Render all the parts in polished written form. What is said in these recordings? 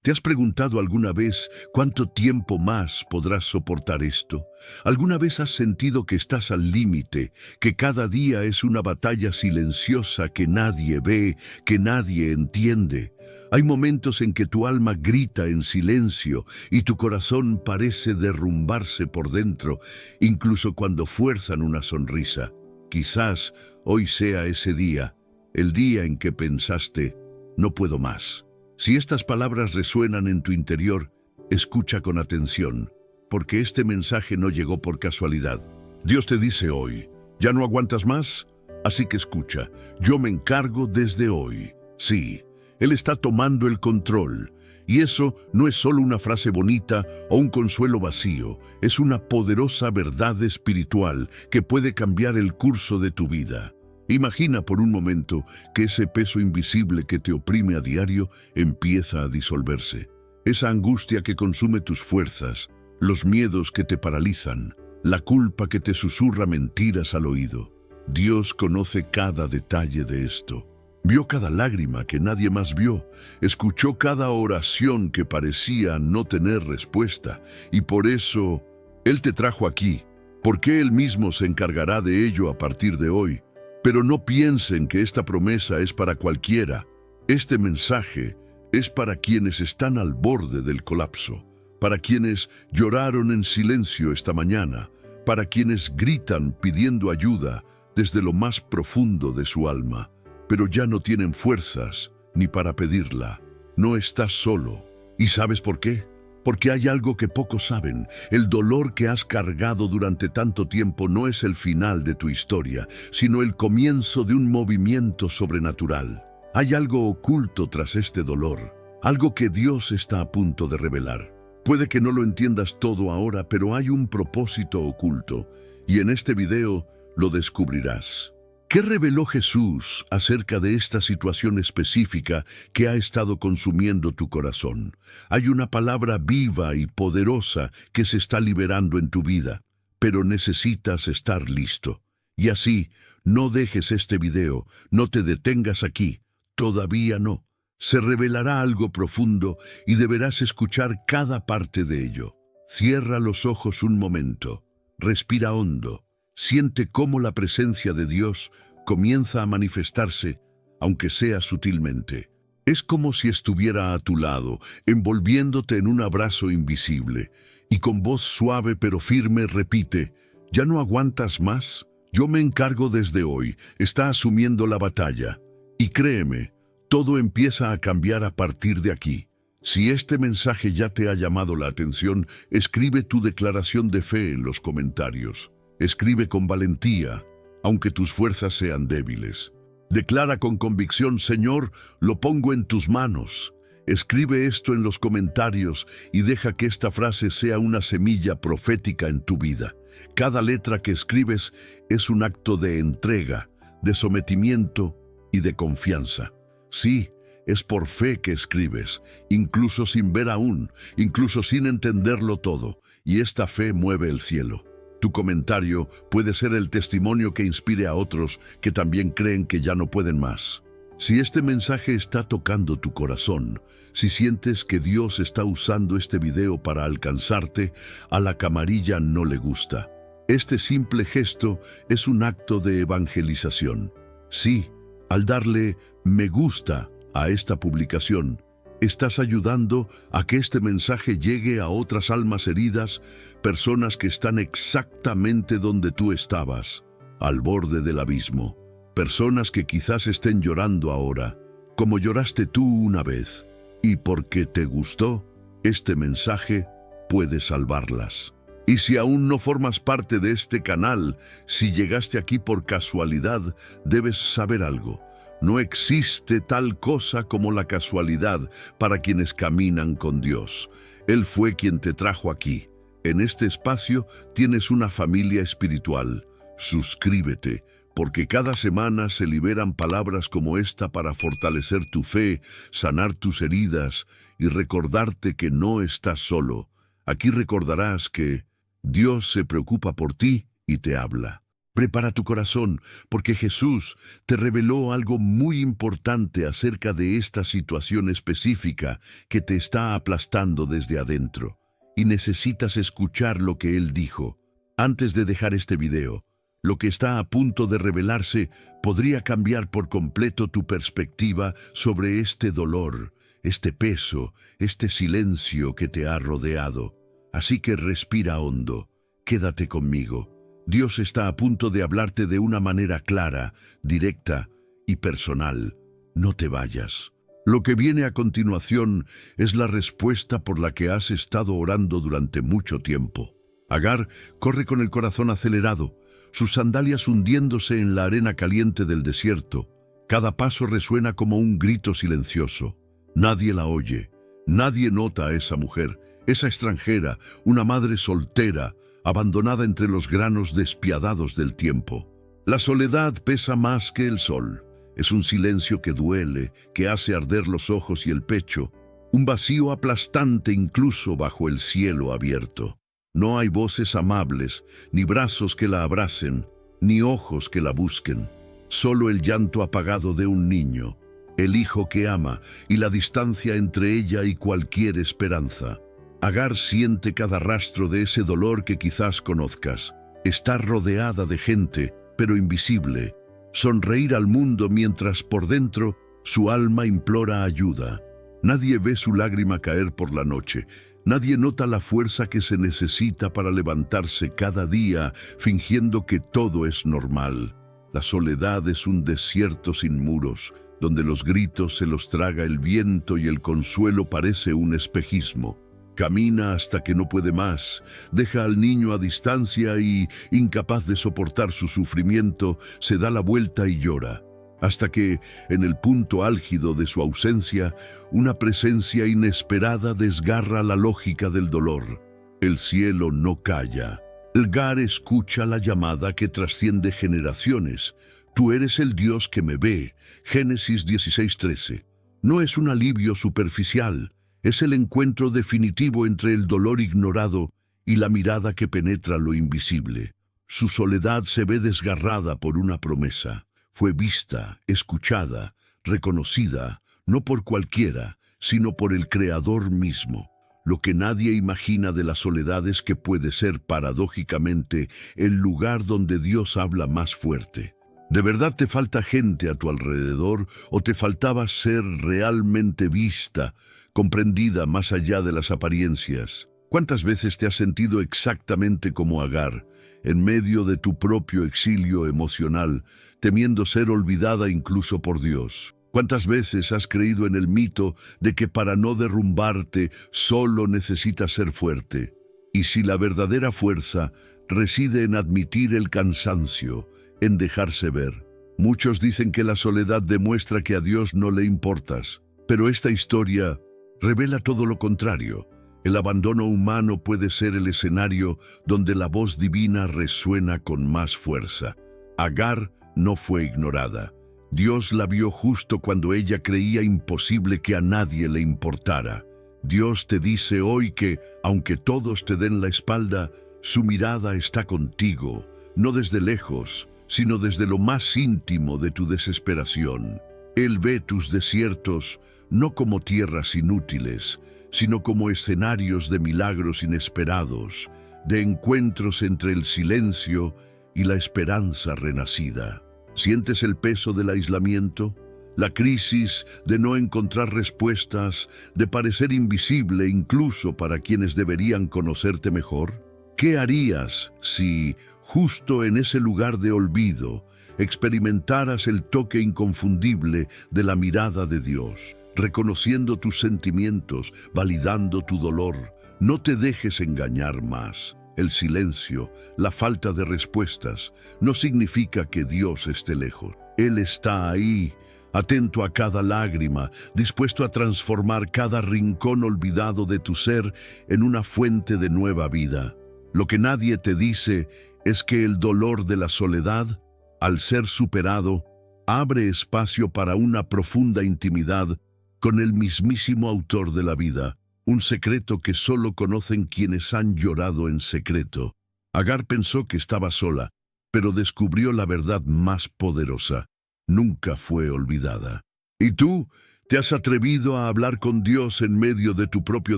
¿Te has preguntado alguna vez cuánto tiempo más podrás soportar esto? ¿Alguna vez has sentido que estás al límite, que cada día es una batalla silenciosa que nadie ve, que nadie entiende? Hay momentos en que tu alma grita en silencio y tu corazón parece derrumbarse por dentro, incluso cuando fuerzan una sonrisa. Quizás hoy sea ese día, el día en que pensaste, no puedo más. Si estas palabras resuenan en tu interior, escucha con atención, porque este mensaje no llegó por casualidad. Dios te dice hoy, ¿ya no aguantas más? Así que escucha, yo me encargo desde hoy. Sí, Él está tomando el control. Y eso no es solo una frase bonita o un consuelo vacío, es una poderosa verdad espiritual que puede cambiar el curso de tu vida. Imagina por un momento que ese peso invisible que te oprime a diario empieza a disolverse. Esa angustia que consume tus fuerzas, los miedos que te paralizan, la culpa que te susurra mentiras al oído. Dios conoce cada detalle de esto. Vio cada lágrima que nadie más vio, escuchó cada oración que parecía no tener respuesta, y por eso Él te trajo aquí, porque Él mismo se encargará de ello a partir de hoy. Pero no piensen que esta promesa es para cualquiera. Este mensaje es para quienes están al borde del colapso, para quienes lloraron en silencio esta mañana, para quienes gritan pidiendo ayuda desde lo más profundo de su alma, pero ya no tienen fuerzas ni para pedirla. No estás solo. ¿Y sabes por qué? Porque hay algo que pocos saben. El dolor que has cargado durante tanto tiempo no es el final de tu historia, sino el comienzo de un movimiento sobrenatural. Hay algo oculto tras este dolor, algo que Dios está a punto de revelar. Puede que no lo entiendas todo ahora, pero hay un propósito oculto, y en este video lo descubrirás. ¿Qué reveló Jesús acerca de esta situación específica que ha estado consumiendo tu corazón? Hay una palabra viva y poderosa que se está liberando en tu vida, pero necesitas estar listo. Y así, no dejes este video, no te detengas aquí, todavía no. Se revelará algo profundo y deberás escuchar cada parte de ello. Cierra los ojos un momento, respira hondo. Siente cómo la presencia de Dios comienza a manifestarse, aunque sea sutilmente. Es como si estuviera a tu lado, envolviéndote en un abrazo invisible, y con voz suave pero firme repite, ¿ya no aguantas más? Yo me encargo desde hoy, está asumiendo la batalla. Y créeme, todo empieza a cambiar a partir de aquí. Si este mensaje ya te ha llamado la atención, escribe tu declaración de fe en los comentarios. Escribe con valentía, aunque tus fuerzas sean débiles. Declara con convicción, Señor, lo pongo en tus manos. Escribe esto en los comentarios y deja que esta frase sea una semilla profética en tu vida. Cada letra que escribes es un acto de entrega, de sometimiento y de confianza. Sí, es por fe que escribes, incluso sin ver aún, incluso sin entenderlo todo, y esta fe mueve el cielo. Tu comentario puede ser el testimonio que inspire a otros que también creen que ya no pueden más. Si este mensaje está tocando tu corazón, si sientes que Dios está usando este video para alcanzarte, a la camarilla no le gusta. Este simple gesto es un acto de evangelización. Sí, al darle me gusta a esta publicación, estás ayudando a que este mensaje llegue a otras almas heridas, personas que están exactamente donde tú estabas, al borde del abismo. Personas que quizás estén llorando ahora, como lloraste tú una vez, y porque te gustó, este mensaje puede salvarlas. Y si aún no formas parte de este canal, si llegaste aquí por casualidad, debes saber algo. No existe tal cosa como la casualidad para quienes caminan con Dios. Él fue quien te trajo aquí. En este espacio tienes una familia espiritual. Suscríbete, porque cada semana se liberan palabras como esta para fortalecer tu fe, sanar tus heridas y recordarte que no estás solo. Aquí recordarás que Dios se preocupa por ti y te habla. Prepara tu corazón, porque Jesús te reveló algo muy importante acerca de esta situación específica que te está aplastando desde adentro. Y necesitas escuchar lo que Él dijo. Antes de dejar este video, lo que está a punto de revelarse podría cambiar por completo tu perspectiva sobre este dolor, este peso, este silencio que te ha rodeado. Así que respira hondo, quédate conmigo. Dios está a punto de hablarte de una manera clara, directa y personal. No te vayas. Lo que viene a continuación es la respuesta por la que has estado orando durante mucho tiempo. Agar corre con el corazón acelerado, sus sandalias hundiéndose en la arena caliente del desierto. Cada paso resuena como un grito silencioso. Nadie la oye, nadie nota a esa mujer, esa extranjera, una madre soltera, abandonada entre los granos despiadados del tiempo. La soledad pesa más que el sol. Es un silencio que duele, que hace arder los ojos y el pecho, un vacío aplastante incluso bajo el cielo abierto. No hay voces amables, ni brazos que la abracen, ni ojos que la busquen. Solo el llanto apagado de un niño, el hijo que ama y la distancia entre ella y cualquier esperanza. Agar siente cada rastro de ese dolor que quizás conozcas. Está rodeada de gente, pero invisible. Sonreír al mundo mientras por dentro su alma implora ayuda. Nadie ve su lágrima caer por la noche. Nadie nota la fuerza que se necesita para levantarse cada día fingiendo que todo es normal. La soledad es un desierto sin muros, donde los gritos se los traga el viento y el consuelo parece un espejismo. Camina hasta que no puede más, deja al niño a distancia y, incapaz de soportar su sufrimiento, se da la vuelta y llora. Hasta que, en el punto álgido de su ausencia, una presencia inesperada desgarra la lógica del dolor. El cielo no calla. Agar escucha la llamada que trasciende generaciones. Tú eres el Dios que me ve. Génesis 16:13. No es un alivio superficial. Es el encuentro definitivo entre el dolor ignorado y la mirada que penetra lo invisible. Su soledad se ve desgarrada por una promesa. Fue vista, escuchada, reconocida, no por cualquiera, sino por el Creador mismo. Lo que nadie imagina de la soledad es que puede ser, paradójicamente, el lugar donde Dios habla más fuerte. ¿De verdad te falta gente a tu alrededor o te faltaba ser realmente vista, comprendida más allá de las apariencias? ¿Cuántas veces te has sentido exactamente como Agar, en medio de tu propio exilio emocional, temiendo ser olvidada incluso por Dios? ¿Cuántas veces has creído en el mito de que para no derrumbarte solo necesitas ser fuerte? Y si la verdadera fuerza reside en admitir el cansancio, en dejarse ver. Muchos dicen que la soledad demuestra que a Dios no le importas, pero esta historia revela todo lo contrario. El abandono humano puede ser el escenario donde la voz divina resuena con más fuerza. Agar no fue ignorada. Dios la vio justo cuando ella creía imposible que a nadie le importara. Dios te dice hoy que, aunque todos te den la espalda, su mirada está contigo, no desde lejos, sino desde lo más íntimo de tu desesperación. Él ve tus desiertos no como tierras inútiles, sino como escenarios de milagros inesperados, de encuentros entre el silencio y la esperanza renacida. ¿Sientes el peso del aislamiento? La crisis de no encontrar respuestas, de parecer invisible incluso para quienes deberían conocerte mejor. ¿Qué harías si, justo en ese lugar de olvido, experimentaras el toque inconfundible de la mirada de Dios, reconociendo tus sentimientos, validando tu dolor? No te dejes engañar más. El silencio, la falta de respuestas, no significa que Dios esté lejos. Él está ahí, atento a cada lágrima, dispuesto a transformar cada rincón olvidado de tu ser en una fuente de nueva vida. Lo que nadie te dice es que el dolor de la soledad, al ser superado, abre espacio para una profunda intimidad con el mismísimo autor de la vida, un secreto que solo conocen quienes han llorado en secreto. Agar pensó que estaba sola, pero descubrió la verdad más poderosa. Nunca fue olvidada. ¿Y tú? ¿Te has atrevido a hablar con Dios en medio de tu propio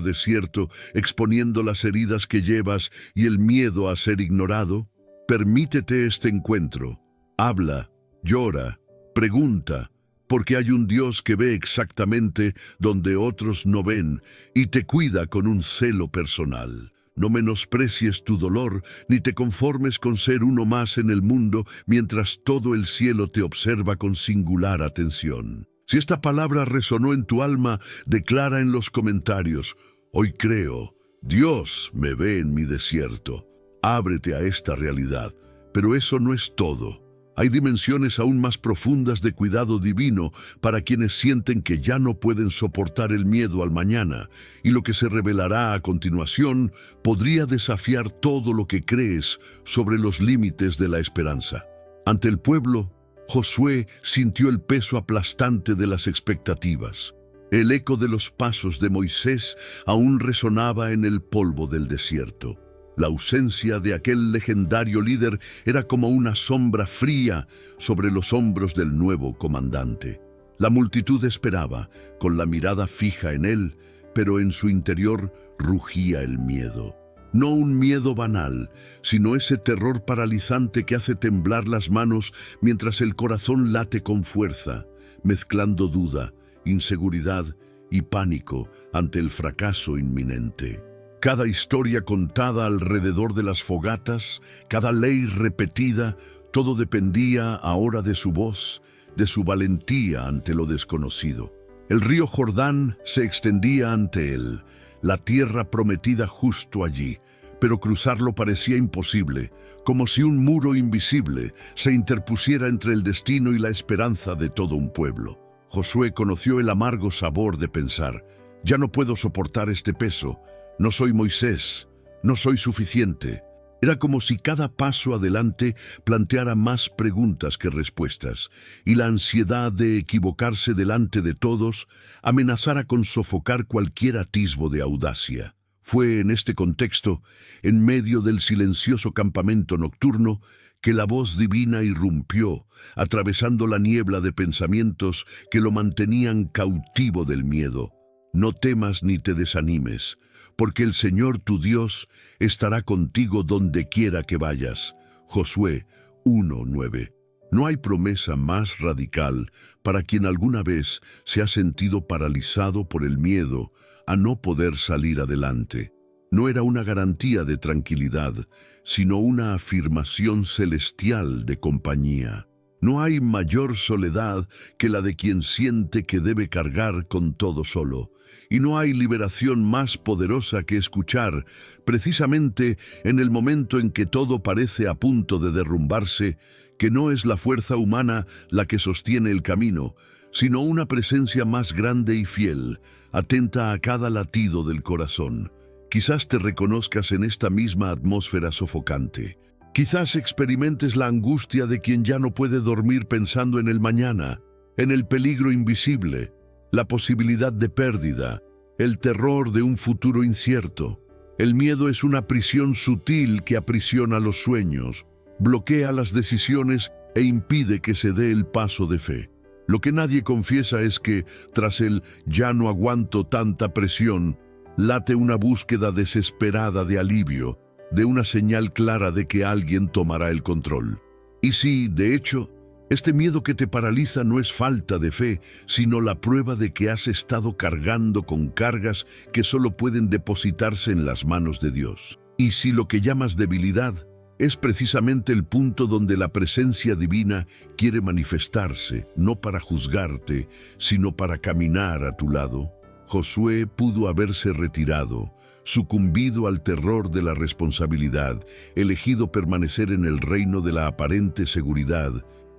desierto, exponiendo las heridas que llevas y el miedo a ser ignorado? Permítete este encuentro. Habla, llora, pregunta, porque hay un Dios que ve exactamente donde otros no ven y te cuida con un celo personal. No menosprecies tu dolor, ni te conformes con ser uno más en el mundo mientras todo el cielo te observa con singular atención. Si esta palabra resonó en tu alma, declara en los comentarios: hoy creo, Dios me ve en mi desierto. Ábrete a esta realidad, pero eso no es todo. Hay dimensiones aún más profundas de cuidado divino para quienes sienten que ya no pueden soportar el miedo al mañana, y lo que se revelará a continuación podría desafiar todo lo que crees sobre los límites de la esperanza. Ante el pueblo, Josué sintió el peso aplastante de las expectativas. El eco de los pasos de Moisés aún resonaba en el polvo del desierto. La ausencia de aquel legendario líder era como una sombra fría sobre los hombros del nuevo comandante. La multitud esperaba, con la mirada fija en él, pero en su interior rugía el miedo. No un miedo banal, sino ese terror paralizante que hace temblar las manos mientras el corazón late con fuerza, mezclando duda, inseguridad y pánico ante el fracaso inminente. Cada historia contada alrededor de las fogatas, cada ley repetida, todo dependía ahora de su voz, de su valentía ante lo desconocido. El río Jordán se extendía ante él, la tierra prometida justo allí, pero cruzarlo parecía imposible, como si un muro invisible se interpusiera entre el destino y la esperanza de todo un pueblo. Josué conoció el amargo sabor de pensar: ya no puedo soportar este peso, no soy Moisés, no soy suficiente. Era como si cada paso adelante planteara más preguntas que respuestas, y la ansiedad de equivocarse delante de todos amenazara con sofocar cualquier atisbo de audacia. Fue en este contexto, en medio del silencioso campamento nocturno, que la voz divina irrumpió, atravesando la niebla de pensamientos que lo mantenían cautivo del miedo. No temas ni te desanimes, porque el Señor tu Dios estará contigo donde quiera que vayas. Josué 1:9. No hay promesa más radical para quien alguna vez se ha sentido paralizado por el miedo a no poder salir adelante. No era una garantía de tranquilidad, sino una afirmación celestial de compañía. No hay mayor soledad que la de quien siente que debe cargar con todo solo, y no hay liberación más poderosa que escuchar, precisamente en el momento en que todo parece a punto de derrumbarse, que no es la fuerza humana la que sostiene el camino, sino una presencia más grande y fiel, atenta a cada latido del corazón. Quizás te reconozcas en esta misma atmósfera sofocante. Quizás experimentes la angustia de quien ya no puede dormir pensando en el mañana, en el peligro invisible, la posibilidad de pérdida, el terror de un futuro incierto. El miedo es una prisión sutil que aprisiona los sueños, bloquea las decisiones e impide que se dé el paso de fe. Lo que nadie confiesa es que, tras el "ya no aguanto tanta presión", late una búsqueda desesperada de alivio, de una señal clara de que alguien tomará el control. Y sí, de hecho, este miedo que te paraliza no es falta de fe, sino la prueba de que has estado cargando con cargas que solo pueden depositarse en las manos de Dios. Y si lo que llamas debilidad es precisamente el punto donde la presencia divina quiere manifestarse, no para juzgarte, sino para caminar a tu lado. Josué pudo haberse retirado, sucumbido al terror de la responsabilidad, elegido permanecer en el reino de la aparente seguridad,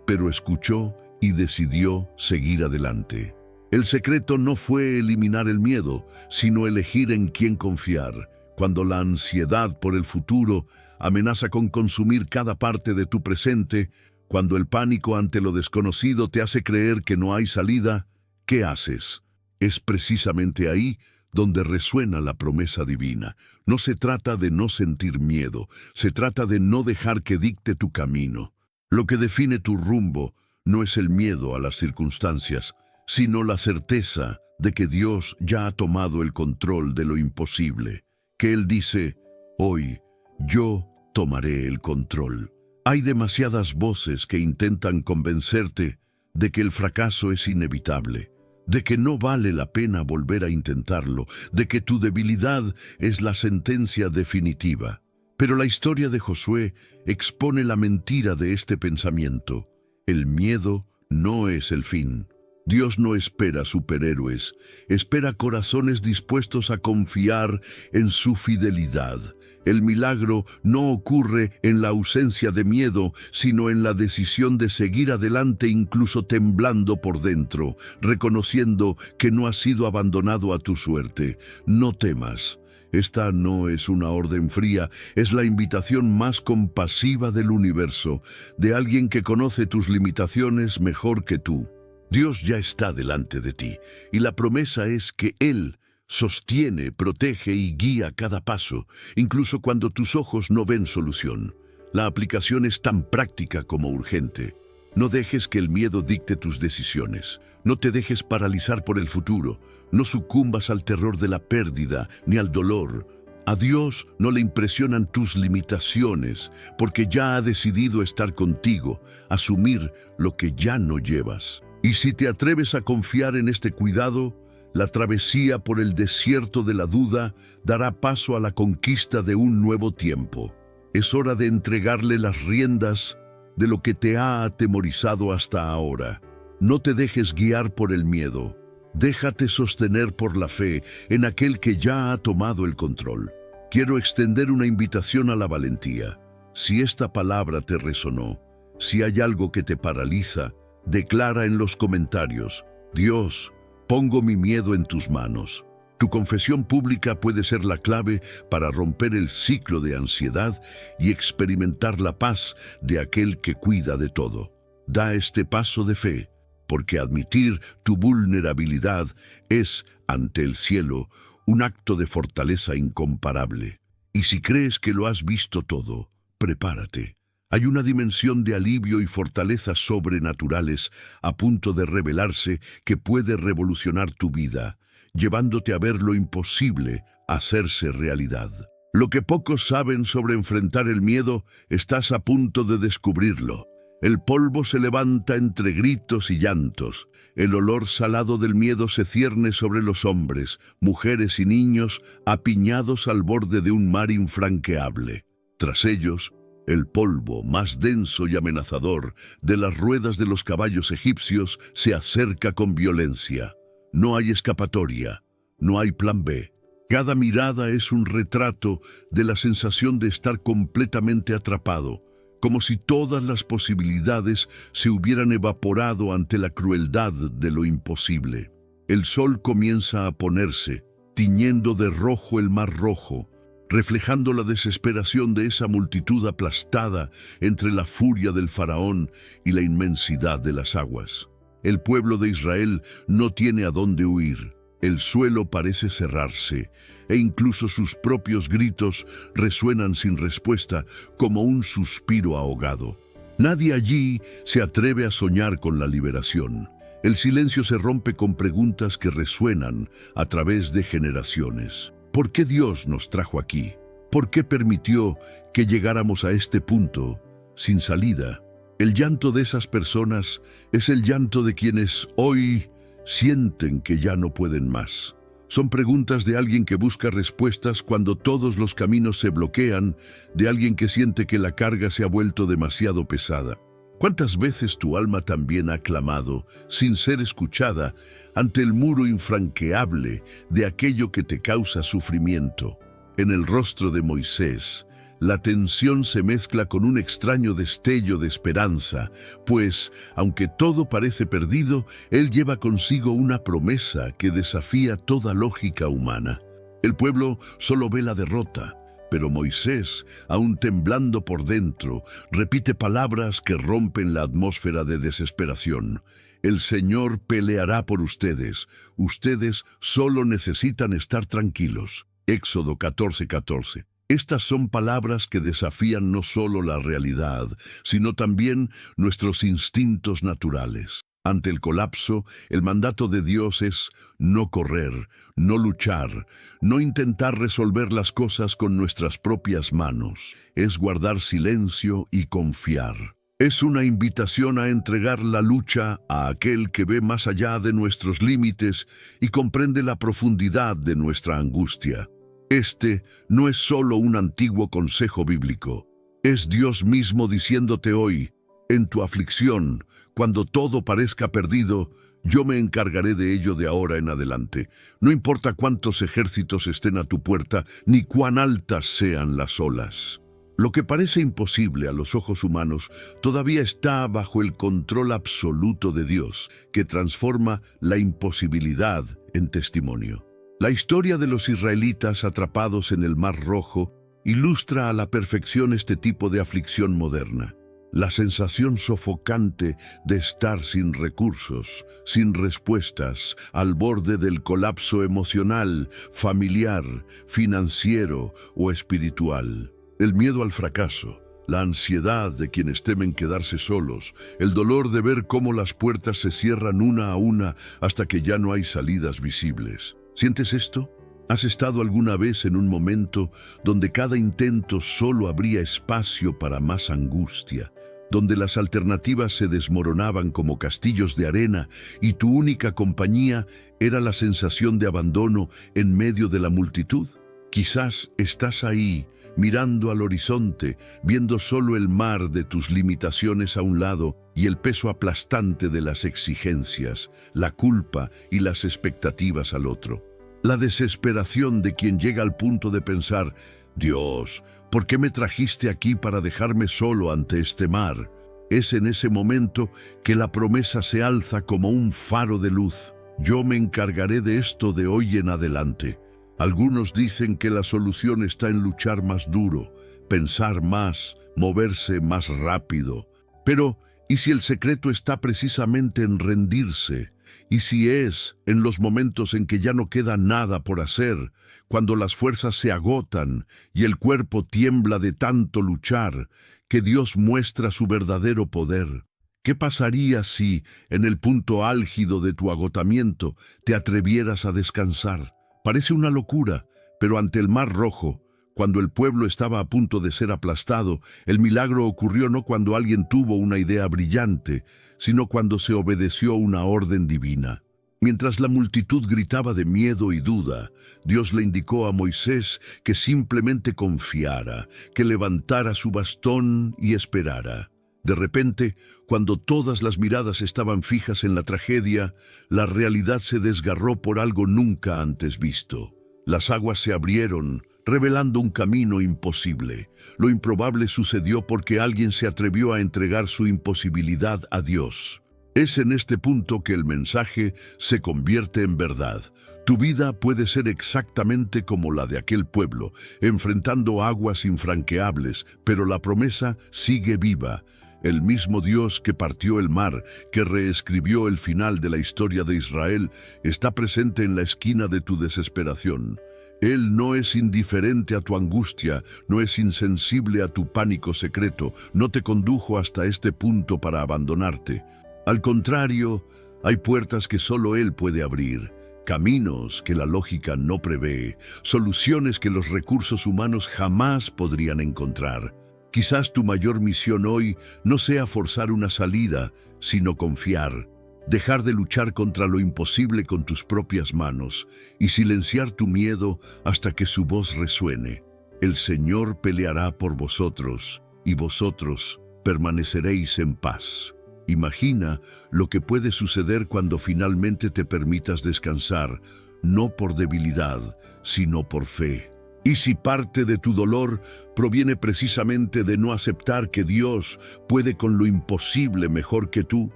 pero escuchó y decidió seguir adelante. El secreto no fue eliminar el miedo, sino elegir en quién confiar. Cuando la ansiedad por el futuro amenaza con consumir cada parte de tu presente, cuando el pánico ante lo desconocido te hace creer que no hay salida, ¿qué haces? Es precisamente ahí donde resuena la promesa divina. No se trata de no sentir miedo, se trata de no dejar que dicte tu camino. Lo que define tu rumbo no es el miedo a las circunstancias, sino la certeza de que Dios ya ha tomado el control de lo imposible, que Él dice, hoy yo tomaré el control. Hay demasiadas voces que intentan convencerte de que el fracaso es inevitable, de que no vale la pena volver a intentarlo, de que tu debilidad es la sentencia definitiva. Pero la historia de Josué expone la mentira de este pensamiento. El miedo no es el fin. Dios no espera superhéroes, espera corazones dispuestos a confiar en su fidelidad. El milagro no ocurre en la ausencia de miedo, sino en la decisión de seguir adelante incluso temblando por dentro, reconociendo que no has sido abandonado a tu suerte. No temas. Esta no es una orden fría, es la invitación más compasiva del universo, de alguien que conoce tus limitaciones mejor que tú. Dios ya está delante de ti, y la promesa es que Él sostiene, protege y guía cada paso, incluso cuando tus ojos no ven solución. La aplicación es tan práctica como urgente. No dejes que el miedo dicte tus decisiones. No te dejes paralizar por el futuro. No sucumbas al terror de la pérdida ni al dolor. A Dios no le impresionan tus limitaciones, porque ya ha decidido estar contigo, asumir lo que ya no llevas. Y si te atreves a confiar en este cuidado, la travesía por el desierto de la duda dará paso a la conquista de un nuevo tiempo. Es hora de entregarle las riendas de lo que te ha atemorizado hasta ahora. No te dejes guiar por el miedo. Déjate sostener por la fe en aquel que ya ha tomado el control. Quiero extender una invitación a la valentía. Si esta palabra te resonó, si hay algo que te paraliza, declara en los comentarios, Dios, pongo mi miedo en tus manos. Tu confesión pública puede ser la clave para romper el ciclo de ansiedad y experimentar la paz de aquel que cuida de todo. Da este paso de fe, porque admitir tu vulnerabilidad es, ante el cielo, un acto de fortaleza incomparable. Y si crees que lo has visto todo, prepárate. Hay una dimensión de alivio y fortaleza sobrenaturales a punto de revelarse que puede revolucionar tu vida, llevándote a ver lo imposible hacerse realidad. Lo que pocos saben sobre enfrentar el miedo, estás a punto de descubrirlo. El polvo se levanta entre gritos y llantos. El olor salado del miedo se cierne sobre los hombres, mujeres y niños apiñados al borde de un mar infranqueable. Tras ellos, el polvo, más denso y amenazador, de las ruedas de los caballos egipcios se acerca con violencia. No hay escapatoria, no hay plan B. Cada mirada es un retrato de la sensación de estar completamente atrapado, como si todas las posibilidades se hubieran evaporado ante la crueldad de lo imposible. El sol comienza a ponerse, tiñendo de rojo el mar rojo, reflejando la desesperación de esa multitud aplastada entre la furia del faraón y la inmensidad de las aguas. El pueblo de Israel no tiene a dónde huir. El suelo parece cerrarse, e incluso sus propios gritos resuenan sin respuesta como un suspiro ahogado. Nadie allí se atreve a soñar con la liberación. El silencio se rompe con preguntas que resuenan a través de generaciones. ¿Por qué Dios nos trajo aquí? ¿Por qué permitió que llegáramos a este punto sin salida? El llanto de esas personas es el llanto de quienes hoy sienten que ya no pueden más. Son preguntas de alguien que busca respuestas cuando todos los caminos se bloquean, de alguien que siente que la carga se ha vuelto demasiado pesada. ¿Cuántas veces tu alma también ha clamado, sin ser escuchada, ante el muro infranqueable de aquello que te causa sufrimiento? En el rostro de Moisés, la tensión se mezcla con un extraño destello de esperanza, pues, aunque todo parece perdido, él lleva consigo una promesa que desafía toda lógica humana. El pueblo solo ve la derrota, pero Moisés, aún temblando por dentro, repite palabras que rompen la atmósfera de desesperación. El Señor peleará por ustedes. Ustedes solo necesitan estar tranquilos. Éxodo 14:14. Estas son palabras que desafían no solo la realidad, sino también nuestros instintos naturales. Ante el colapso, el mandato de Dios es no correr, no luchar, no intentar resolver las cosas con nuestras propias manos. Es guardar silencio y confiar. Es una invitación a entregar la lucha a aquel que ve más allá de nuestros límites y comprende la profundidad de nuestra angustia. Este no es solo un antiguo consejo bíblico. Es Dios mismo diciéndote hoy, en tu aflicción, cuando todo parezca perdido, yo me encargaré de ello de ahora en adelante. No importa cuántos ejércitos estén a tu puerta, ni cuán altas sean las olas. Lo que parece imposible a los ojos humanos todavía está bajo el control absoluto de Dios, que transforma la imposibilidad en testimonio. La historia de los israelitas atrapados en el Mar Rojo ilustra a la perfección este tipo de aflicción moderna. La sensación sofocante de estar sin recursos, sin respuestas, al borde del colapso emocional, familiar, financiero o espiritual. El miedo al fracaso, la ansiedad de quienes temen quedarse solos, el dolor de ver cómo las puertas se cierran una a una hasta que ya no hay salidas visibles. ¿Sientes esto? ¿Has estado alguna vez en un momento donde cada intento solo abría espacio para más angustia, donde las alternativas se desmoronaban como castillos de arena y tu única compañía era la sensación de abandono en medio de la multitud? Quizás estás ahí, mirando al horizonte, viendo solo el mar de tus limitaciones a un lado y el peso aplastante de las exigencias, la culpa y las expectativas al otro. La desesperación de quien llega al punto de pensar, Dios, ¿por qué me trajiste aquí para dejarme solo ante este mar? Es en ese momento que la promesa se alza como un faro de luz. Yo me encargaré de esto de hoy en adelante. Algunos dicen que la solución está en luchar más duro, pensar más, moverse más rápido. Pero, ¿y si el secreto está precisamente en rendirse? ¿Y si es en los momentos en que ya no queda nada por hacer, cuando las fuerzas se agotan y el cuerpo tiembla de tanto luchar, que Dios muestra su verdadero poder? ¿Qué pasaría si, en el punto álgido de tu agotamiento, te atrevieras a descansar? Parece una locura, pero ante el Mar Rojo, cuando el pueblo estaba a punto de ser aplastado, el milagro ocurrió no cuando alguien tuvo una idea brillante, sino cuando se obedeció una orden divina. Mientras la multitud gritaba de miedo y duda, Dios le indicó a Moisés que simplemente confiara, que levantara su bastón y esperara. De repente, cuando todas las miradas estaban fijas en la tragedia, la realidad se desgarró por algo nunca antes visto. Las aguas se abrieron, revelando un camino imposible. Lo improbable sucedió porque alguien se atrevió a entregar su imposibilidad a Dios. Es en este punto que el mensaje se convierte en verdad. Tu vida puede ser exactamente como la de aquel pueblo, enfrentando aguas infranqueables, pero la promesa sigue viva. El mismo Dios que partió el mar, que reescribió el final de la historia de Israel, está presente en la esquina de tu desesperación. Él no es indiferente a tu angustia, no es insensible a tu pánico secreto, no te condujo hasta este punto para abandonarte. Al contrario, hay puertas que solo Él puede abrir, caminos que la lógica no prevé, soluciones que los recursos humanos jamás podrían encontrar. Quizás tu mayor misión hoy no sea forzar una salida, sino confiar. Dejar de luchar contra lo imposible con tus propias manos y silenciar tu miedo hasta que su voz resuene. El Señor peleará por vosotros y vosotros permaneceréis en paz. Imagina lo que puede suceder cuando finalmente te permitas descansar, no por debilidad, sino por fe. Y si parte de tu dolor proviene precisamente de no aceptar que Dios puede con lo imposible mejor que tú,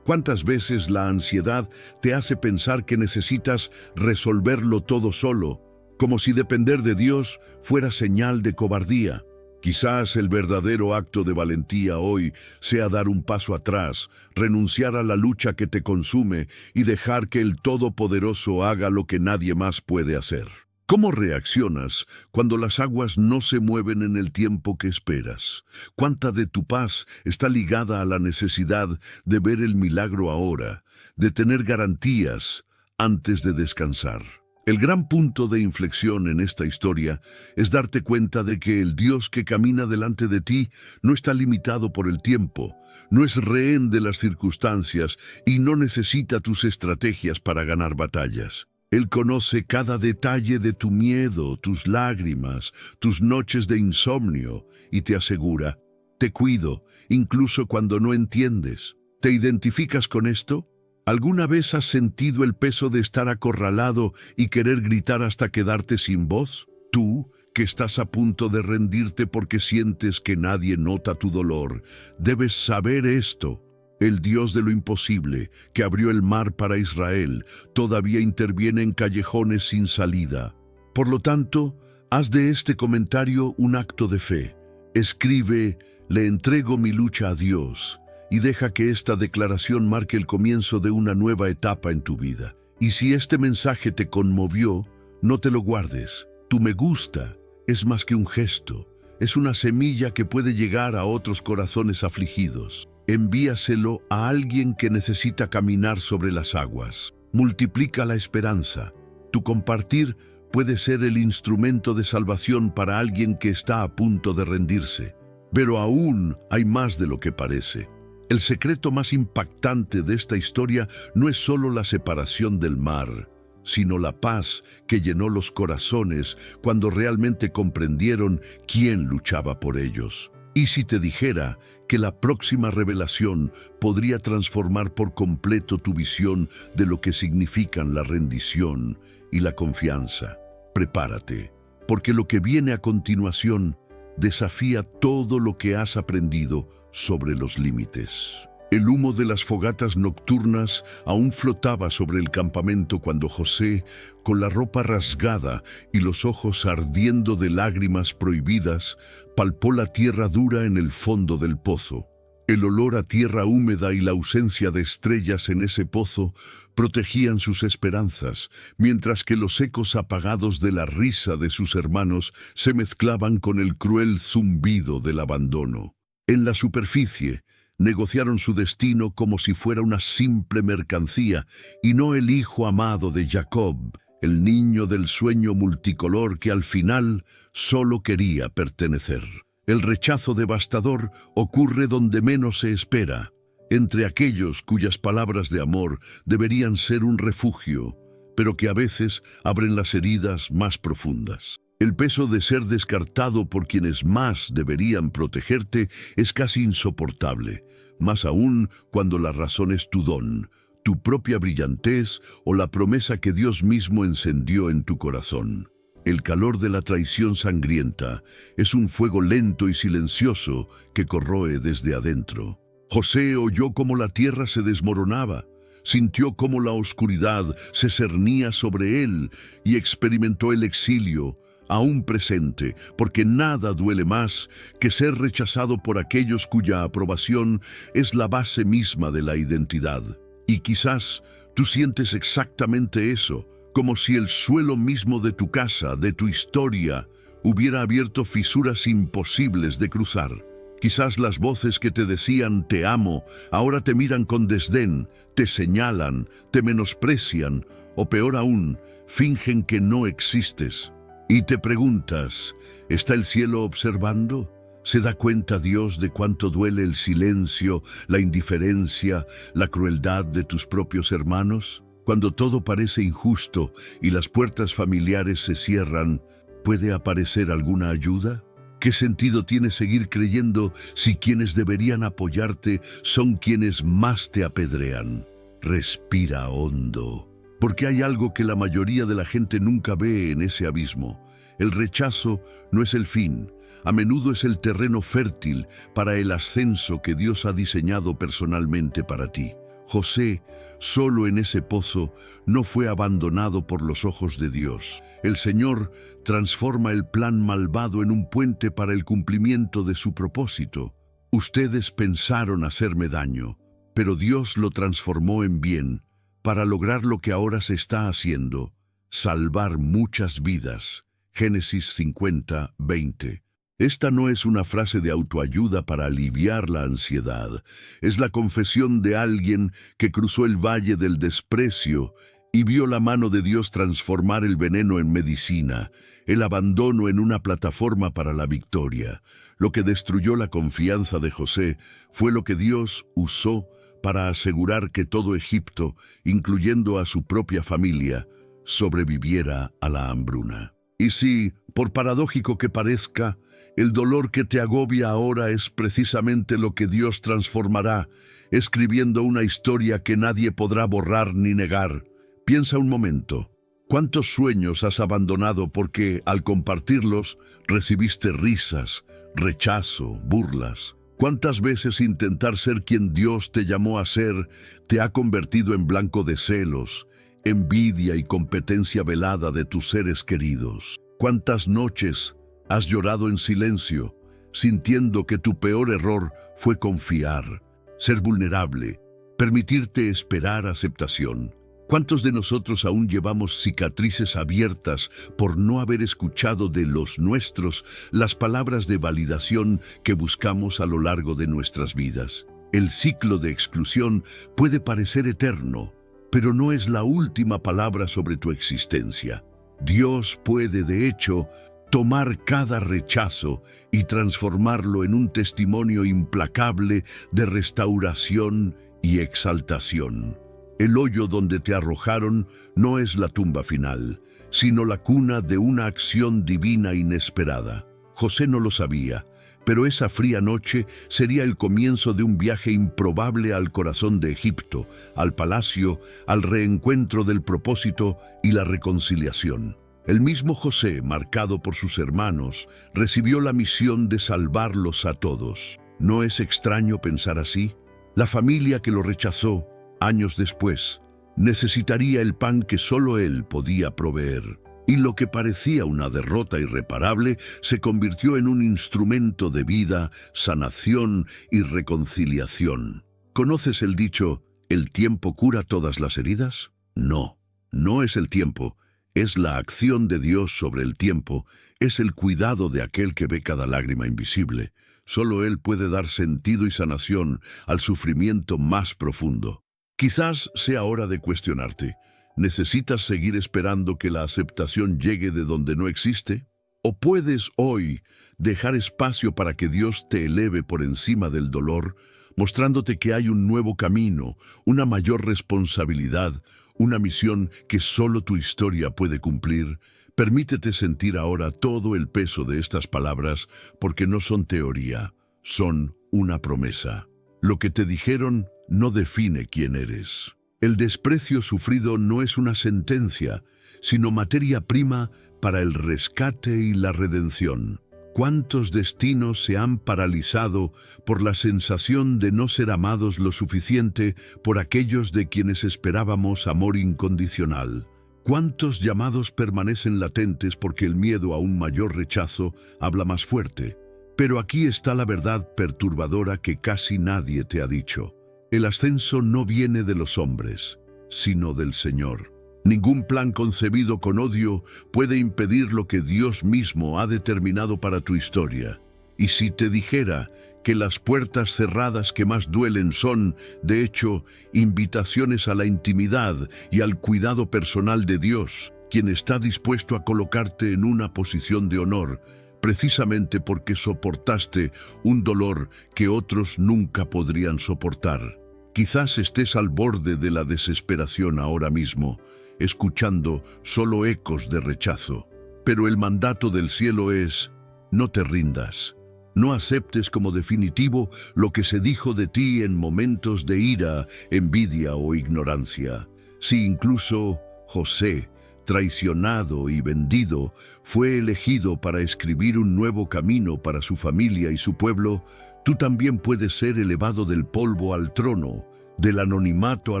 ¿cuántas veces la ansiedad te hace pensar que necesitas resolverlo todo solo, como si depender de Dios fuera señal de cobardía? Quizás el verdadero acto de valentía hoy sea dar un paso atrás, renunciar a la lucha que te consume y dejar que el Todopoderoso haga lo que nadie más puede hacer. ¿Cómo reaccionas cuando las aguas no se mueven en el tiempo que esperas? ¿Cuánta de tu paz está ligada a la necesidad de ver el milagro ahora, de tener garantías antes de descansar? El gran punto de inflexión en esta historia es darte cuenta de que el Dios que camina delante de ti no está limitado por el tiempo, no es rehén de las circunstancias y no necesita tus estrategias para ganar batallas. Él conoce cada detalle de tu miedo, tus lágrimas, tus noches de insomnio y te asegura, te cuido, incluso cuando no entiendes. ¿Te identificas con esto? ¿Alguna vez has sentido el peso de estar acorralado y querer gritar hasta quedarte sin voz? Tú, que estás a punto de rendirte porque sientes que nadie nota tu dolor, debes saber esto. El Dios de lo imposible, que abrió el mar para Israel, todavía interviene en callejones sin salida. Por lo tanto, haz de este comentario un acto de fe. Escribe, le entrego mi lucha a Dios, y deja que esta declaración marque el comienzo de una nueva etapa en tu vida. Y si este mensaje te conmovió, no te lo guardes. Tu me gusta es más que un gesto, es una semilla que puede llegar a otros corazones afligidos. Envíaselo a alguien que necesita caminar sobre las aguas. Multiplica la esperanza. Tu compartir puede ser el instrumento de salvación para alguien que está a punto de rendirse. Pero aún hay más de lo que parece. El secreto más impactante de esta historia no es solo la separación del mar, sino la paz que llenó los corazones cuando realmente comprendieron quién luchaba por ellos. Y si te dijera que la próxima revelación podría transformar por completo tu visión de lo que significan la rendición y la confianza, prepárate, porque lo que viene a continuación desafía todo lo que has aprendido sobre los límites. El humo de las fogatas nocturnas aún flotaba sobre el campamento cuando José, con la ropa rasgada y los ojos ardiendo de lágrimas prohibidas, palpó la tierra dura en el fondo del pozo. El olor a tierra húmeda y la ausencia de estrellas en ese pozo protegían sus esperanzas, mientras que los ecos apagados de la risa de sus hermanos se mezclaban con el cruel zumbido del abandono. En la superficie, negociaron su destino como si fuera una simple mercancía y no el hijo amado de Jacob, el niño del sueño multicolor que al final solo quería pertenecer. El rechazo devastador ocurre donde menos se espera, entre aquellos cuyas palabras de amor deberían ser un refugio, pero que a veces abren las heridas más profundas. El peso de ser descartado por quienes más deberían protegerte es casi insoportable, más aún cuando la razón es tu don, tu propia brillantez o la promesa que Dios mismo encendió en tu corazón. El calor de la traición sangrienta es un fuego lento y silencioso que corroe desde adentro. José oyó cómo la tierra se desmoronaba, sintió cómo la oscuridad se cernía sobre él y experimentó el exilio, aún presente, porque nada duele más que ser rechazado por aquellos cuya aprobación es la base misma de la identidad. Y quizás tú sientes exactamente eso, como si el suelo mismo de tu casa, de tu historia, hubiera abierto fisuras imposibles de cruzar. Quizás las voces que te decían «te amo» ahora te miran con desdén, te señalan, te menosprecian, o peor aún, fingen que no existes. Y te preguntas, ¿está el cielo observando? ¿Se da cuenta Dios de cuánto duele el silencio, la indiferencia, la crueldad de tus propios hermanos? Cuando todo parece injusto y las puertas familiares se cierran, ¿puede aparecer alguna ayuda? ¿Qué sentido tiene seguir creyendo si quienes deberían apoyarte son quienes más te apedrean? Respira hondo, porque hay algo que la mayoría de la gente nunca ve en ese abismo. El rechazo no es el fin, a menudo es el terreno fértil para el ascenso que Dios ha diseñado personalmente para ti. José, solo en ese pozo, no fue abandonado por los ojos de Dios. El Señor transforma el plan malvado en un puente para el cumplimiento de su propósito. Ustedes pensaron hacerme daño, pero Dios lo transformó en bien, para lograr lo que ahora se está haciendo, salvar muchas vidas. Génesis 50, 20. Esta no es una frase de autoayuda para aliviar la ansiedad. Es la confesión de alguien que cruzó el valle del desprecio y vio la mano de Dios transformar el veneno en medicina, el abandono en una plataforma para la victoria. Lo que destruyó la confianza de José fue lo que Dios usó para asegurar que todo Egipto, incluyendo a su propia familia, sobreviviera a la hambruna. Y si, por paradójico que parezca, el dolor que te agobia ahora es precisamente lo que Dios transformará, escribiendo una historia que nadie podrá borrar ni negar. Piensa un momento. ¿Cuántos sueños has abandonado porque, al compartirlos, recibiste risas, rechazo, burlas? ¿Cuántas veces intentar ser quien Dios te llamó a ser te ha convertido en blanco de celos, envidia y competencia velada de tus seres queridos? ¿Cuántas noches has llorado en silencio, sintiendo que tu peor error fue confiar, ser vulnerable, permitirte esperar aceptación? ¿Cuántos de nosotros aún llevamos cicatrices abiertas por no haber escuchado de los nuestros las palabras de validación que buscamos a lo largo de nuestras vidas? El ciclo de exclusión puede parecer eterno, pero no es la última palabra sobre tu existencia. Dios puede, de hecho, tomar cada rechazo y transformarlo en un testimonio implacable de restauración y exaltación. El hoyo donde te arrojaron no es la tumba final, sino la cuna de una acción divina inesperada. José no lo sabía, pero esa fría noche sería el comienzo de un viaje improbable al corazón de Egipto, al palacio, al reencuentro del propósito y la reconciliación. El mismo José, marcado por sus hermanos, recibió la misión de salvarlos a todos. ¿No es extraño pensar así? La familia que lo rechazó, años después, necesitaría el pan que solo él podía proveer. Y lo que parecía una derrota irreparable se convirtió en un instrumento de vida, sanación y reconciliación. ¿Conoces el dicho, ¿el tiempo cura todas las heridas? No, no es el tiempo, es la acción de Dios sobre el tiempo, es el cuidado de aquel que ve cada lágrima invisible. Solo Él puede dar sentido y sanación al sufrimiento más profundo. Quizás sea hora de cuestionarte. ¿Necesitas seguir esperando que la aceptación llegue de donde no existe? ¿O puedes hoy dejar espacio para que Dios te eleve por encima del dolor, mostrándote que hay un nuevo camino, una mayor responsabilidad, una misión que solo tu historia puede cumplir? Permítete sentir ahora todo el peso de estas palabras, porque no son teoría, son una promesa. Lo que te dijeron no define quién eres. El desprecio sufrido no es una sentencia, sino materia prima para el rescate y la redención. ¿Cuántos destinos se han paralizado por la sensación de no ser amados lo suficiente por aquellos de quienes esperábamos amor incondicional? ¿Cuántos llamados permanecen latentes porque el miedo a un mayor rechazo habla más fuerte? Pero aquí está la verdad perturbadora que casi nadie te ha dicho. El ascenso no viene de los hombres, sino del Señor. Ningún plan concebido con odio puede impedir lo que Dios mismo ha determinado para tu historia. Y si te dijera que las puertas cerradas que más duelen son, de hecho, invitaciones a la intimidad y al cuidado personal de Dios, quien está dispuesto a colocarte en una posición de honor, precisamente porque soportaste un dolor que otros nunca podrían soportar. Quizás estés al borde de la desesperación ahora mismo, escuchando solo ecos de rechazo. Pero el mandato del cielo es, no te rindas. No aceptes como definitivo lo que se dijo de ti en momentos de ira, envidia o ignorancia. Si incluso José, traicionado y vendido, fue elegido para escribir un nuevo camino para su familia y su pueblo, tú también puedes ser elevado del polvo al trono, del anonimato a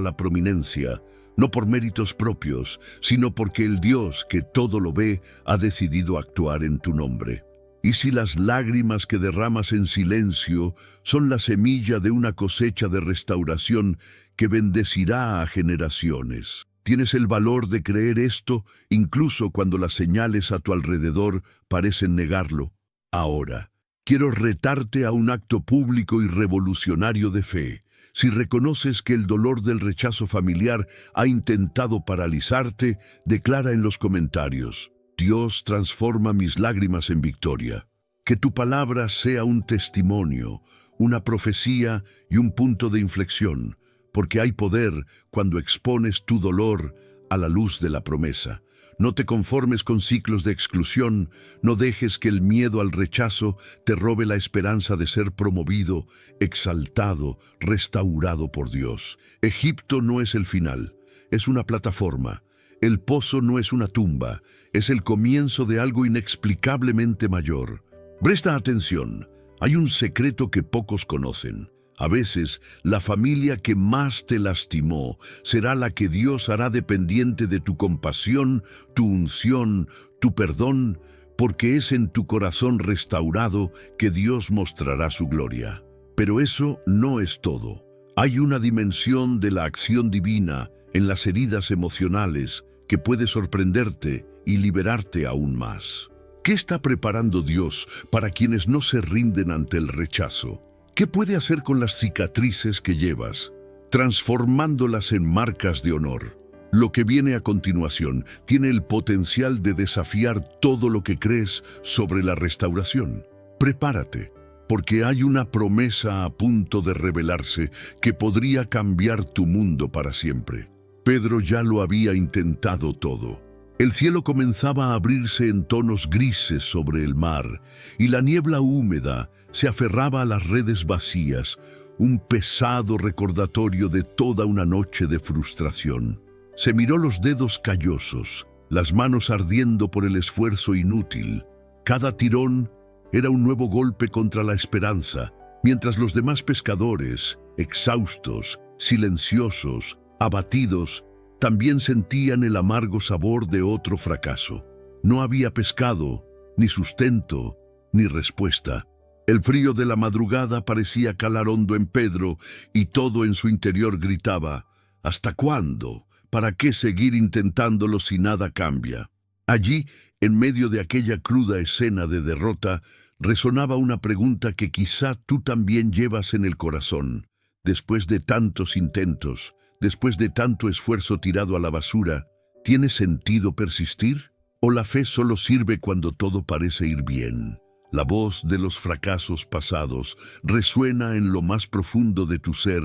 la prominencia, no por méritos propios, sino porque el Dios que todo lo ve ha decidido actuar en tu nombre. Y si las lágrimas que derramas en silencio son la semilla de una cosecha de restauración que bendecirá a generaciones. Tienes el valor de creer esto incluso cuando las señales a tu alrededor parecen negarlo. Ahora, quiero retarte a un acto público y revolucionario de fe. Si reconoces que el dolor del rechazo familiar ha intentado paralizarte, declara en los comentarios: Dios transforma mis lágrimas en victoria. Que tu palabra sea un testimonio, una profecía y un punto de inflexión, porque hay poder cuando expones tu dolor a la luz de la promesa. No te conformes con ciclos de exclusión, no dejes que el miedo al rechazo te robe la esperanza de ser promovido, exaltado, restaurado por Dios. Egipto no es el final, es una plataforma. El pozo no es una tumba, es el comienzo de algo inexplicablemente mayor. Presta atención, hay un secreto que pocos conocen. A veces, la familia que más te lastimó será la que Dios hará dependiente de tu compasión, tu unción, tu perdón, porque es en tu corazón restaurado que Dios mostrará su gloria. Pero eso no es todo. Hay una dimensión de la acción divina en las heridas emocionales que puede sorprenderte y liberarte aún más. ¿Qué está preparando Dios para quienes no se rinden ante el rechazo? ¿Qué puede hacer con las cicatrices que llevas, transformándolas en marcas de honor? Lo que viene a continuación tiene el potencial de desafiar todo lo que crees sobre la restauración. Prepárate, porque hay una promesa a punto de revelarse que podría cambiar tu mundo para siempre. Pedro ya lo había intentado todo. El cielo comenzaba a abrirse en tonos grises sobre el mar, y la niebla húmeda se aferraba a las redes vacías, un pesado recordatorio de toda una noche de frustración. Se miró los dedos callosos, las manos ardiendo por el esfuerzo inútil. Cada tirón era un nuevo golpe contra la esperanza, mientras los demás pescadores, exhaustos, silenciosos, abatidos, también sentían el amargo sabor de otro fracaso. No había pescado, ni sustento, ni respuesta. El frío de la madrugada parecía calar hondo en Pedro y todo en su interior gritaba: ¿hasta cuándo? ¿Para qué seguir intentándolo si nada cambia? Allí, en medio de aquella cruda escena de derrota, resonaba una pregunta que quizá tú también llevas en el corazón. Después de tantos intentos, después de tanto esfuerzo tirado a la basura, ¿tiene sentido persistir? ¿O la fe solo sirve cuando todo parece ir bien? La voz de los fracasos pasados resuena en lo más profundo de tu ser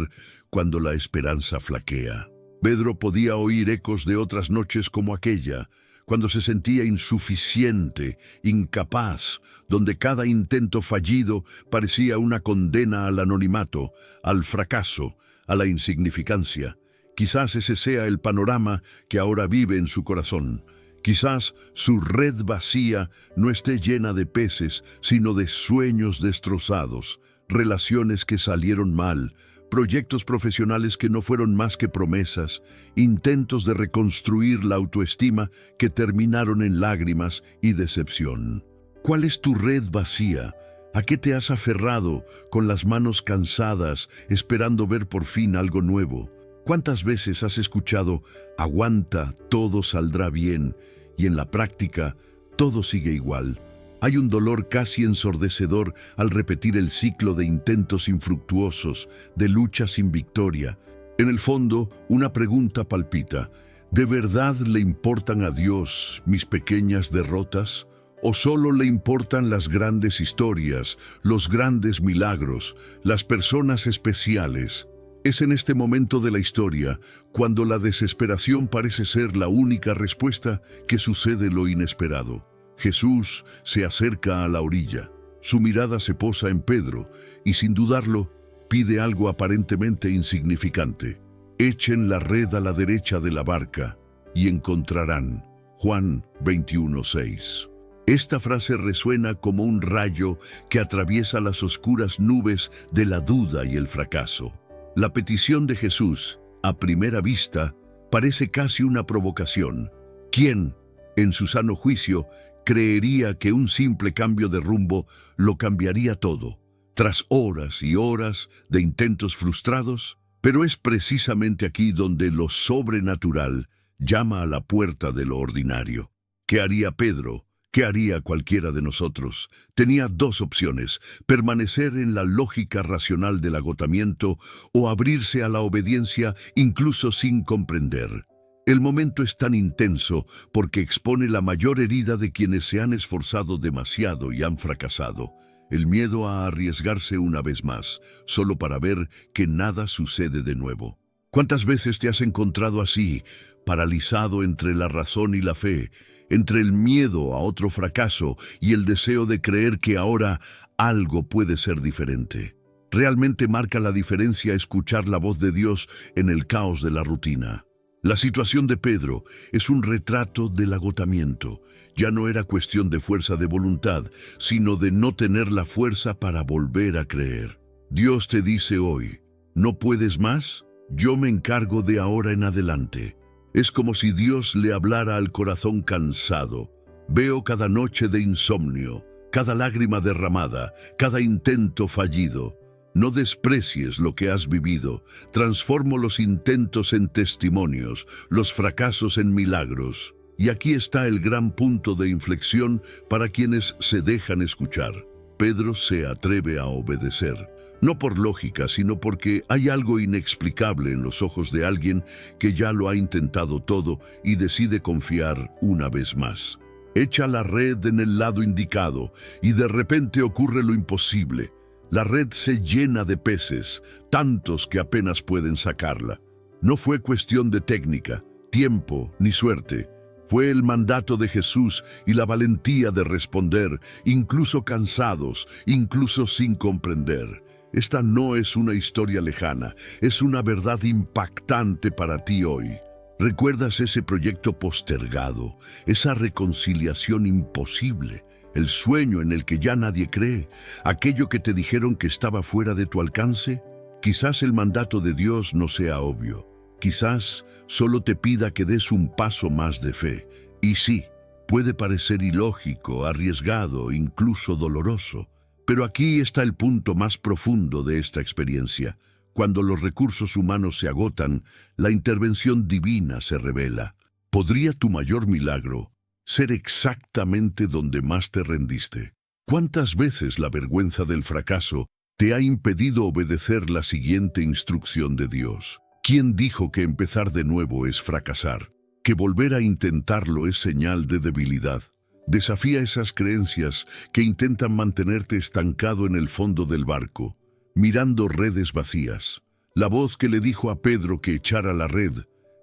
cuando la esperanza flaquea. Pedro podía oír ecos de otras noches como aquella, cuando se sentía insuficiente, incapaz, donde cada intento fallido parecía una condena al anonimato, al fracaso, a la insignificancia. Quizás ese sea el panorama que ahora vive en su corazón. Quizás su red vacía no esté llena de peces, sino de sueños destrozados, relaciones que salieron mal, proyectos profesionales que no fueron más que promesas, intentos de reconstruir la autoestima que terminaron en lágrimas y decepción. ¿Cuál es tu red vacía? ¿A qué te has aferrado con las manos cansadas, esperando ver por fin algo nuevo? ¿Cuántas veces has escuchado «aguanta, todo saldrá bien» y en la práctica todo sigue igual? Hay un dolor casi ensordecedor al repetir el ciclo de intentos infructuosos, de luchas sin victoria. En el fondo, una pregunta palpita: ¿de verdad le importan a Dios mis pequeñas derrotas? ¿O solo le importan las grandes historias, los grandes milagros, las personas especiales? Es en este momento de la historia, cuando la desesperación parece ser la única respuesta, que sucede lo inesperado. Jesús se acerca a la orilla. Su mirada se posa en Pedro y, sin dudarlo, pide algo aparentemente insignificante: echen la red a la derecha de la barca y encontrarán. Juan 21:6. Esta frase resuena como un rayo que atraviesa las oscuras nubes de la duda y el fracaso. La petición de Jesús, a primera vista, parece casi una provocación. ¿Quién, en su sano juicio, creería que un simple cambio de rumbo lo cambiaría todo, tras horas y horas de intentos frustrados? Pero es precisamente aquí donde lo sobrenatural llama a la puerta de lo ordinario. ¿Qué haría Pedro? ¿Qué haría cualquiera de nosotros? Tenía dos opciones: permanecer en la lógica racional del agotamiento o abrirse a la obediencia incluso sin comprender. El momento es tan intenso porque expone la mayor herida de quienes se han esforzado demasiado y han fracasado: el miedo a arriesgarse una vez más, solo para ver que nada sucede de nuevo. ¿Cuántas veces te has encontrado así, paralizado entre la razón y la fe, entre el miedo a otro fracaso y el deseo de creer que ahora algo puede ser diferente? Realmente marca la diferencia escuchar la voz de Dios en el caos de la rutina. La situación de Pedro es un retrato del agotamiento. Ya no era cuestión de fuerza de voluntad, sino de no tener la fuerza para volver a creer. Dios te dice hoy: ¿no puedes más? Yo me encargo de ahora en adelante. Es como si Dios le hablara al corazón cansado. Veo cada noche de insomnio, cada lágrima derramada, cada intento fallido. No desprecies lo que has vivido. Transformo los intentos en testimonios, los fracasos en milagros. Y aquí está el gran punto de inflexión para quienes se dejan escuchar. Pedro se atreve a obedecer. No por lógica, sino porque hay algo inexplicable en los ojos de alguien que ya lo ha intentado todo y decide confiar una vez más. Echa la red en el lado indicado y de repente ocurre lo imposible. La red se llena de peces, tantos que apenas pueden sacarla. No fue cuestión de técnica, tiempo ni suerte. Fue el mandato de Jesús y la valentía de responder, incluso cansados, incluso sin comprender. Esta no es una historia lejana, es una verdad impactante para ti hoy. ¿Recuerdas ese proyecto postergado, esa reconciliación imposible, el sueño en el que ya nadie cree, aquello que te dijeron que estaba fuera de tu alcance? Quizás el mandato de Dios no sea obvio, quizás solo te pida que des un paso más de fe. Y sí, puede parecer ilógico, arriesgado, incluso doloroso. Pero aquí está el punto más profundo de esta experiencia. Cuando los recursos humanos se agotan, la intervención divina se revela. ¿Podría tu mayor milagro ser exactamente donde más te rendiste? ¿Cuántas veces la vergüenza del fracaso te ha impedido obedecer la siguiente instrucción de Dios? ¿Quién dijo que empezar de nuevo es fracasar? ¿Que volver a intentarlo es señal de debilidad? Desafía esas creencias que intentan mantenerte estancado en el fondo del barco, mirando redes vacías. La voz que le dijo a Pedro que echara la red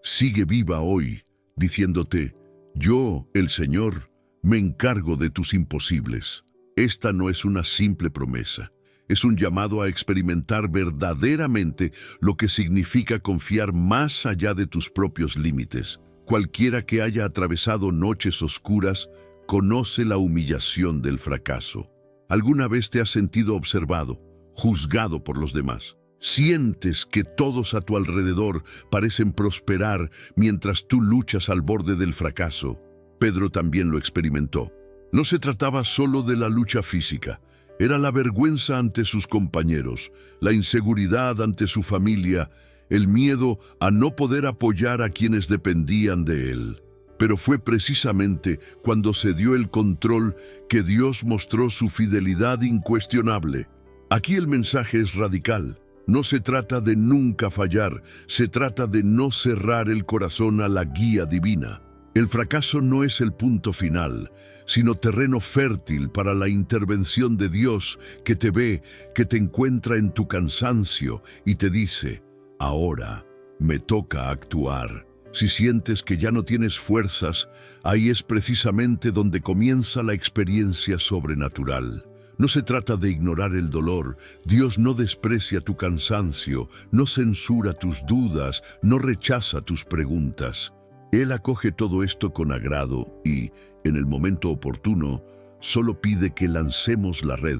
sigue viva hoy, diciéndote: yo, el Señor, me encargo de tus imposibles. Esta no es una simple promesa, es un llamado a experimentar verdaderamente lo que significa confiar más allá de tus propios límites. Cualquiera que haya atravesado noches oscuras conoce la humillación del fracaso. ¿Alguna vez te has sentido observado, juzgado por los demás? ¿Sientes que todos a tu alrededor parecen prosperar mientras tú luchas al borde del fracaso? Pedro también lo experimentó. No se trataba solo de la lucha física, era la vergüenza ante sus compañeros, la inseguridad ante su familia, el miedo a no poder apoyar a quienes dependían de él. Pero fue precisamente cuando se dio el control que Dios mostró su fidelidad incuestionable. Aquí el mensaje es radical. No se trata de nunca fallar, se trata de no cerrar el corazón a la guía divina. El fracaso no es el punto final, sino terreno fértil para la intervención de Dios que te ve, que te encuentra en tu cansancio y te dice: ahora me toca actuar. Si sientes que ya no tienes fuerzas, ahí es precisamente donde comienza la experiencia sobrenatural. No se trata de ignorar el dolor. Dios no desprecia tu cansancio, no censura tus dudas, no rechaza tus preguntas. Él acoge todo esto con agrado y, en el momento oportuno, solo pide que lancemos la red,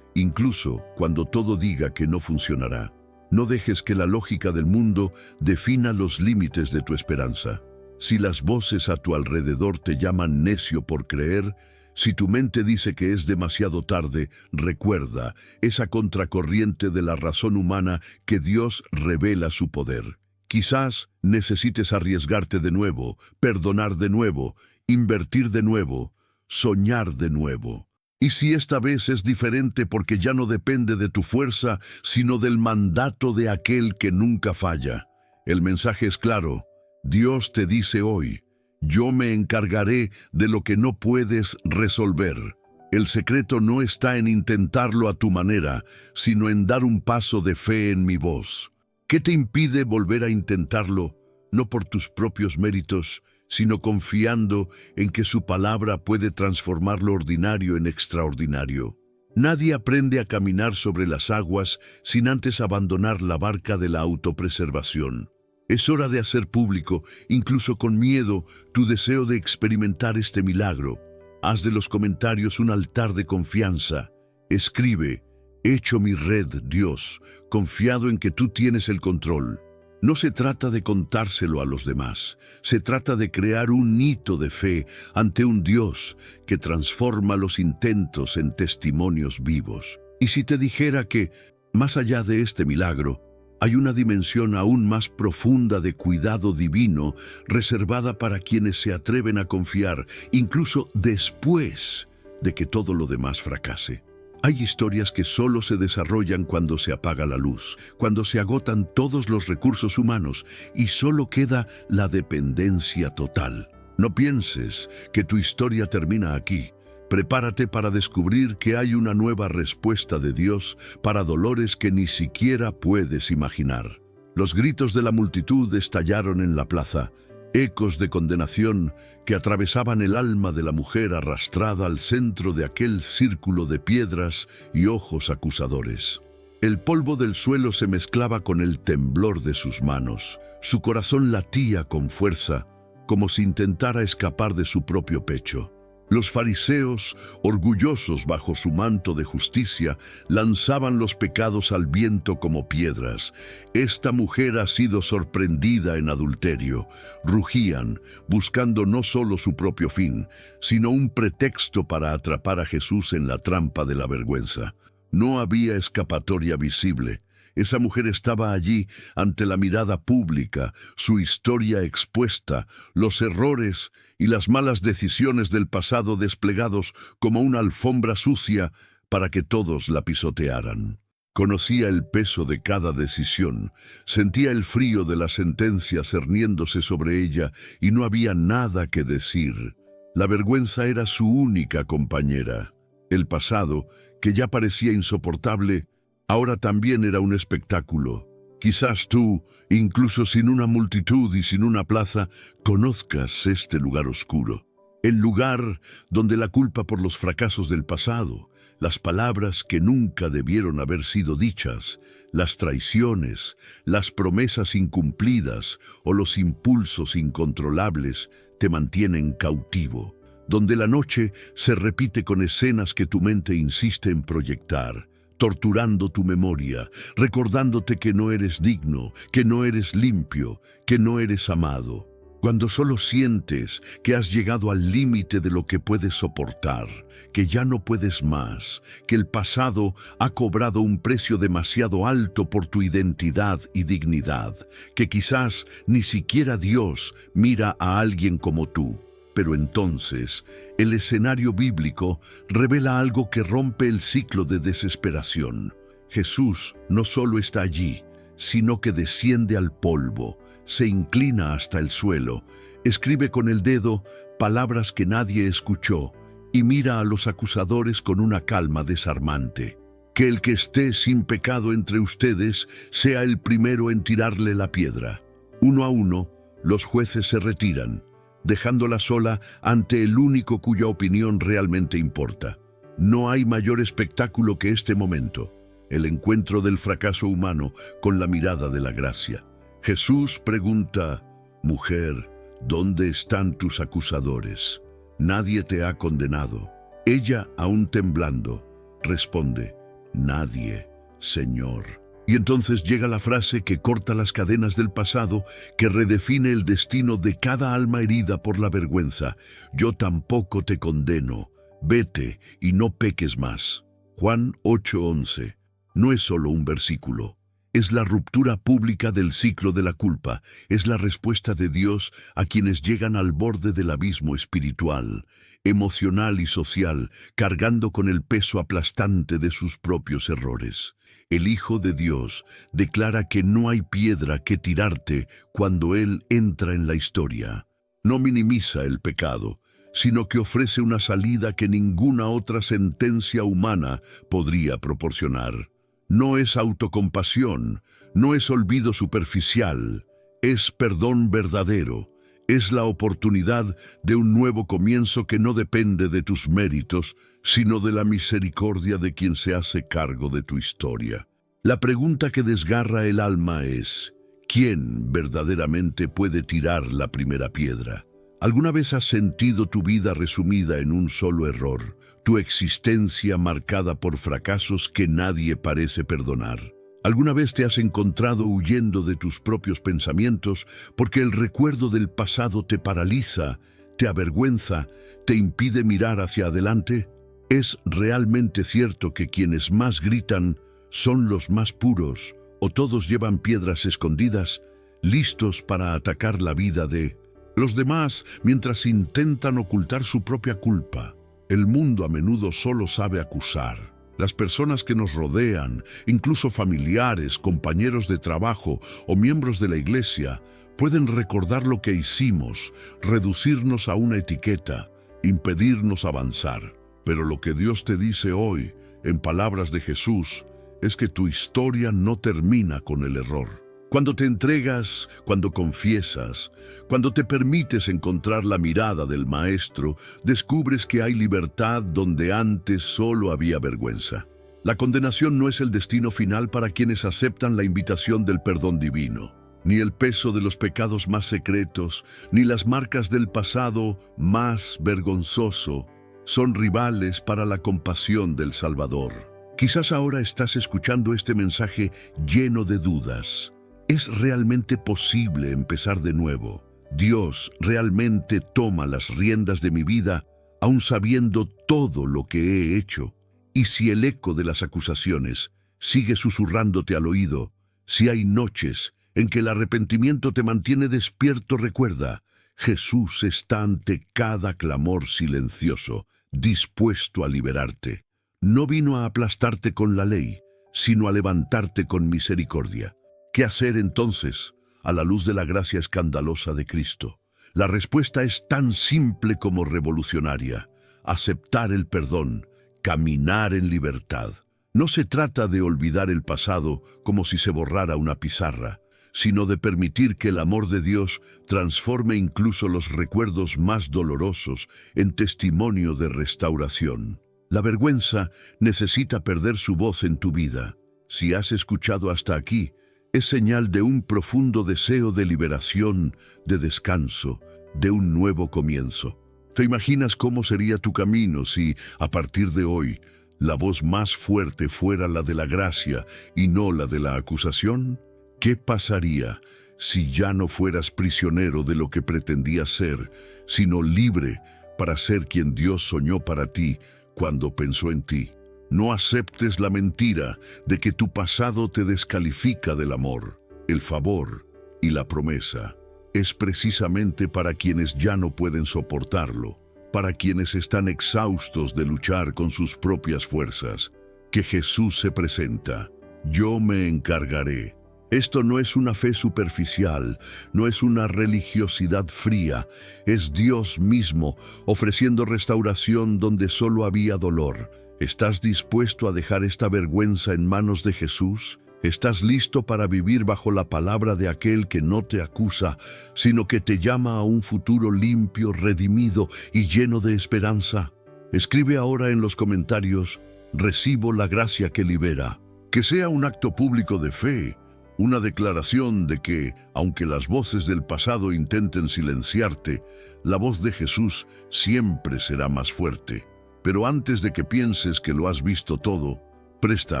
incluso cuando todo diga que no funcionará. No dejes que la lógica del mundo defina los límites de tu esperanza. Si las voces a tu alrededor te llaman necio por creer, si tu mente dice que es demasiado tarde, recuerda esa contracorriente de la razón humana que Dios revela su poder. Quizás necesites arriesgarte de nuevo, perdonar de nuevo, invertir de nuevo, soñar de nuevo. Y si esta vez es diferente porque ya no depende de tu fuerza, sino del mandato de aquel que nunca falla. El mensaje es claro. Dios te dice hoy: yo me encargaré de lo que no puedes resolver. El secreto no está en intentarlo a tu manera, sino en dar un paso de fe en mi voz. ¿Qué te impide volver a intentarlo, no por tus propios méritos, sino confiando en que su palabra puede transformar lo ordinario en extraordinario? Nadie aprende a caminar sobre las aguas sin antes abandonar la barca de la autopreservación. Es hora de hacer público, incluso con miedo, tu deseo de experimentar este milagro. Haz de los comentarios un altar de confianza. Escribe: echo mi red, Dios, confiado en que tú tienes el control. No se trata de contárselo a los demás, se trata de crear un hito de fe ante un Dios que transforma los intentos en testimonios vivos. Y si te dijera que, más allá de este milagro, hay una dimensión aún más profunda de cuidado divino reservada para quienes se atreven a confiar, incluso después de que todo lo demás fracase. Hay historias que solo se desarrollan cuando se apaga la luz, cuando se agotan todos los recursos humanos y solo queda la dependencia total. No pienses que tu historia termina aquí. Prepárate para descubrir que hay una nueva respuesta de Dios para dolores que ni siquiera puedes imaginar. Los gritos de la multitud estallaron en la plaza, ecos de condenación que atravesaban el alma de la mujer arrastrada al centro de aquel círculo de piedras y ojos acusadores. El polvo del suelo se mezclaba con el temblor de sus manos. Su corazón latía con fuerza, como si intentara escapar de su propio pecho. Los fariseos, orgullosos bajo su manto de justicia, lanzaban los pecados al viento como piedras. Esta mujer ha sido sorprendida en adulterio. Rugían, buscando no solo su propio fin, sino un pretexto para atrapar a Jesús en la trampa de la vergüenza. No había escapatoria visible. Esa mujer estaba allí ante la mirada pública, su historia expuesta, los errores y las malas decisiones del pasado desplegados como una alfombra sucia para que todos la pisotearan. Conocía el peso de cada decisión, sentía el frío de la sentencia cerniéndose sobre ella y no había nada que decir. La vergüenza era su única compañera. El pasado, que ya parecía insoportable, ahora también era un espectáculo. Quizás tú, incluso sin una multitud y sin una plaza, conozcas este lugar oscuro. El lugar donde la culpa por los fracasos del pasado, las palabras que nunca debieron haber sido dichas, las traiciones, las promesas incumplidas o los impulsos incontrolables te mantienen cautivo. Donde la noche se repite con escenas que tu mente insiste en proyectar, torturando tu memoria, recordándote que no eres digno, que no eres limpio, que no eres amado. Cuando solo sientes que has llegado al límite de lo que puedes soportar, que ya no puedes más, que el pasado ha cobrado un precio demasiado alto por tu identidad y dignidad, que quizás ni siquiera Dios mira a alguien como tú. Pero entonces, el escenario bíblico revela algo que rompe el ciclo de desesperación. Jesús no solo está allí, sino que desciende al polvo, se inclina hasta el suelo, escribe con el dedo palabras que nadie escuchó y mira a los acusadores con una calma desarmante. Que el que esté sin pecado entre ustedes sea el primero en tirarle la piedra. Uno a uno, los jueces se retiran, dejándola sola ante el único cuya opinión realmente importa. No hay mayor espectáculo que este momento, el encuentro del fracaso humano con la mirada de la gracia. Jesús pregunta: «Mujer, ¿dónde están tus acusadores? Nadie te ha condenado». Ella, aún temblando, responde: «Nadie, Señor». Y entonces llega la frase que corta las cadenas del pasado, que redefine el destino de cada alma herida por la vergüenza. Yo tampoco te condeno. Vete y no peques más. Juan 8:11. No es solo un versículo. Es la ruptura pública del ciclo de la culpa. Es la respuesta de Dios a quienes llegan al borde del abismo espiritual, emocional y social, cargando con el peso aplastante de sus propios errores. El Hijo de Dios declara que no hay piedra que tirarte cuando Él entra en la historia. No minimiza el pecado, sino que ofrece una salida que ninguna otra sentencia humana podría proporcionar. No es autocompasión, no es olvido superficial, es perdón verdadero, es la oportunidad de un nuevo comienzo que no depende de tus méritos, sino de la misericordia de quien se hace cargo de tu historia. La pregunta que desgarra el alma es, ¿quién verdaderamente puede tirar la primera piedra? ¿Alguna vez has sentido tu vida resumida en un solo error? Tu existencia marcada por fracasos que nadie parece perdonar. ¿Alguna vez te has encontrado huyendo de tus propios pensamientos porque el recuerdo del pasado te paraliza, te avergüenza, te impide mirar hacia adelante? ¿Es realmente cierto que quienes más gritan son los más puros, o todos llevan piedras escondidas, listos para atacar la vida de los demás mientras intentan ocultar su propia culpa? El mundo a menudo solo sabe acusar. Las personas que nos rodean, incluso familiares, compañeros de trabajo o miembros de la iglesia, pueden recordar lo que hicimos, reducirnos a una etiqueta, impedirnos avanzar. Pero lo que Dios te dice hoy, en palabras de Jesús, es que tu historia no termina con el error. Cuando te entregas, cuando confiesas, cuando te permites encontrar la mirada del Maestro, descubres que hay libertad donde antes solo había vergüenza. La condenación no es el destino final para quienes aceptan la invitación del perdón divino. Ni el peso de los pecados más secretos, ni las marcas del pasado más vergonzoso, son rivales para la compasión del Salvador. Quizás ahora estás escuchando este mensaje lleno de dudas. ¿Es realmente posible empezar de nuevo? ¿Dios realmente toma las riendas de mi vida, aun sabiendo todo lo que he hecho? Y si el eco de las acusaciones sigue susurrándote al oído, si hay noches en que el arrepentimiento te mantiene despierto, recuerda, Jesús está ante cada clamor silencioso, dispuesto a liberarte. No vino a aplastarte con la ley, sino a levantarte con misericordia. ¿Qué hacer entonces a la luz de la gracia escandalosa de Cristo? La respuesta es tan simple como revolucionaria: aceptar el perdón, caminar en libertad. No se trata de olvidar el pasado como si se borrara una pizarra, sino de permitir que el amor de Dios transforme incluso los recuerdos más dolorosos en testimonio de restauración. La vergüenza necesita perder su voz en tu vida. Si has escuchado hasta aquí, es señal de un profundo deseo de liberación, de descanso, de un nuevo comienzo. ¿Te imaginas cómo sería tu camino si, a partir de hoy, la voz más fuerte fuera la de la gracia y no la de la acusación? ¿Qué pasaría si ya no fueras prisionero de lo que pretendías ser, sino libre para ser quien Dios soñó para ti cuando pensó en ti? No aceptes la mentira de que tu pasado te descalifica del amor, el favor y la promesa. Es precisamente para quienes ya no pueden soportarlo, para quienes están exhaustos de luchar con sus propias fuerzas, que Jesús se presenta. Yo me encargaré. Esto no es una fe superficial, no es una religiosidad fría, es Dios mismo ofreciendo restauración donde solo había dolor. ¿Estás dispuesto a dejar esta vergüenza en manos de Jesús? ¿Estás listo para vivir bajo la palabra de aquel que no te acusa, sino que te llama a un futuro limpio, redimido y lleno de esperanza? Escribe ahora en los comentarios: recibo la gracia que libera. Que sea un acto público de fe, una declaración de que, aunque las voces del pasado intenten silenciarte, la voz de Jesús siempre será más fuerte. Pero antes de que pienses que lo has visto todo, presta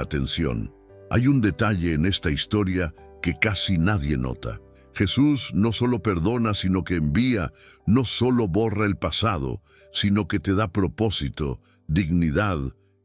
atención. Hay un detalle en esta historia que casi nadie nota. Jesús no solo perdona, sino que envía, no solo borra el pasado, sino que te da propósito, dignidad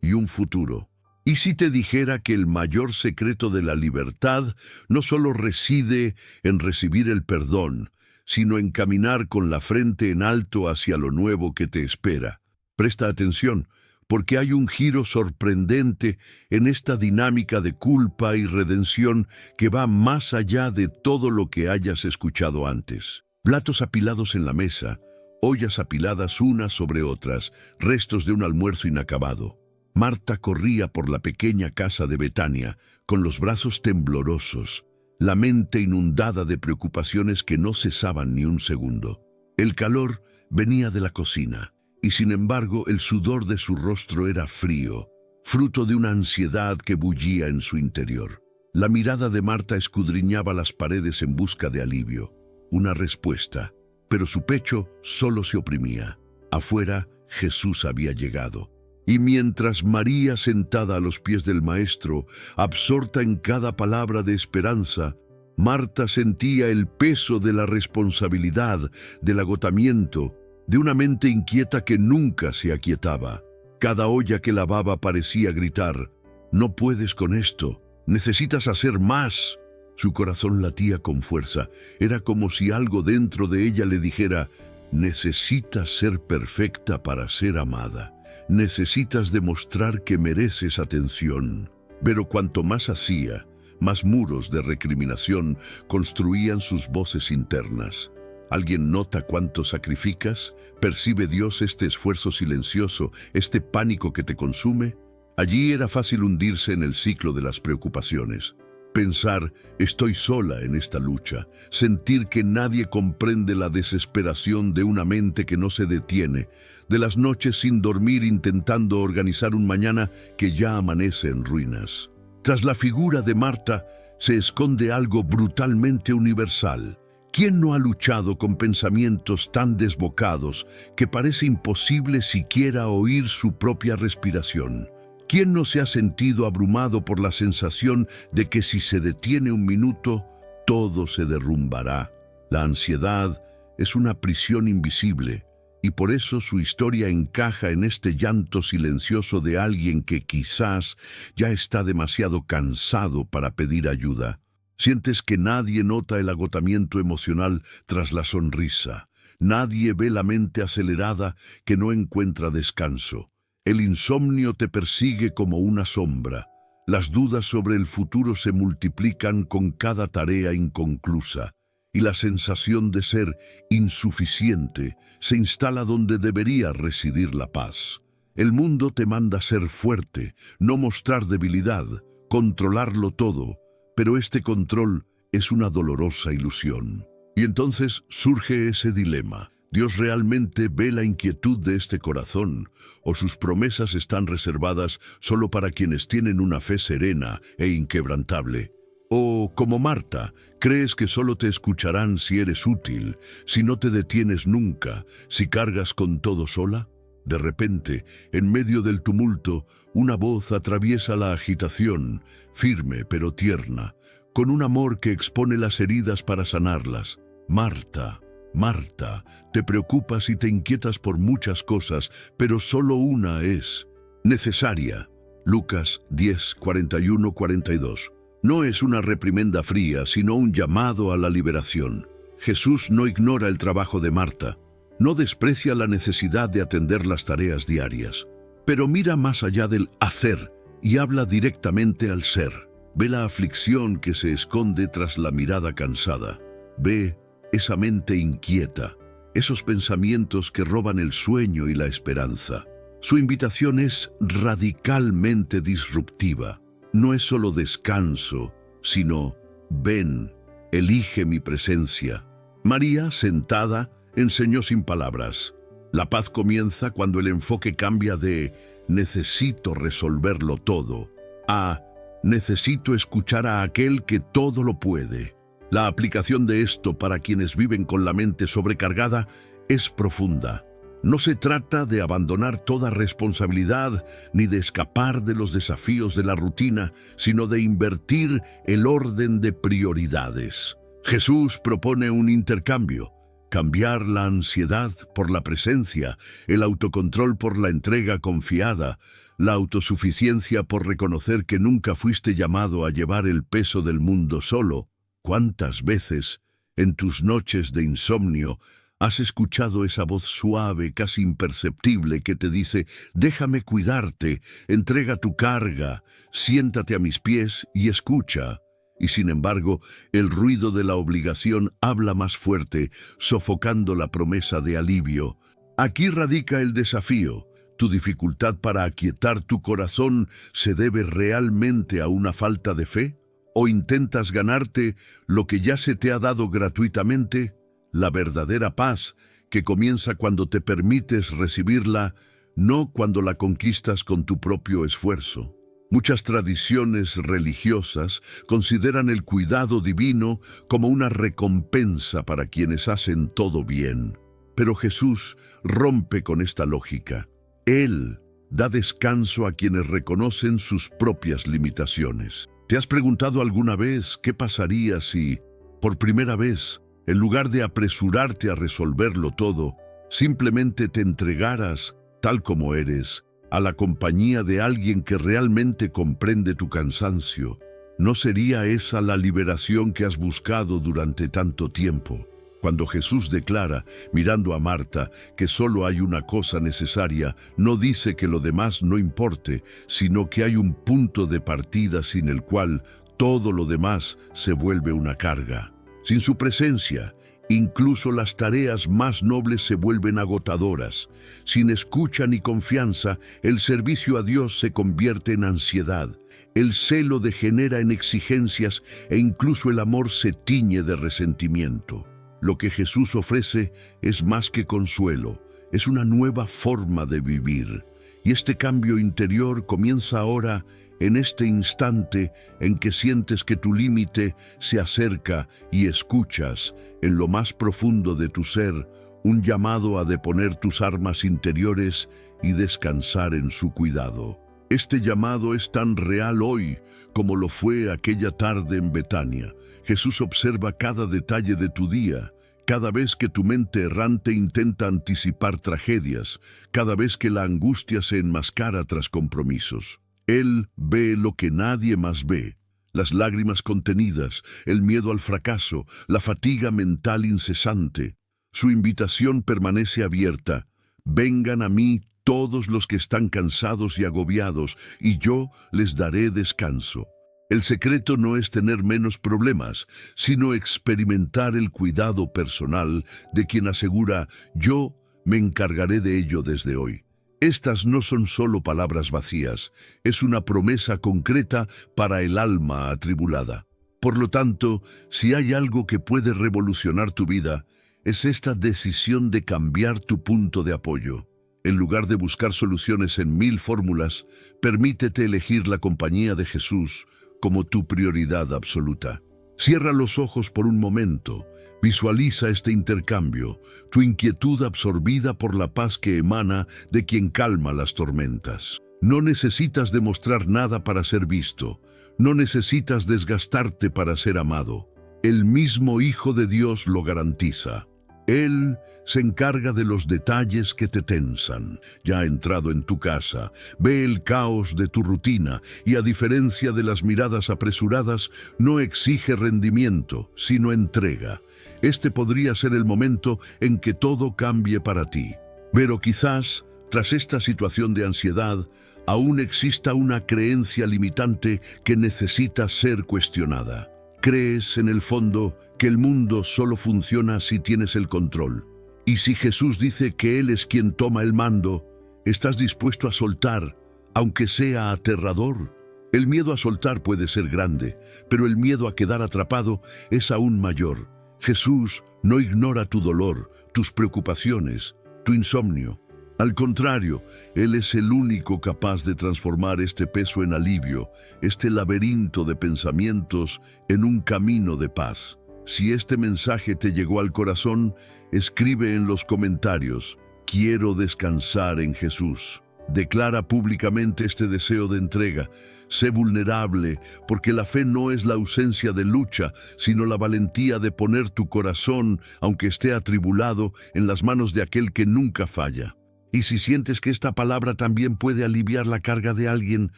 y un futuro. ¿Y si te dijera que el mayor secreto de la libertad no solo reside en recibir el perdón, sino en caminar con la frente en alto hacia lo nuevo que te espera? Presta atención, porque hay un giro sorprendente en esta dinámica de culpa y redención que va más allá de todo lo que hayas escuchado antes. Platos apilados en la mesa, ollas apiladas unas sobre otras, restos de un almuerzo inacabado. Marta corría por la pequeña casa de Betania, con los brazos temblorosos, la mente inundada de preocupaciones que no cesaban ni un segundo. El calor venía de la cocina, y sin embargo el sudor de su rostro era frío, fruto de una ansiedad que bullía en su interior. La mirada de Marta escudriñaba las paredes en busca de alivio, una respuesta, pero su pecho solo se oprimía. Afuera, Jesús había llegado. Y mientras María, sentada a los pies del Maestro, absorta en cada palabra de esperanza, Marta sentía el peso de la responsabilidad, del agotamiento, de una mente inquieta que nunca se aquietaba. Cada olla que lavaba parecía gritar: «No puedes con esto, necesitas hacer más». Su corazón latía con fuerza. Era como si algo dentro de ella le dijera: «Necesitas ser perfecta para ser amada. Necesitas demostrar que mereces atención». Pero cuanto más hacía, más muros de recriminación construían sus voces internas. ¿Alguien nota cuánto sacrificas? ¿Percibe Dios este esfuerzo silencioso, este pánico que te consume? Allí era fácil hundirse en el ciclo de las preocupaciones. Pensar: estoy sola en esta lucha. Sentir que nadie comprende la desesperación de una mente que no se detiene, de las noches sin dormir intentando organizar un mañana que ya amanece en ruinas. Tras la figura de Marta se esconde algo brutalmente universal. ¿Quién no ha luchado con pensamientos tan desbocados que parece imposible siquiera oír su propia respiración? ¿Quién no se ha sentido abrumado por la sensación de que si se detiene un minuto, todo se derrumbará? La ansiedad es una prisión invisible, y por eso su historia encaja en este llanto silencioso de alguien que quizás ya está demasiado cansado para pedir ayuda. Sientes que nadie nota el agotamiento emocional tras la sonrisa. Nadie ve la mente acelerada que no encuentra descanso. El insomnio te persigue como una sombra. Las dudas sobre el futuro se multiplican con cada tarea inconclusa, y la sensación de ser insuficiente se instala donde debería residir la paz. El mundo te manda ser fuerte, no mostrar debilidad, controlarlo todo, pero este control es una dolorosa ilusión. Y entonces surge ese dilema. ¿Dios realmente ve la inquietud de este corazón, o sus promesas están reservadas solo para quienes tienen una fe serena e inquebrantable? O, como Marta, crees que solo te escucharán si eres útil, si no te detienes nunca, si cargas con todo sola? De repente, en medio del tumulto, una voz atraviesa la agitación, firme pero tierna, con un amor que expone las heridas para sanarlas. Marta, Marta, te preocupas y te inquietas por muchas cosas, pero solo una es necesaria. Lucas 10, 41, 42. No es una reprimenda fría, sino un llamado a la liberación. Jesús no ignora el trabajo de Marta, no desprecia la necesidad de atender las tareas diarias, pero mira más allá del hacer y habla directamente al ser. Ve la aflicción que se esconde tras la mirada cansada. Ve esa mente inquieta, esos pensamientos que roban el sueño y la esperanza. Su invitación es radicalmente disruptiva. No es solo descanso, sino ven, elige mi presencia. María, sentada, enseñó sin palabras. La paz comienza cuando el enfoque cambia de necesito resolverlo todo a necesito escuchar a aquel que todo lo puede. La aplicación de esto para quienes viven con la mente sobrecargada es profunda. No se trata de abandonar toda responsabilidad ni de escapar de los desafíos de la rutina, sino de invertir el orden de prioridades. Jesús propone un intercambio: cambiar la ansiedad por la presencia, el autocontrol por la entrega confiada, la autosuficiencia por reconocer que nunca fuiste llamado a llevar el peso del mundo solo. ¿Cuántas veces, en tus noches de insomnio, has escuchado esa voz suave, casi imperceptible, que te dice: déjame cuidarte, entrega tu carga, siéntate a mis pies y escucha? Y sin embargo, el ruido de la obligación habla más fuerte, sofocando la promesa de alivio. Aquí radica el desafío. ¿Tu dificultad para aquietar tu corazón se debe realmente a una falta de fe? ¿O intentas ganarte lo que ya se te ha dado gratuitamente? La verdadera paz, que comienza cuando te permites recibirla, no cuando la conquistas con tu propio esfuerzo. Muchas tradiciones religiosas consideran el cuidado divino como una recompensa para quienes hacen todo bien. Pero Jesús rompe con esta lógica. Él da descanso a quienes reconocen sus propias limitaciones. ¿Te has preguntado alguna vez qué pasaría si, por primera vez, en lugar de apresurarte a resolverlo todo, simplemente te entregaras, tal como eres, a la compañía de alguien que realmente comprende tu cansancio? ¿No sería esa la liberación que has buscado durante tanto tiempo? Cuando Jesús declara, mirando a Marta, que solo hay una cosa necesaria, no dice que lo demás no importe, sino que hay un punto de partida sin el cual todo lo demás se vuelve una carga. Sin su presencia, incluso las tareas más nobles se vuelven agotadoras. Sin escucha ni confianza, el servicio a Dios se convierte en ansiedad. El celo degenera en exigencias e incluso el amor se tiñe de resentimiento. Lo que Jesús ofrece es más que consuelo, es una nueva forma de vivir. Y este cambio interior comienza ahora, en este instante en que sientes que tu límite se acerca y escuchas, en lo más profundo de tu ser, un llamado a deponer tus armas interiores y descansar en su cuidado. Este llamado es tan real hoy como lo fue aquella tarde en Betania. Jesús observa cada detalle de tu día, cada vez que tu mente errante intenta anticipar tragedias, cada vez que la angustia se enmascara tras compromisos. Él ve lo que nadie más ve: las lágrimas contenidas, el miedo al fracaso, la fatiga mental incesante. Su invitación permanece abierta: vengan a mí todos los que están cansados y agobiados, y yo les daré descanso. El secreto no es tener menos problemas, sino experimentar el cuidado personal de quien asegura: yo me encargaré de ello desde hoy. Estas no son solo palabras vacías, es una promesa concreta para el alma atribulada. Por lo tanto, si hay algo que puede revolucionar tu vida, es esta decisión de cambiar tu punto de apoyo. En lugar de buscar soluciones en 1000 fórmulas, permítete elegir la compañía de Jesús como tu prioridad absoluta. Cierra los ojos por un momento. Visualiza este intercambio, tu inquietud absorbida por la paz que emana de quien calma las tormentas. No necesitas demostrar nada para ser visto. No necesitas desgastarte para ser amado. El mismo Hijo de Dios lo garantiza. Él se encarga de los detalles que te tensan. Ya ha entrado en tu casa, ve el caos de tu rutina y, a diferencia de las miradas apresuradas, no exige rendimiento, sino entrega. Este podría ser el momento en que todo cambie para ti. Pero quizás, tras esta situación de ansiedad, aún exista una creencia limitante que necesita ser cuestionada. ¿Crees, en el fondo, que el mundo solo funciona si tienes el control? Y si Jesús dice que Él es quien toma el mando, ¿estás dispuesto a soltar, aunque sea aterrador? El miedo a soltar puede ser grande, pero el miedo a quedar atrapado es aún mayor. Jesús no ignora tu dolor, tus preocupaciones, tu insomnio. Al contrario, Él es el único capaz de transformar este peso en alivio, este laberinto de pensamientos en un camino de paz. Si este mensaje te llegó al corazón, escribe en los comentarios: Quiero descansar en Jesús. Declara públicamente este deseo de entrega. Sé vulnerable, porque la fe no es la ausencia de lucha, sino la valentía de poner tu corazón, aunque esté atribulado, en las manos de aquel que nunca falla. Y si sientes que esta palabra también puede aliviar la carga de alguien,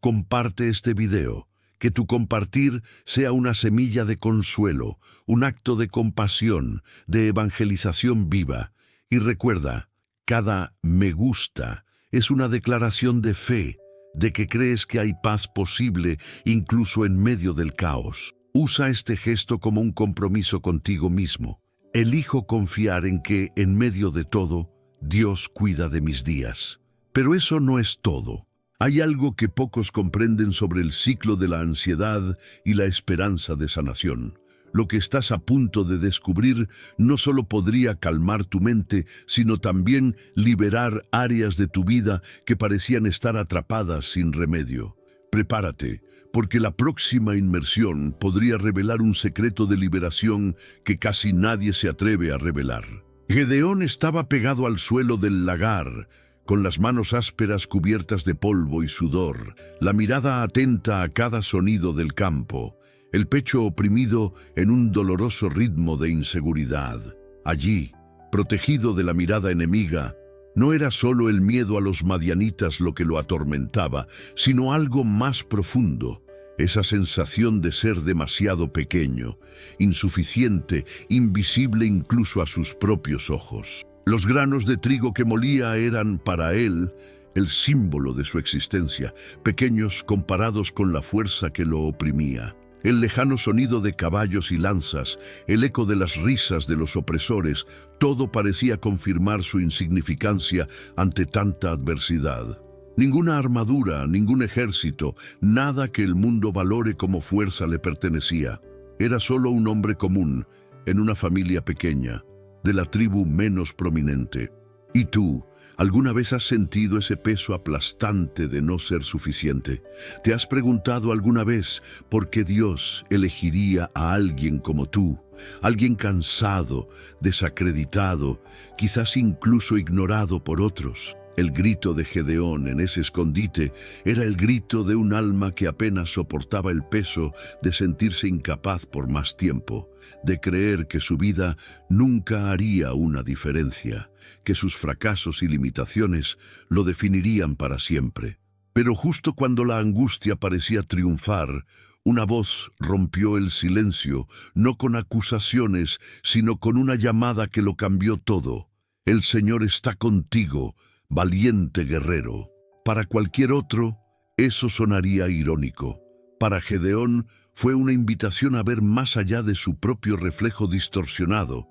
comparte este video. Que tu compartir sea una semilla de consuelo, un acto de compasión, de evangelización viva. Y recuerda, cada me gusta es una declaración de fe, de que crees que hay paz posible incluso en medio del caos. Usa este gesto como un compromiso contigo mismo. Elijo confiar en que, en medio de todo, Dios cuida de mis días. Pero eso no es todo. Hay algo que pocos comprenden sobre el ciclo de la ansiedad y la esperanza de sanación. Lo que estás a punto de descubrir no solo podría calmar tu mente, sino también liberar áreas de tu vida que parecían estar atrapadas sin remedio. Prepárate, porque la próxima inmersión podría revelar un secreto de liberación que casi nadie se atreve a revelar. Gedeón estaba pegado al suelo del lagar, con las manos ásperas cubiertas de polvo y sudor, la mirada atenta a cada sonido del campo, el pecho oprimido en un doloroso ritmo de inseguridad. Allí, protegido de la mirada enemiga, no era solo el miedo a los madianitas lo que lo atormentaba, sino algo más profundo, esa sensación de ser demasiado pequeño, insuficiente, invisible incluso a sus propios ojos. Los granos de trigo que molía eran, para él, el símbolo de su existencia, pequeños comparados con la fuerza que lo oprimía. El lejano sonido de caballos y lanzas, el eco de las risas de los opresores, todo parecía confirmar su insignificancia ante tanta adversidad. Ninguna armadura, ningún ejército, nada que el mundo valore como fuerza le pertenecía. Era solo un hombre común, en una familia pequeña, de la tribu menos prominente. ¿Y tú? ¿Alguna vez has sentido ese peso aplastante de no ser suficiente? ¿Te has preguntado alguna vez por qué Dios elegiría a alguien como tú? Alguien cansado, desacreditado, quizás incluso ignorado por otros. El grito de Gedeón en ese escondite era el grito de un alma que apenas soportaba el peso de sentirse incapaz por más tiempo, de creer que su vida nunca haría una diferencia, que sus fracasos y limitaciones lo definirían para siempre. Pero justo cuando la angustia parecía triunfar, una voz rompió el silencio, no con acusaciones, sino con una llamada que lo cambió todo. El Señor está contigo, valiente guerrero. Para cualquier otro, eso sonaría irónico. Para Gedeón, fue una invitación a ver más allá de su propio reflejo distorsionado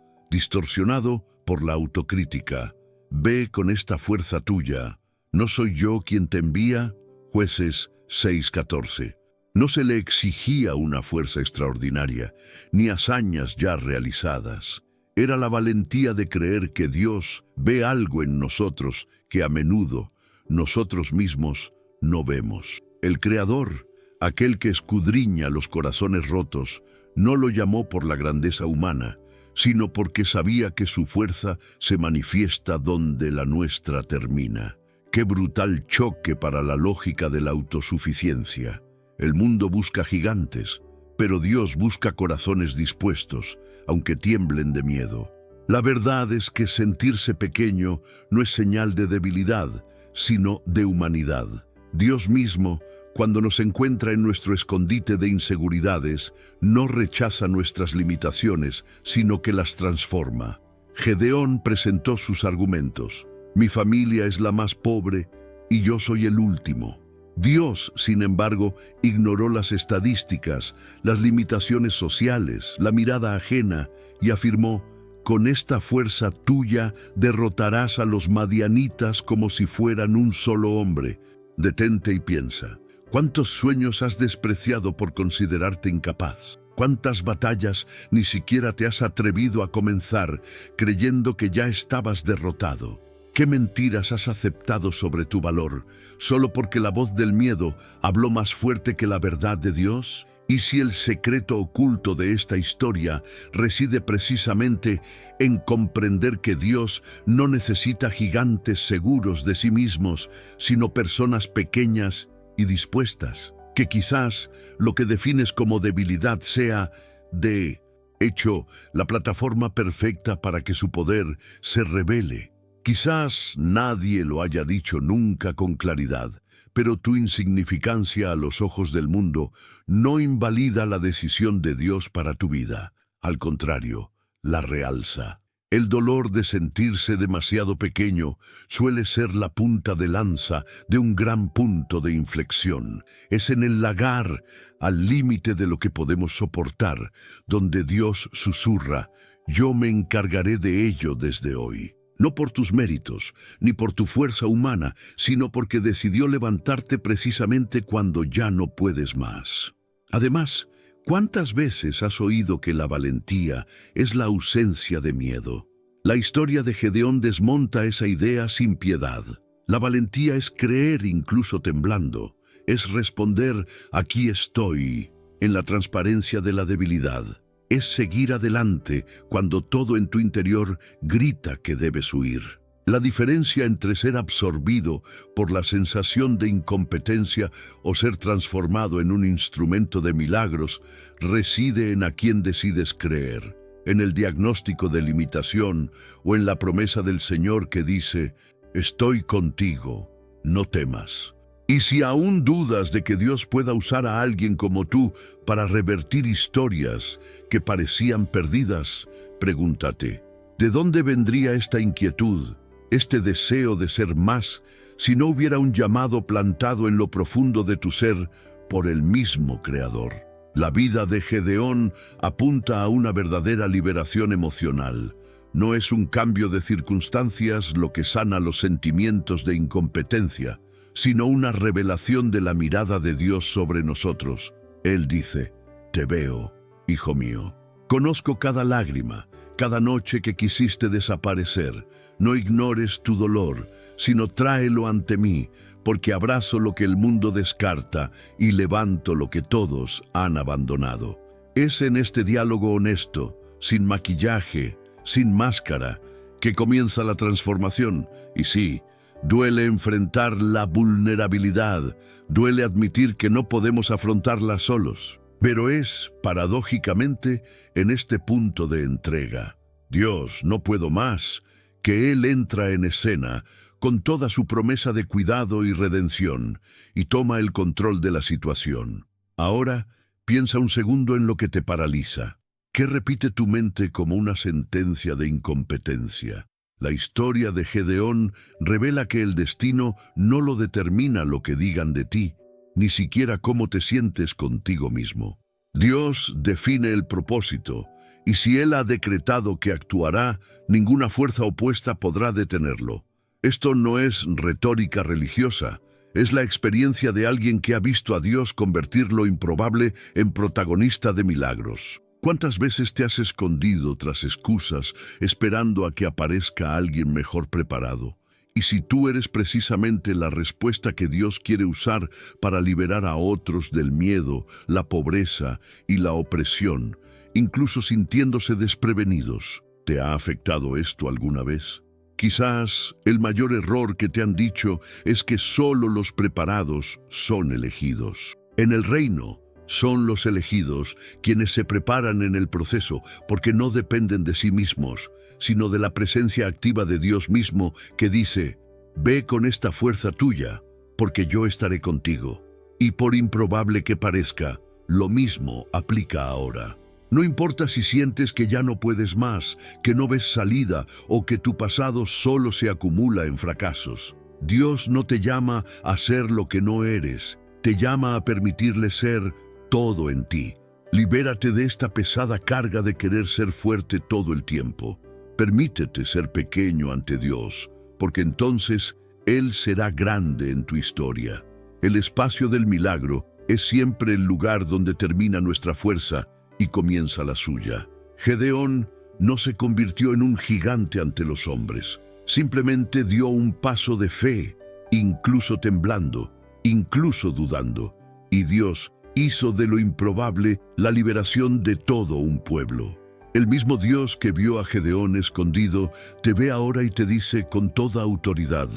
por la autocrítica. Ve con esta fuerza tuya. ¿No soy yo quien te envía? Jueces 6:14. No se le exigía una fuerza extraordinaria, ni hazañas ya realizadas. Era la valentía de creer que Dios ve algo en nosotros que a menudo nosotros mismos no vemos. El Creador, aquel que escudriña los corazones rotos, no lo llamó por la grandeza humana, sino porque sabía que su fuerza se manifiesta donde la nuestra termina. ¡Qué brutal choque para la lógica de la autosuficiencia! El mundo busca gigantes, pero Dios busca corazones dispuestos, aunque tiemblen de miedo. La verdad es que sentirse pequeño no es señal de debilidad, sino de humanidad. Dios mismo, cuando nos encuentra en nuestro escondite de inseguridades, no rechaza nuestras limitaciones, sino que las transforma. Gedeón presentó sus argumentos. Mi familia es la más pobre y yo soy el último. Dios, sin embargo, ignoró las estadísticas, las limitaciones sociales, la mirada ajena y afirmó: con esta fuerza tuya derrotarás a los madianitas como si fueran un solo hombre. Detente y piensa. ¿Cuántos sueños has despreciado por considerarte incapaz? ¿Cuántas batallas ni siquiera te has atrevido a comenzar creyendo que ya estabas derrotado? ¿Qué mentiras has aceptado sobre tu valor, solo porque la voz del miedo habló más fuerte que la verdad de Dios? ¿Y si el secreto oculto de esta historia reside precisamente en comprender que Dios no necesita gigantes seguros de sí mismos, sino personas pequeñas y dispuestas? Que quizás lo que defines como debilidad sea, de hecho, la plataforma perfecta para que su poder se revele. Quizás nadie lo haya dicho nunca con claridad, pero tu insignificancia a los ojos del mundo no invalida la decisión de Dios para tu vida. Al contrario, la realza. El dolor de sentirse demasiado pequeño suele ser la punta de lanza de un gran punto de inflexión. Es en el lagar, al límite de lo que podemos soportar, donde Dios susurra: yo me encargaré de ello desde hoy. No por tus méritos, ni por tu fuerza humana, sino porque decidió levantarte precisamente cuando ya no puedes más. Además, ¿cuántas veces has oído que la valentía es la ausencia de miedo? La historia de Gedeón desmonta esa idea sin piedad. La valentía es creer incluso temblando, es responder «aquí estoy» en la transparencia de la debilidad. Es seguir adelante cuando todo en tu interior grita que debes huir. La diferencia entre ser absorbido por la sensación de incompetencia o ser transformado en un instrumento de milagros reside en a quién decides creer, en el diagnóstico de limitación o en la promesa del Señor que dice: «Estoy contigo, no temas». Y si aún dudas de que Dios pueda usar a alguien como tú para revertir historias que parecían perdidas, pregúntate, ¿de dónde vendría esta inquietud, este deseo de ser más, si no hubiera un llamado plantado en lo profundo de tu ser por el mismo Creador? La vida de Gedeón apunta a una verdadera liberación emocional. No es un cambio de circunstancias lo que sana los sentimientos de incompetencia, sino una revelación de la mirada de Dios sobre nosotros. Él dice: «Te veo, hijo mío. Conozco cada lágrima, cada noche que quisiste desaparecer. No ignores tu dolor, sino tráelo ante mí, porque abrazo lo que el mundo descarta y levanto lo que todos han abandonado». Es en este diálogo honesto, sin maquillaje, sin máscara, que comienza la transformación. Y sí, duele enfrentar la vulnerabilidad, duele admitir que no podemos afrontarla solos. Pero es, paradójicamente, en este punto de entrega, «Dios, no puedo más», que Él entra en escena con toda su promesa de cuidado y redención y toma el control de la situación. Ahora, piensa un segundo en lo que te paraliza. ¿Qué repite tu mente como una sentencia de incompetencia? La historia de Gedeón revela que el destino no lo determina lo que digan de ti, ni siquiera cómo te sientes contigo mismo. Dios define el propósito, y si Él ha decretado que actuará, ninguna fuerza opuesta podrá detenerlo. Esto no es retórica religiosa, es la experiencia de alguien que ha visto a Dios convertir lo improbable en protagonista de milagros. ¿Cuántas veces te has escondido tras excusas esperando a que aparezca alguien mejor preparado? Y si tú eres precisamente la respuesta que Dios quiere usar para liberar a otros del miedo, la pobreza y la opresión, incluso sintiéndose desprevenidos, ¿te ha afectado esto alguna vez? Quizás el mayor error que te han dicho es que solo los preparados son elegidos. En el reino, son los elegidos quienes se preparan en el proceso porque no dependen de sí mismos, sino de la presencia activa de Dios mismo que dice: «Ve con esta fuerza tuya, porque yo estaré contigo». Y por improbable que parezca, lo mismo aplica ahora. No importa si sientes que ya no puedes más, que no ves salida o que tu pasado solo se acumula en fracasos. Dios no te llama a ser lo que no eres, te llama a permitirle ser todo en ti. Libérate de esta pesada carga de querer ser fuerte todo el tiempo. Permítete ser pequeño ante Dios, porque entonces Él será grande en tu historia. El espacio del milagro es siempre el lugar donde termina nuestra fuerza y comienza la suya. Gedeón no se convirtió en un gigante ante los hombres. Simplemente dio un paso de fe, incluso temblando, incluso dudando. Y Dios hizo de lo improbable la liberación de todo un pueblo. El mismo Dios que vio a Gedeón escondido, te ve ahora y te dice con toda autoridad: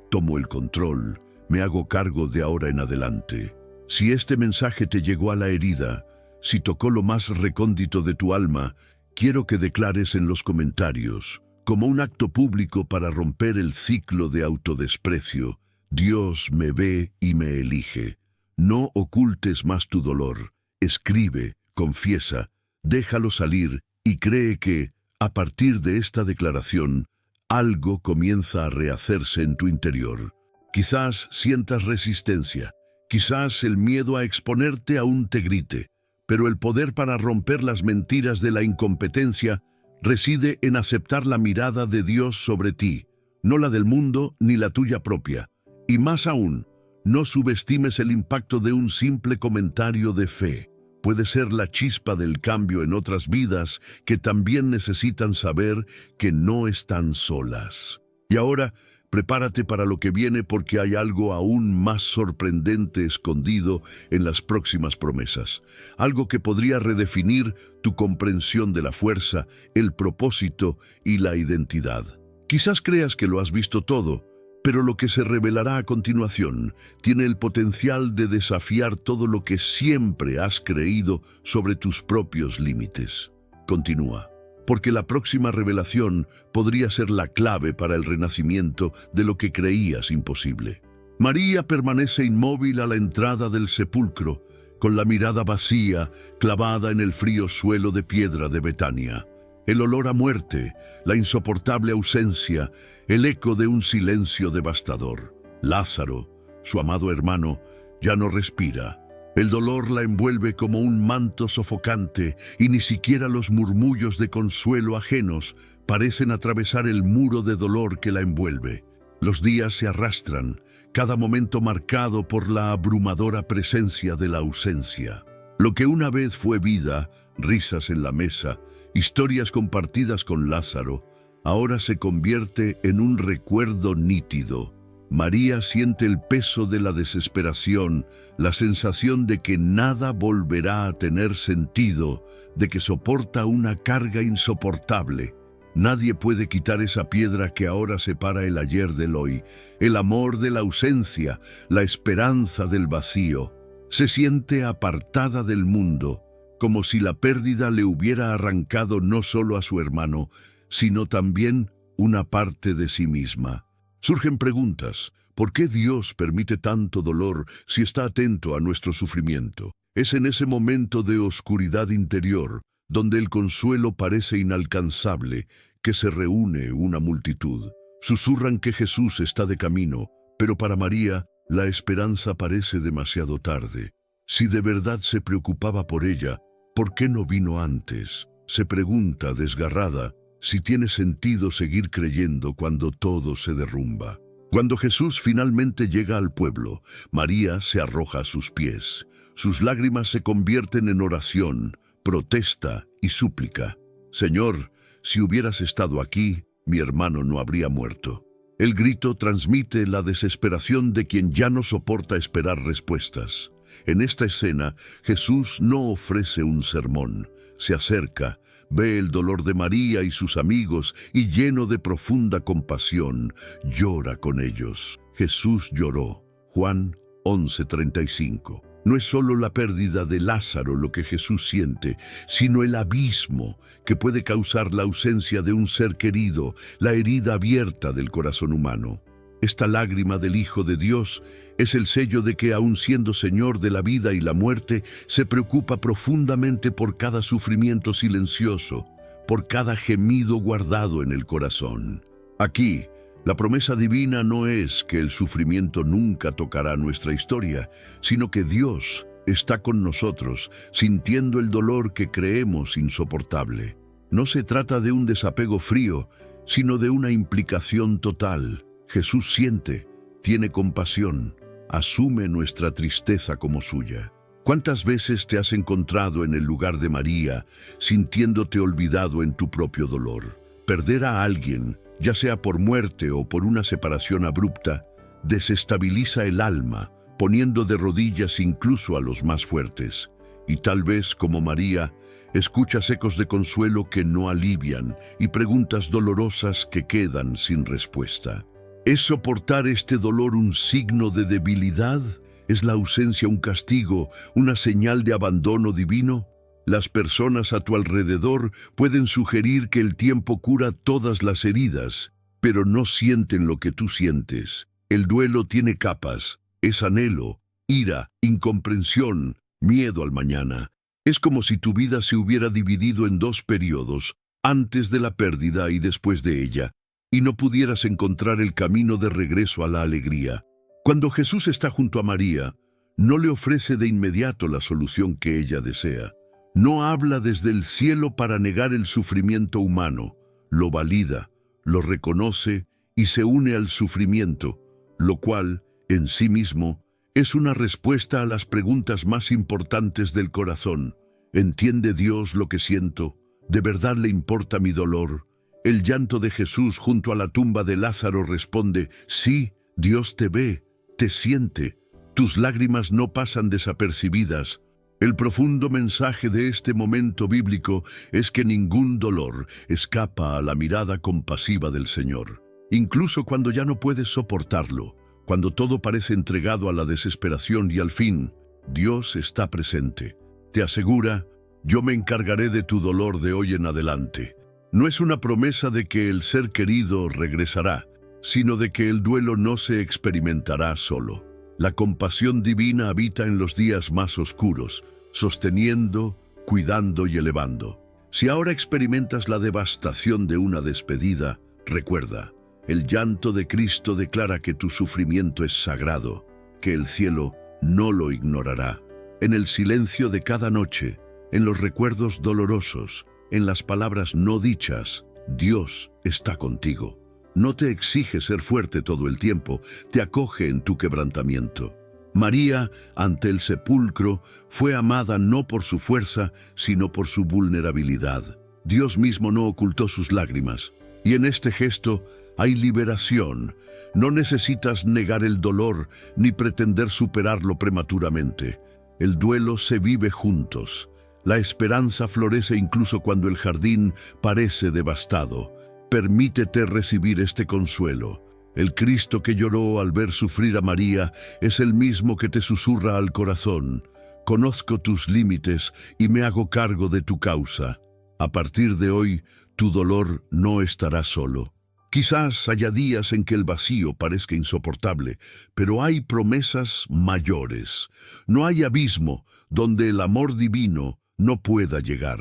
tomo el control, me hago cargo de ahora en adelante. Si este mensaje te llegó a la herida, si tocó lo más recóndito de tu alma, quiero que declares en los comentarios, como un acto público para romper el ciclo de autodesprecio: Dios me ve y me elige. No ocultes más tu dolor. Escribe, confiesa, déjalo salir y cree que, a partir de esta declaración, algo comienza a rehacerse en tu interior. Quizás sientas resistencia, quizás el miedo a exponerte aún te grite, pero el poder para romper las mentiras de la incompetencia reside en aceptar la mirada de Dios sobre ti, no la del mundo ni la tuya propia. Y más aún, no subestimes el impacto de un simple comentario de fe. Puede ser la chispa del cambio en otras vidas que también necesitan saber que no están solas. Y ahora, prepárate para lo que viene, porque hay algo aún más sorprendente escondido en las próximas promesas. Algo que podría redefinir tu comprensión de la fuerza, el propósito y la identidad. Quizás creas que lo has visto todo, pero lo que se revelará a continuación tiene el potencial de desafiar todo lo que siempre has creído sobre tus propios límites. Continúa, porque la próxima revelación podría ser la clave para el renacimiento de lo que creías imposible. María permanece inmóvil a la entrada del sepulcro, con la mirada vacía clavada en el frío suelo de piedra de Betania. El olor a muerte, la insoportable ausencia, el eco de un silencio devastador. Lázaro, su amado hermano, ya no respira. El dolor la envuelve como un manto sofocante y ni siquiera los murmullos de consuelo ajenos parecen atravesar el muro de dolor que la envuelve. Los días se arrastran, cada momento marcado por la abrumadora presencia de la ausencia. Lo que una vez fue vida, risas en la mesa, historias compartidas con Lázaro, ahora se convierte en un recuerdo nítido. María siente el peso de la desesperación, la sensación de que nada volverá a tener sentido, de que soporta una carga insoportable. Nadie puede quitar esa piedra que ahora separa el ayer del hoy, el amor de la ausencia, la esperanza del vacío. Se siente apartada del mundo, como si la pérdida le hubiera arrancado no solo a su hermano, sino también una parte de sí misma. Surgen preguntas: ¿por qué Dios permite tanto dolor si está atento a nuestro sufrimiento? Es en ese momento de oscuridad interior, donde el consuelo parece inalcanzable, que se reúne una multitud. Susurran que Jesús está de camino, pero para María, la esperanza parece demasiado tarde. Si de verdad se preocupaba por ella, ¿por qué no vino antes? Se pregunta desgarrada si tiene sentido seguir creyendo cuando todo se derrumba. Cuando Jesús finalmente llega al pueblo, María se arroja a sus pies. Sus lágrimas se convierten en oración, protesta y súplica. Señor, si hubieras estado aquí, mi hermano no habría muerto. El grito transmite la desesperación de quien ya no soporta esperar respuestas. En esta escena, Jesús no ofrece un sermón. Se acerca, ve el dolor de María y sus amigos y, lleno de profunda compasión, llora con ellos. Jesús lloró. Juan 11:35. No es solo la pérdida de Lázaro lo que Jesús siente, sino el abismo que puede causar la ausencia de un ser querido, la herida abierta del corazón humano. Esta lágrima del Hijo de Dios es el sello de que, aun siendo Señor de la vida y la muerte, se preocupa profundamente por cada sufrimiento silencioso, por cada gemido guardado en el corazón. Aquí, la promesa divina no es que el sufrimiento nunca tocará nuestra historia, sino que Dios está con nosotros, sintiendo el dolor que creemos insoportable. No se trata de un desapego frío, sino de una implicación total. Jesús siente, tiene compasión, asume nuestra tristeza como suya. ¿Cuántas veces te has encontrado en el lugar de María, sintiéndote olvidado en tu propio dolor? Perder a alguien, ya sea por muerte o por una separación abrupta, desestabiliza el alma, poniendo de rodillas incluso a los más fuertes. Y tal vez, como María, escuchas ecos de consuelo que no alivian y preguntas dolorosas que quedan sin respuesta. ¿Es soportar este dolor un signo de debilidad? ¿Es la ausencia un castigo, una señal de abandono divino? Las personas a tu alrededor pueden sugerir que el tiempo cura todas las heridas, pero no sienten lo que tú sientes. El duelo tiene capas, es anhelo, ira, incomprensión, miedo al mañana. Es como si tu vida se hubiera dividido en dos periodos, antes de la pérdida y después de ella, y no pudieras encontrar el camino de regreso a la alegría. Cuando Jesús está junto a María, no le ofrece de inmediato la solución que ella desea. No habla desde el cielo para negar el sufrimiento humano, lo valida, lo reconoce y se une al sufrimiento, lo cual, en sí mismo, es una respuesta a las preguntas más importantes del corazón. ¿Entiende Dios lo que siento? ¿De verdad le importa mi dolor? El llanto de Jesús junto a la tumba de Lázaro responde: sí, Dios te ve, te siente. Tus lágrimas no pasan desapercibidas. El profundo mensaje de este momento bíblico es que ningún dolor escapa a la mirada compasiva del Señor. Incluso cuando ya no puedes soportarlo, cuando todo parece entregado a la desesperación y al fin, Dios está presente. Te asegura: yo me encargaré de tu dolor de hoy en adelante. No es una promesa de que el ser querido regresará, sino de que el duelo no se experimentará solo. La compasión divina habita en los días más oscuros, sosteniendo, cuidando y elevando. Si ahora experimentas la devastación de una despedida, recuerda, el llanto de Cristo declara que tu sufrimiento es sagrado, que el cielo no lo ignorará. En el silencio de cada noche, en los recuerdos dolorosos, en las palabras no dichas, Dios está contigo. No te exige ser fuerte todo el tiempo, te acoge en tu quebrantamiento. María, ante el sepulcro, fue amada no por su fuerza, sino por su vulnerabilidad. Dios mismo no ocultó sus lágrimas. Y en este gesto hay liberación. No necesitas negar el dolor ni pretender superarlo prematuramente. El duelo se vive juntos. La esperanza florece incluso cuando el jardín parece devastado. Permítete recibir este consuelo. El Cristo que lloró al ver sufrir a María es el mismo que te susurra al corazón: conozco tus límites y me hago cargo de tu causa. A partir de hoy, tu dolor no estará solo. Quizás haya días en que el vacío parezca insoportable, pero hay promesas mayores. No hay abismo donde el amor divino no pueda llegar.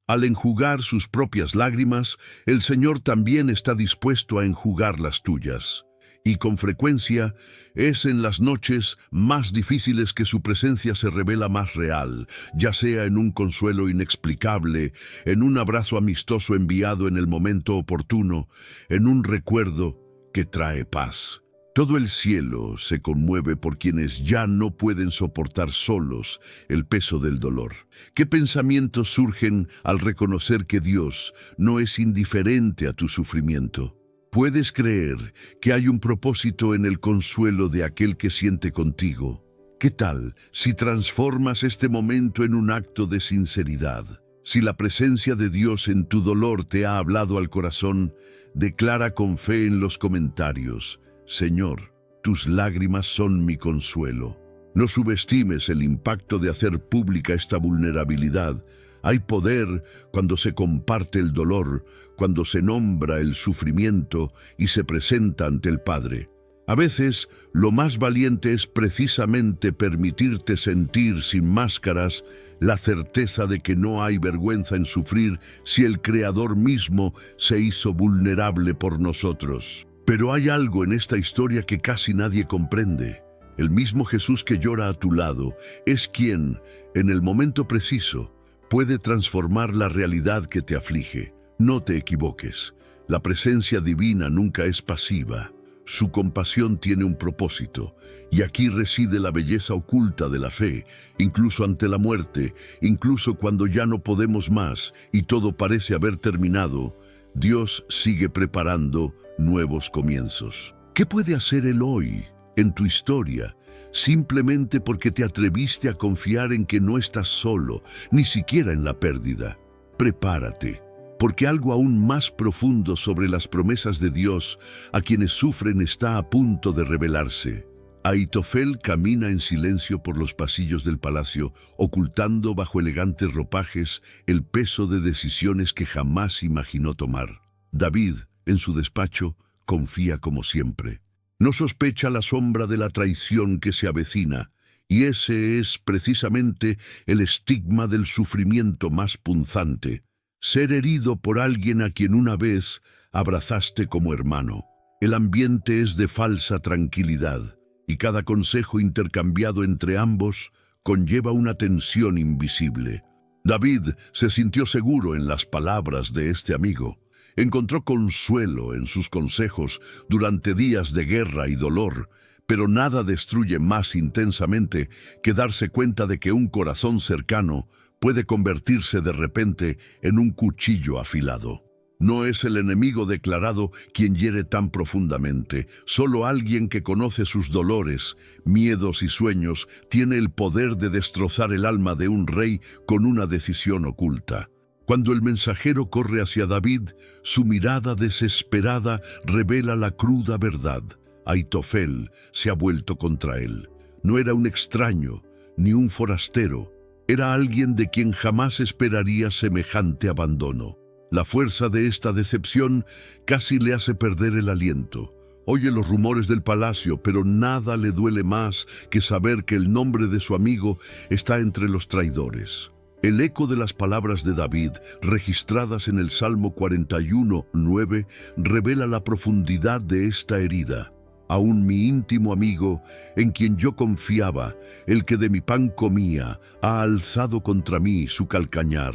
Al enjugar sus propias lágrimas, el Señor también está dispuesto a enjugar las tuyas. Y con frecuencia es en las noches más difíciles que su presencia se revela más real, ya sea en un consuelo inexplicable, en un abrazo amistoso enviado en el momento oportuno, en un recuerdo que trae paz. Todo el cielo se conmueve por quienes ya no pueden soportar solos el peso del dolor. ¿Qué pensamientos surgen al reconocer que Dios no es indiferente a tu sufrimiento? ¿Puedes creer que hay un propósito en el consuelo de aquel que siente contigo? ¿Qué tal si transformas este momento en un acto de sinceridad? Si la presencia de Dios en tu dolor te ha hablado al corazón, declara con fe en los comentarios: Señor, tus lágrimas son mi consuelo. No subestimes el impacto de hacer pública esta vulnerabilidad. Hay poder cuando se comparte el dolor, cuando se nombra el sufrimiento y se presenta ante el Padre. A veces, lo más valiente es precisamente permitirte sentir sin máscaras la certeza de que no hay vergüenza en sufrir si el Creador mismo se hizo vulnerable por nosotros. Pero hay algo en esta historia que casi nadie comprende. El mismo Jesús que llora a tu lado es quien, en el momento preciso, puede transformar la realidad que te aflige. No te equivoques. La presencia divina nunca es pasiva. Su compasión tiene un propósito, y aquí reside la belleza oculta de la fe, incluso ante la muerte, incluso cuando ya no podemos más y todo parece haber terminado. Dios sigue preparando nuevos comienzos. ¿Qué puede hacer Él hoy, en tu historia, simplemente porque te atreviste a confiar en que no estás solo, ni siquiera en la pérdida. Prepárate, porque algo aún más profundo sobre las promesas de Dios a quienes sufren está a punto de revelarse. Ahitofel camina en silencio por los pasillos del palacio, ocultando bajo elegantes ropajes el peso de decisiones que jamás imaginó tomar. David, en su despacho, confía como siempre. No sospecha la sombra de la traición que se avecina, y ese es precisamente el estigma del sufrimiento más punzante: ser herido por alguien a quien una vez abrazaste como hermano. El ambiente es de falsa tranquilidad, y cada consejo intercambiado entre ambos conlleva una tensión invisible. David se sintió seguro en las palabras de este amigo. Encontró consuelo en sus consejos durante días de guerra y dolor, pero nada destruye más intensamente que darse cuenta de que un corazón cercano puede convertirse de repente en un cuchillo afilado. No es el enemigo declarado quien hiere tan profundamente. Solo alguien que conoce sus dolores, miedos y sueños tiene el poder de destrozar el alma de un rey con una decisión oculta. Cuando el mensajero corre hacia David, su mirada desesperada revela la cruda verdad. Ahitofel se ha vuelto contra él. No era un extraño, ni un forastero. Era alguien de quien jamás esperaría semejante abandono. La fuerza de esta decepción casi le hace perder el aliento. Oye los rumores del palacio, pero nada le duele más que saber que el nombre de su amigo está entre los traidores. El eco de las palabras de David, registradas en el Salmo 41:9, revela la profundidad de esta herida. Aún mi íntimo amigo, en quien yo confiaba, el que de mi pan comía, ha alzado contra mí su calcañar.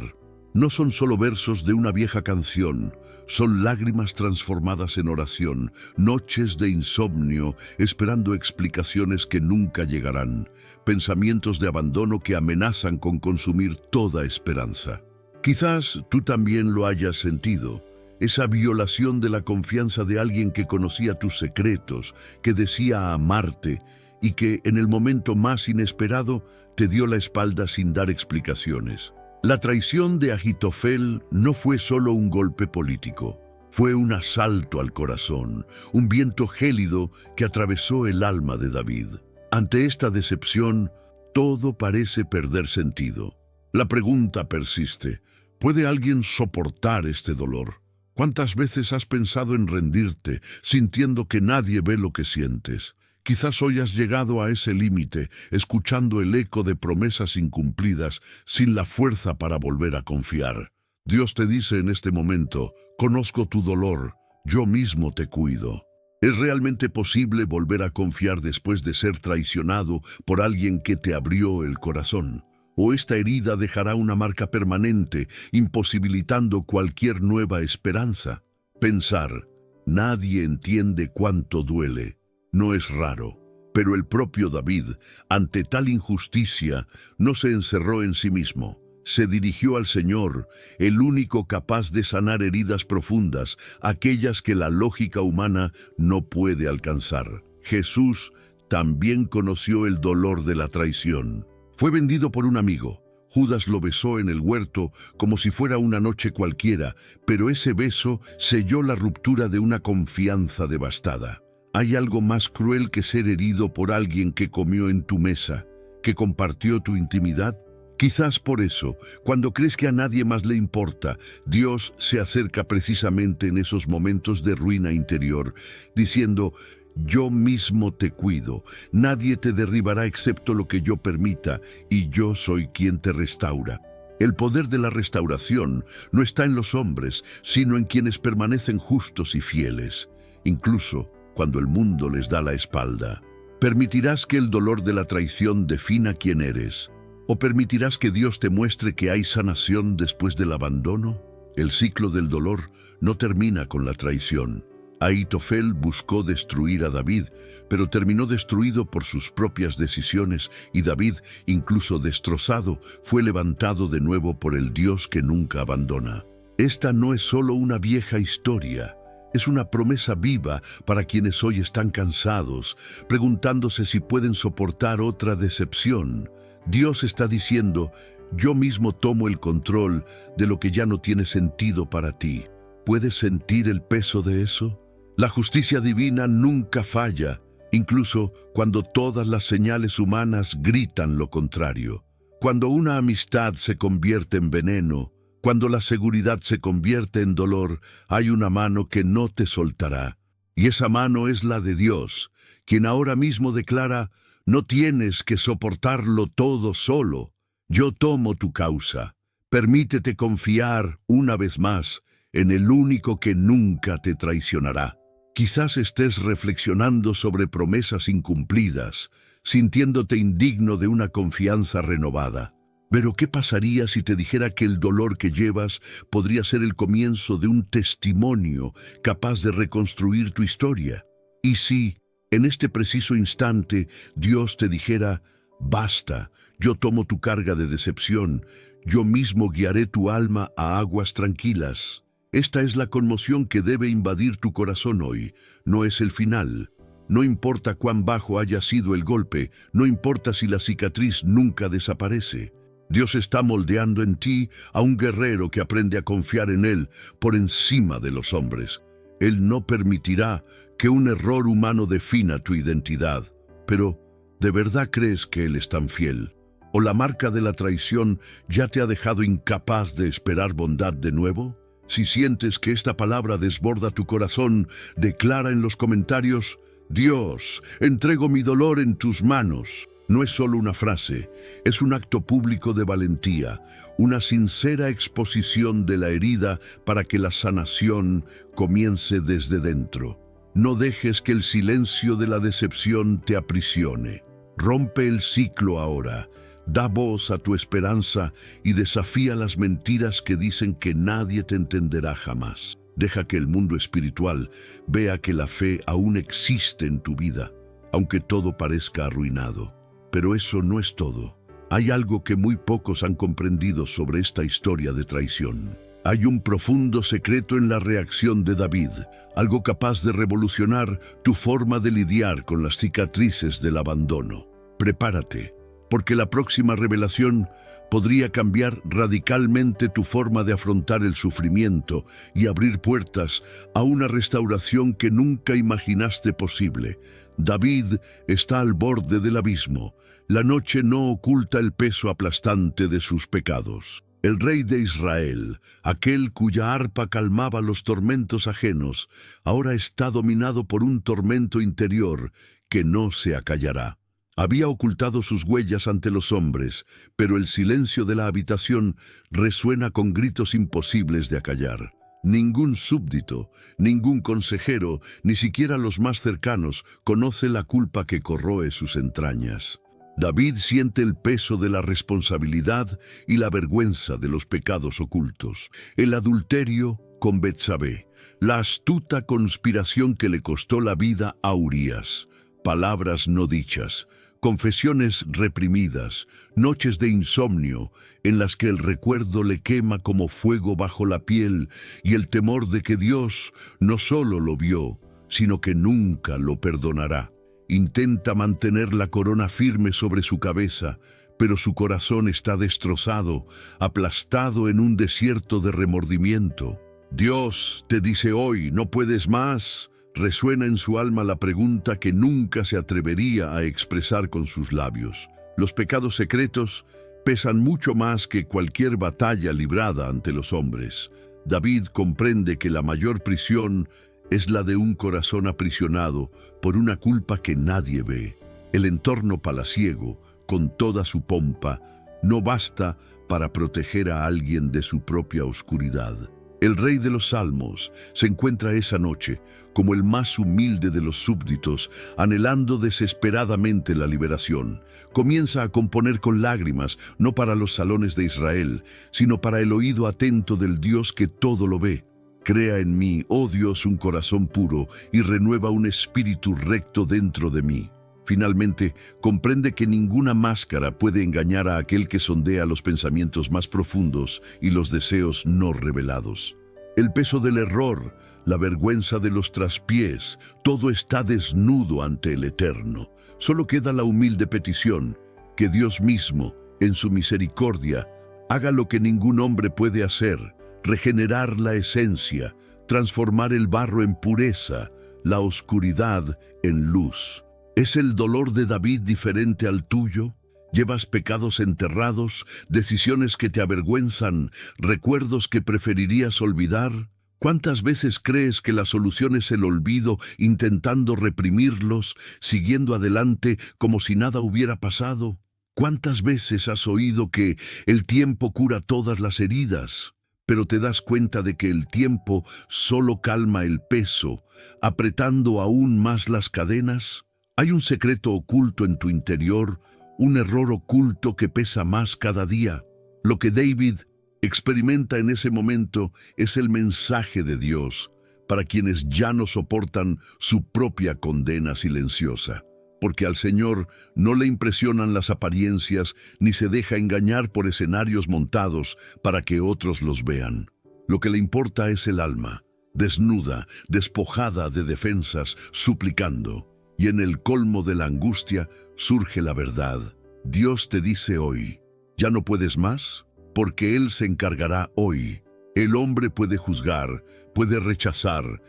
No son solo versos de una vieja canción, son lágrimas transformadas en oración, noches de insomnio esperando explicaciones que nunca llegarán, pensamientos de abandono que amenazan con consumir toda esperanza. Quizás tú también lo hayas sentido, esa violación de la confianza de alguien que conocía tus secretos, que decía amarte y que en el momento más inesperado te dio la espalda sin dar explicaciones. La traición de Ahitofel no fue solo un golpe político, fue un asalto al corazón, un viento gélido que atravesó el alma de David. Ante esta decepción, todo parece perder sentido. La pregunta persiste: ¿puede alguien soportar este dolor? ¿Cuántas veces has pensado en rendirte, sintiendo que nadie ve lo que sientes? Quizás hoy has llegado a ese límite, escuchando el eco de promesas incumplidas, sin la fuerza para volver a confiar. Dios te dice en este momento: conozco tu dolor, yo mismo te cuido. ¿Es realmente posible volver a confiar después de ser traicionado por alguien que te abrió el corazón? ¿O esta herida dejará una marca permanente, imposibilitando cualquier nueva esperanza? Pensar: nadie entiende cuánto duele. No es raro, pero el propio David, ante tal injusticia, no se encerró en sí mismo. Se dirigió al Señor, el único capaz de sanar heridas profundas, aquellas que la lógica humana no puede alcanzar. Jesús también conoció el dolor de la traición. Fue vendido por un amigo. Judas lo besó en el huerto como si fuera una noche cualquiera, pero ese beso selló la ruptura de una confianza devastada. ¿Hay algo más cruel que ser herido por alguien que comió en tu mesa, que compartió tu intimidad? Quizás por eso, cuando crees que a nadie más le importa, Dios se acerca precisamente en esos momentos de ruina interior, diciendo: yo mismo te cuido, nadie te derribará excepto lo que yo permita, y yo soy quien te restaura. El poder de la restauración no está en los hombres, sino en quienes permanecen justos y fieles, incluso cuando el mundo les da la espalda. ¿Permitirás que el dolor de la traición defina quién eres? ¿O permitirás que Dios te muestre que hay sanación después del abandono? El ciclo del dolor no termina con la traición. Ahitofel buscó destruir a David, pero terminó destruido por sus propias decisiones, y David, incluso destrozado, fue levantado de nuevo por el Dios que nunca abandona. Esta no es solo una vieja historia, Es una promesa viva para quienes hoy están cansados, preguntándose si pueden soportar otra decepción. Dios está diciendo: yo mismo tomo el control de lo que ya no tiene sentido para ti. ¿Puedes sentir el peso de eso? La justicia divina nunca falla, incluso cuando todas las señales humanas gritan lo contrario. Cuando una amistad se convierte en veneno, cuando la seguridad se convierte en dolor, hay una mano que no te soltará. Y esa mano es la de Dios, quien ahora mismo declara: no tienes que soportarlo todo solo. Yo tomo tu causa. Permítete confiar una vez más en el único que nunca te traicionará. Quizás estés reflexionando sobre promesas incumplidas, sintiéndote indigno de una confianza renovada. Pero ¿qué pasaría si te dijera que el dolor que llevas podría ser el comienzo de un testimonio capaz de reconstruir tu historia? Y si, en este preciso instante, Dios te dijera: basta, yo tomo tu carga de decepción, yo mismo guiaré tu alma a aguas tranquilas. Esta es la conmoción que debe invadir tu corazón hoy, no es el final. No importa cuán bajo haya sido el golpe, no importa si la cicatriz nunca desaparece. Dios está moldeando en ti a un guerrero que aprende a confiar en Él por encima de los hombres. Él no permitirá que un error humano defina tu identidad. Pero, ¿de verdad crees que Él es tan fiel? ¿O la marca de la traición ya te ha dejado incapaz de esperar bondad de nuevo? Si sientes que esta palabra desborda tu corazón, declara en los comentarios: Dios, entrego mi dolor en tus manos. No es solo una frase, es un acto público de valentía, una sincera exposición de la herida para que la sanación comience desde dentro. No dejes que el silencio de la decepción te aprisione. Rompe el ciclo ahora. Da voz a tu esperanza y desafía las mentiras que dicen que nadie te entenderá jamás. Deja que el mundo espiritual vea que la fe aún existe en tu vida, aunque todo parezca arruinado. Pero eso no es todo. Hay algo que muy pocos han comprendido sobre esta historia de traición. Hay un profundo secreto en la reacción de David, algo capaz de revolucionar tu forma de lidiar con las cicatrices del abandono. Prepárate, porque la próxima revelación podría cambiar radicalmente tu forma de afrontar el sufrimiento y abrir puertas a una restauración que nunca imaginaste posible. David está al borde del abismo. La noche no oculta el peso aplastante de sus pecados. El rey de Israel, aquel cuya arpa calmaba los tormentos ajenos, ahora está dominado por un tormento interior que no se acallará. Había ocultado sus huellas ante los hombres, pero el silencio de la habitación resuena con gritos imposibles de acallar. Ningún súbdito, ningún consejero, ni siquiera los más cercanos, conoce la culpa que corroe sus entrañas. David siente el peso de la responsabilidad y la vergüenza de los pecados ocultos. El adulterio con Betsabé, la astuta conspiración que le costó la vida a Urías, palabras no dichas, confesiones reprimidas, noches de insomnio en las que el recuerdo le quema como fuego bajo la piel y el temor de que Dios no solo lo vio, sino que nunca lo perdonará. Intenta mantener la corona firme sobre su cabeza, pero su corazón está destrozado, aplastado en un desierto de remordimiento. Dios te dice hoy: ¿no puedes más? Resuena en su alma la pregunta que nunca se atrevería a expresar con sus labios. Los pecados secretos pesan mucho más que cualquier batalla librada ante los hombres. David comprende que la mayor prisión es la de un corazón aprisionado por una culpa que nadie ve. El entorno palaciego, con toda su pompa, no basta para proteger a alguien de su propia oscuridad. El rey de los Salmos se encuentra esa noche como el más humilde de los súbditos, anhelando desesperadamente la liberación. Comienza a componer con lágrimas, no para los salones de Israel, sino para el oído atento del Dios que todo lo ve. Crea en mí, oh Dios, un corazón puro y renueva un espíritu recto dentro de mí. Finalmente, comprende que ninguna máscara puede engañar a aquel que sondea los pensamientos más profundos y los deseos no revelados. El peso del error, la vergüenza de los traspiés, todo está desnudo ante el Eterno. Solo queda la humilde petición, que Dios mismo, en su misericordia, haga lo que ningún hombre puede hacer, regenerar la esencia, transformar el barro en pureza, la oscuridad en luz. ¿Es el dolor de David diferente al tuyo? ¿Llevas pecados enterrados, decisiones que te avergüenzan, recuerdos que preferirías olvidar? ¿Cuántas veces crees que la solución es el olvido, intentando reprimirlos, siguiendo adelante como si nada hubiera pasado? ¿Cuántas veces has oído que el tiempo cura todas las heridas? Pero te das cuenta de que el tiempo solo calma el peso, apretando aún más las cadenas. Hay un secreto oculto en tu interior, un error oculto que pesa más cada día. Lo que David experimenta en ese momento es el mensaje de Dios para quienes ya no soportan su propia condena silenciosa. Porque al Señor no le impresionan las apariencias ni se deja engañar por escenarios montados para que otros los vean. Lo que le importa es el alma, desnuda, despojada de defensas, suplicando. Y en el colmo de la angustia surge la verdad. Dios te dice hoy, ¿ya no puedes más? Porque Él se encargará hoy. El hombre puede juzgar, puede rechazar,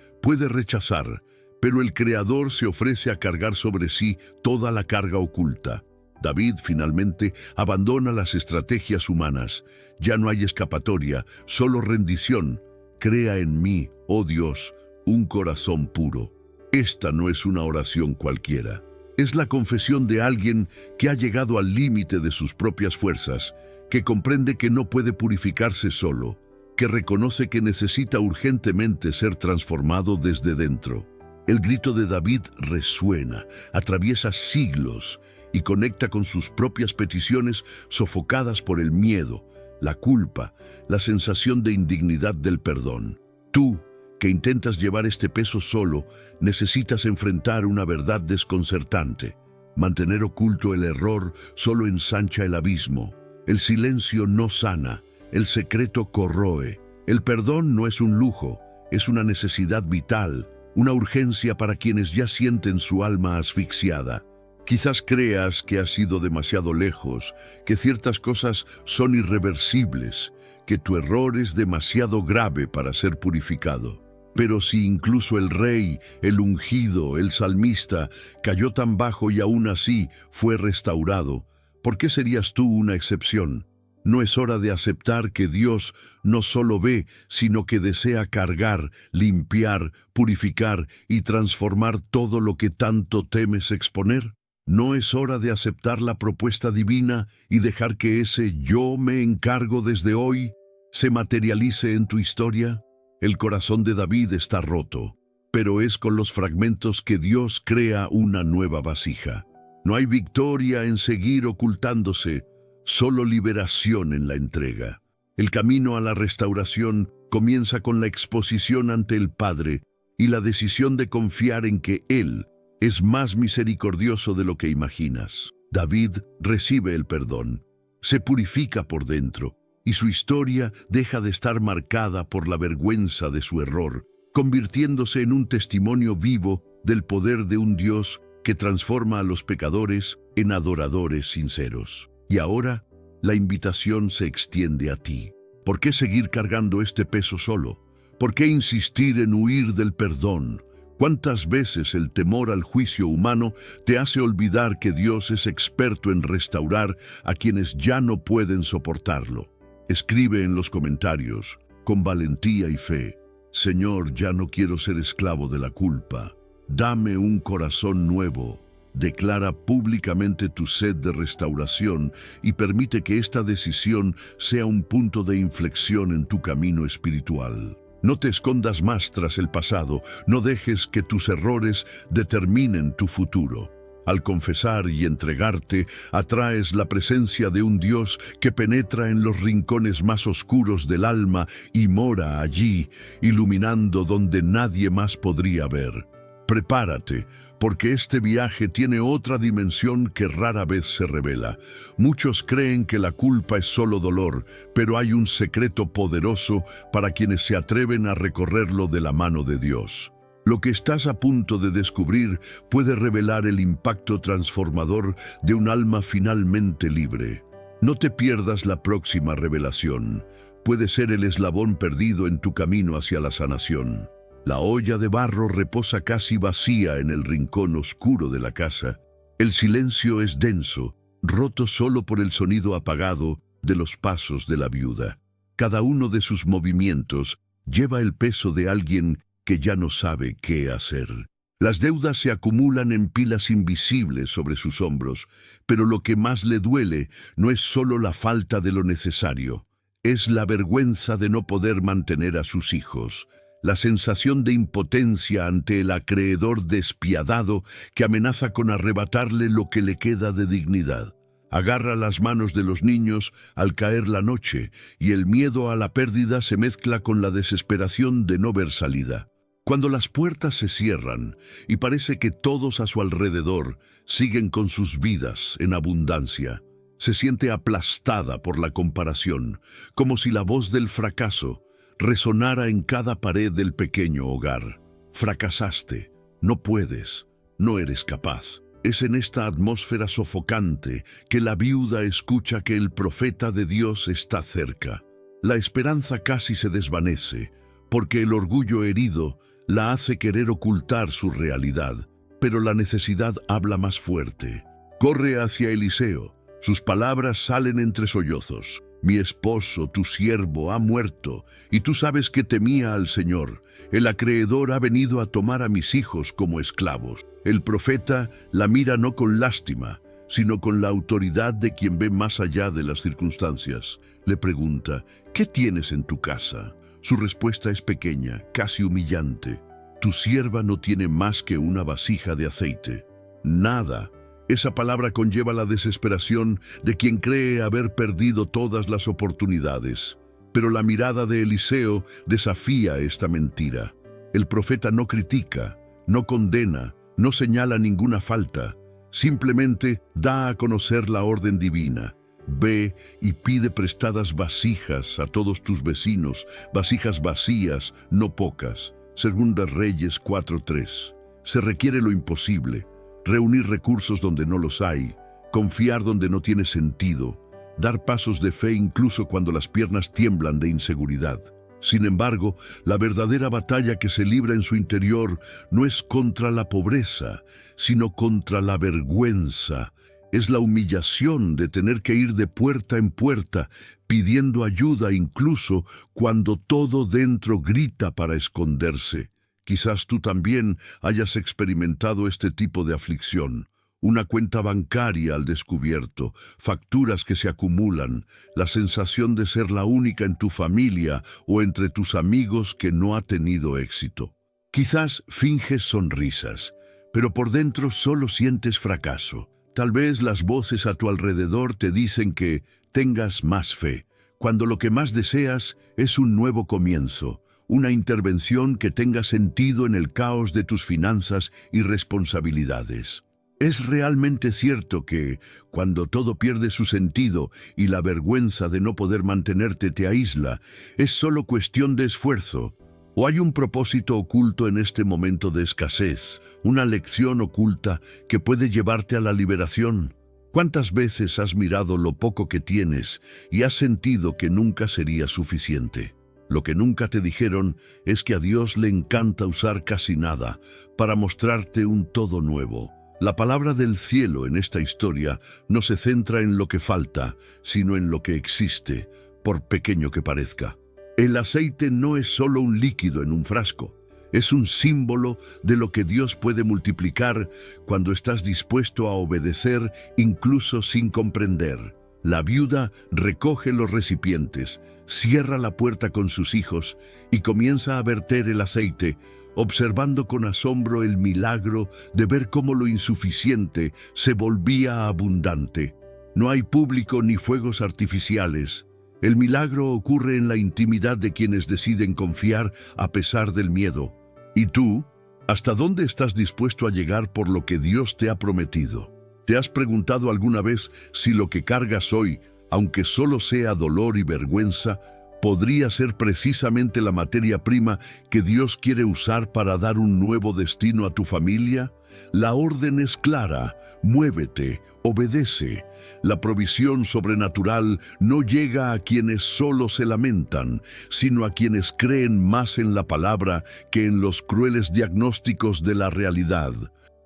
pero el Creador se ofrece a cargar sobre sí toda la carga oculta. David finalmente abandona las estrategias humanas. Ya no hay escapatoria, solo rendición. Crea en mí, oh Dios, un corazón puro. Esta no es una oración cualquiera. Es la confesión de alguien que ha llegado al límite de sus propias fuerzas, que comprende que no puede purificarse solo, que reconoce que necesita urgentemente ser transformado desde dentro. El grito de David resuena, atraviesa siglos y conecta con sus propias peticiones sofocadas por el miedo, la culpa, la sensación de indignidad del perdón. Tú, que intentas llevar este peso solo, necesitas enfrentar una verdad desconcertante. Mantener oculto el error solo ensancha el abismo. El silencio no sana, el secreto corroe. El perdón no es un lujo, es una necesidad vital, una urgencia para quienes ya sienten su alma asfixiada. Quizás creas que has ido demasiado lejos, que ciertas cosas son irreversibles, que tu error es demasiado grave para ser purificado. Pero si incluso el rey, el ungido, el salmista, cayó tan bajo y aún así fue restaurado, ¿por qué serías tú una excepción? ¿No es hora de aceptar que Dios no solo ve, sino que desea cargar, limpiar, purificar y transformar todo lo que tanto temes exponer? ¿No es hora de aceptar la propuesta divina y dejar que ese yo me encargo desde hoy se materialice en tu historia? El corazón de David está roto, pero es con los fragmentos que Dios crea una nueva vasija. No hay victoria en seguir ocultándose, solo liberación en la entrega. El camino a la restauración comienza con la exposición ante el Padre y la decisión de confiar en que Él es más misericordioso de lo que imaginas. David recibe el perdón, se purifica por dentro, y su historia deja de estar marcada por la vergüenza de su error, convirtiéndose en un testimonio vivo del poder de un Dios que transforma a los pecadores en adoradores sinceros. Y ahora, la invitación se extiende a ti. ¿Por qué seguir cargando este peso solo? ¿Por qué insistir en huir del perdón? ¿Cuántas veces el temor al juicio humano te hace olvidar que Dios es experto en restaurar a quienes ya no pueden soportarlo? Escribe en los comentarios, con valentía y fe: Señor, ya no quiero ser esclavo de la culpa. Dame un corazón nuevo. Declara públicamente tu sed de restauración y permite que esta decisión sea un punto de inflexión en tu camino espiritual. No te escondas más tras el pasado, no dejes que tus errores determinen tu futuro. Al confesar y entregarte, atraes la presencia de un Dios que penetra en los rincones más oscuros del alma y mora allí, iluminando donde nadie más podría ver. Prepárate, porque este viaje tiene otra dimensión que rara vez se revela. Muchos creen que la culpa es solo dolor, pero hay un secreto poderoso para quienes se atreven a recorrerlo de la mano de Dios. Lo que estás a punto de descubrir puede revelar el impacto transformador de un alma finalmente libre. No te pierdas la próxima revelación. Puede ser el eslabón perdido en tu camino hacia la sanación. La olla de barro reposa casi vacía en el rincón oscuro de la casa. El silencio es denso, roto solo por el sonido apagado de los pasos de la viuda. Cada uno de sus movimientos lleva el peso de alguien que ya no sabe qué hacer. Las deudas se acumulan en pilas invisibles sobre sus hombros, pero lo que más le duele no es solo la falta de lo necesario, es la vergüenza de no poder mantener a sus hijos. La sensación de impotencia ante el acreedor despiadado que amenaza con arrebatarle lo que le queda de dignidad. Agarra las manos de los niños al caer la noche y el miedo a la pérdida se mezcla con la desesperación de no ver salida. Cuando las puertas se cierran y parece que todos a su alrededor siguen con sus vidas en abundancia, se siente aplastada por la comparación, como si la voz del fracaso resonara en cada pared del pequeño hogar. Fracasaste, no puedes, no eres capaz. Es en esta atmósfera sofocante que la viuda escucha que el profeta de Dios está cerca. La esperanza casi se desvanece, porque el orgullo herido la hace querer ocultar su realidad, pero la necesidad habla más fuerte. Corre hacia Eliseo, sus palabras salen entre sollozos. Mi esposo, tu siervo, ha muerto, y tú sabes que temía al Señor. El acreedor ha venido a tomar a mis hijos como esclavos. El profeta la mira no con lástima, sino con la autoridad de quien ve más allá de las circunstancias. Le pregunta, ¿qué tienes en tu casa? Su respuesta es pequeña, casi humillante. Tu sierva no tiene más que una vasija de aceite. Nada. Esa palabra conlleva la desesperación de quien cree haber perdido todas las oportunidades. Pero la mirada de Eliseo desafía esta mentira. El profeta no critica, no condena, no señala ninguna falta. Simplemente da a conocer la orden divina. Ve y pide prestadas vasijas a todos tus vecinos, vasijas vacías, no pocas. Segunda Reyes 4:3. Se requiere lo imposible. Reunir recursos donde no los hay, confiar donde no tiene sentido, dar pasos de fe incluso cuando las piernas tiemblan de inseguridad. Sin embargo, la verdadera batalla que se libra en su interior no es contra la pobreza, sino contra la vergüenza. Es la humillación de tener que ir de puerta en puerta, pidiendo ayuda incluso cuando todo dentro grita para esconderse. Quizás tú también hayas experimentado este tipo de aflicción. Una cuenta bancaria al descubierto, facturas que se acumulan, la sensación de ser la única en tu familia o entre tus amigos que no ha tenido éxito. Quizás finges sonrisas, pero por dentro solo sientes fracaso. Tal vez las voces a tu alrededor te dicen que tengas más fe, cuando lo que más deseas es un nuevo comienzo. Una intervención que tenga sentido en el caos de tus finanzas y responsabilidades. Es realmente cierto que, cuando todo pierde su sentido y la vergüenza de no poder mantenerte te aísla, es solo cuestión de esfuerzo. ¿O hay un propósito oculto en este momento de escasez, una lección oculta que puede llevarte a la liberación? ¿Cuántas veces has mirado lo poco que tienes y has sentido que nunca sería suficiente? Lo que nunca te dijeron es que a Dios le encanta usar casi nada para mostrarte un todo nuevo. La palabra del cielo en esta historia no se centra en lo que falta, sino en lo que existe, por pequeño que parezca. El aceite no es solo un líquido en un frasco, es un símbolo de lo que Dios puede multiplicar cuando estás dispuesto a obedecer incluso sin comprender. La viuda recoge los recipientes, cierra la puerta con sus hijos y comienza a verter el aceite, observando con asombro el milagro de ver cómo lo insuficiente se volvía abundante. No hay público ni fuegos artificiales. El milagro ocurre en la intimidad de quienes deciden confiar a pesar del miedo. ¿Y tú? ¿Hasta dónde estás dispuesto a llegar por lo que Dios te ha prometido? ¿Te has preguntado alguna vez si lo que cargas hoy, aunque solo sea dolor y vergüenza, podría ser precisamente la materia prima que Dios quiere usar para dar un nuevo destino a tu familia? La orden es clara: muévete, obedece. La provisión sobrenatural no llega a quienes solo se lamentan, sino a quienes creen más en la palabra que en los crueles diagnósticos de la realidad.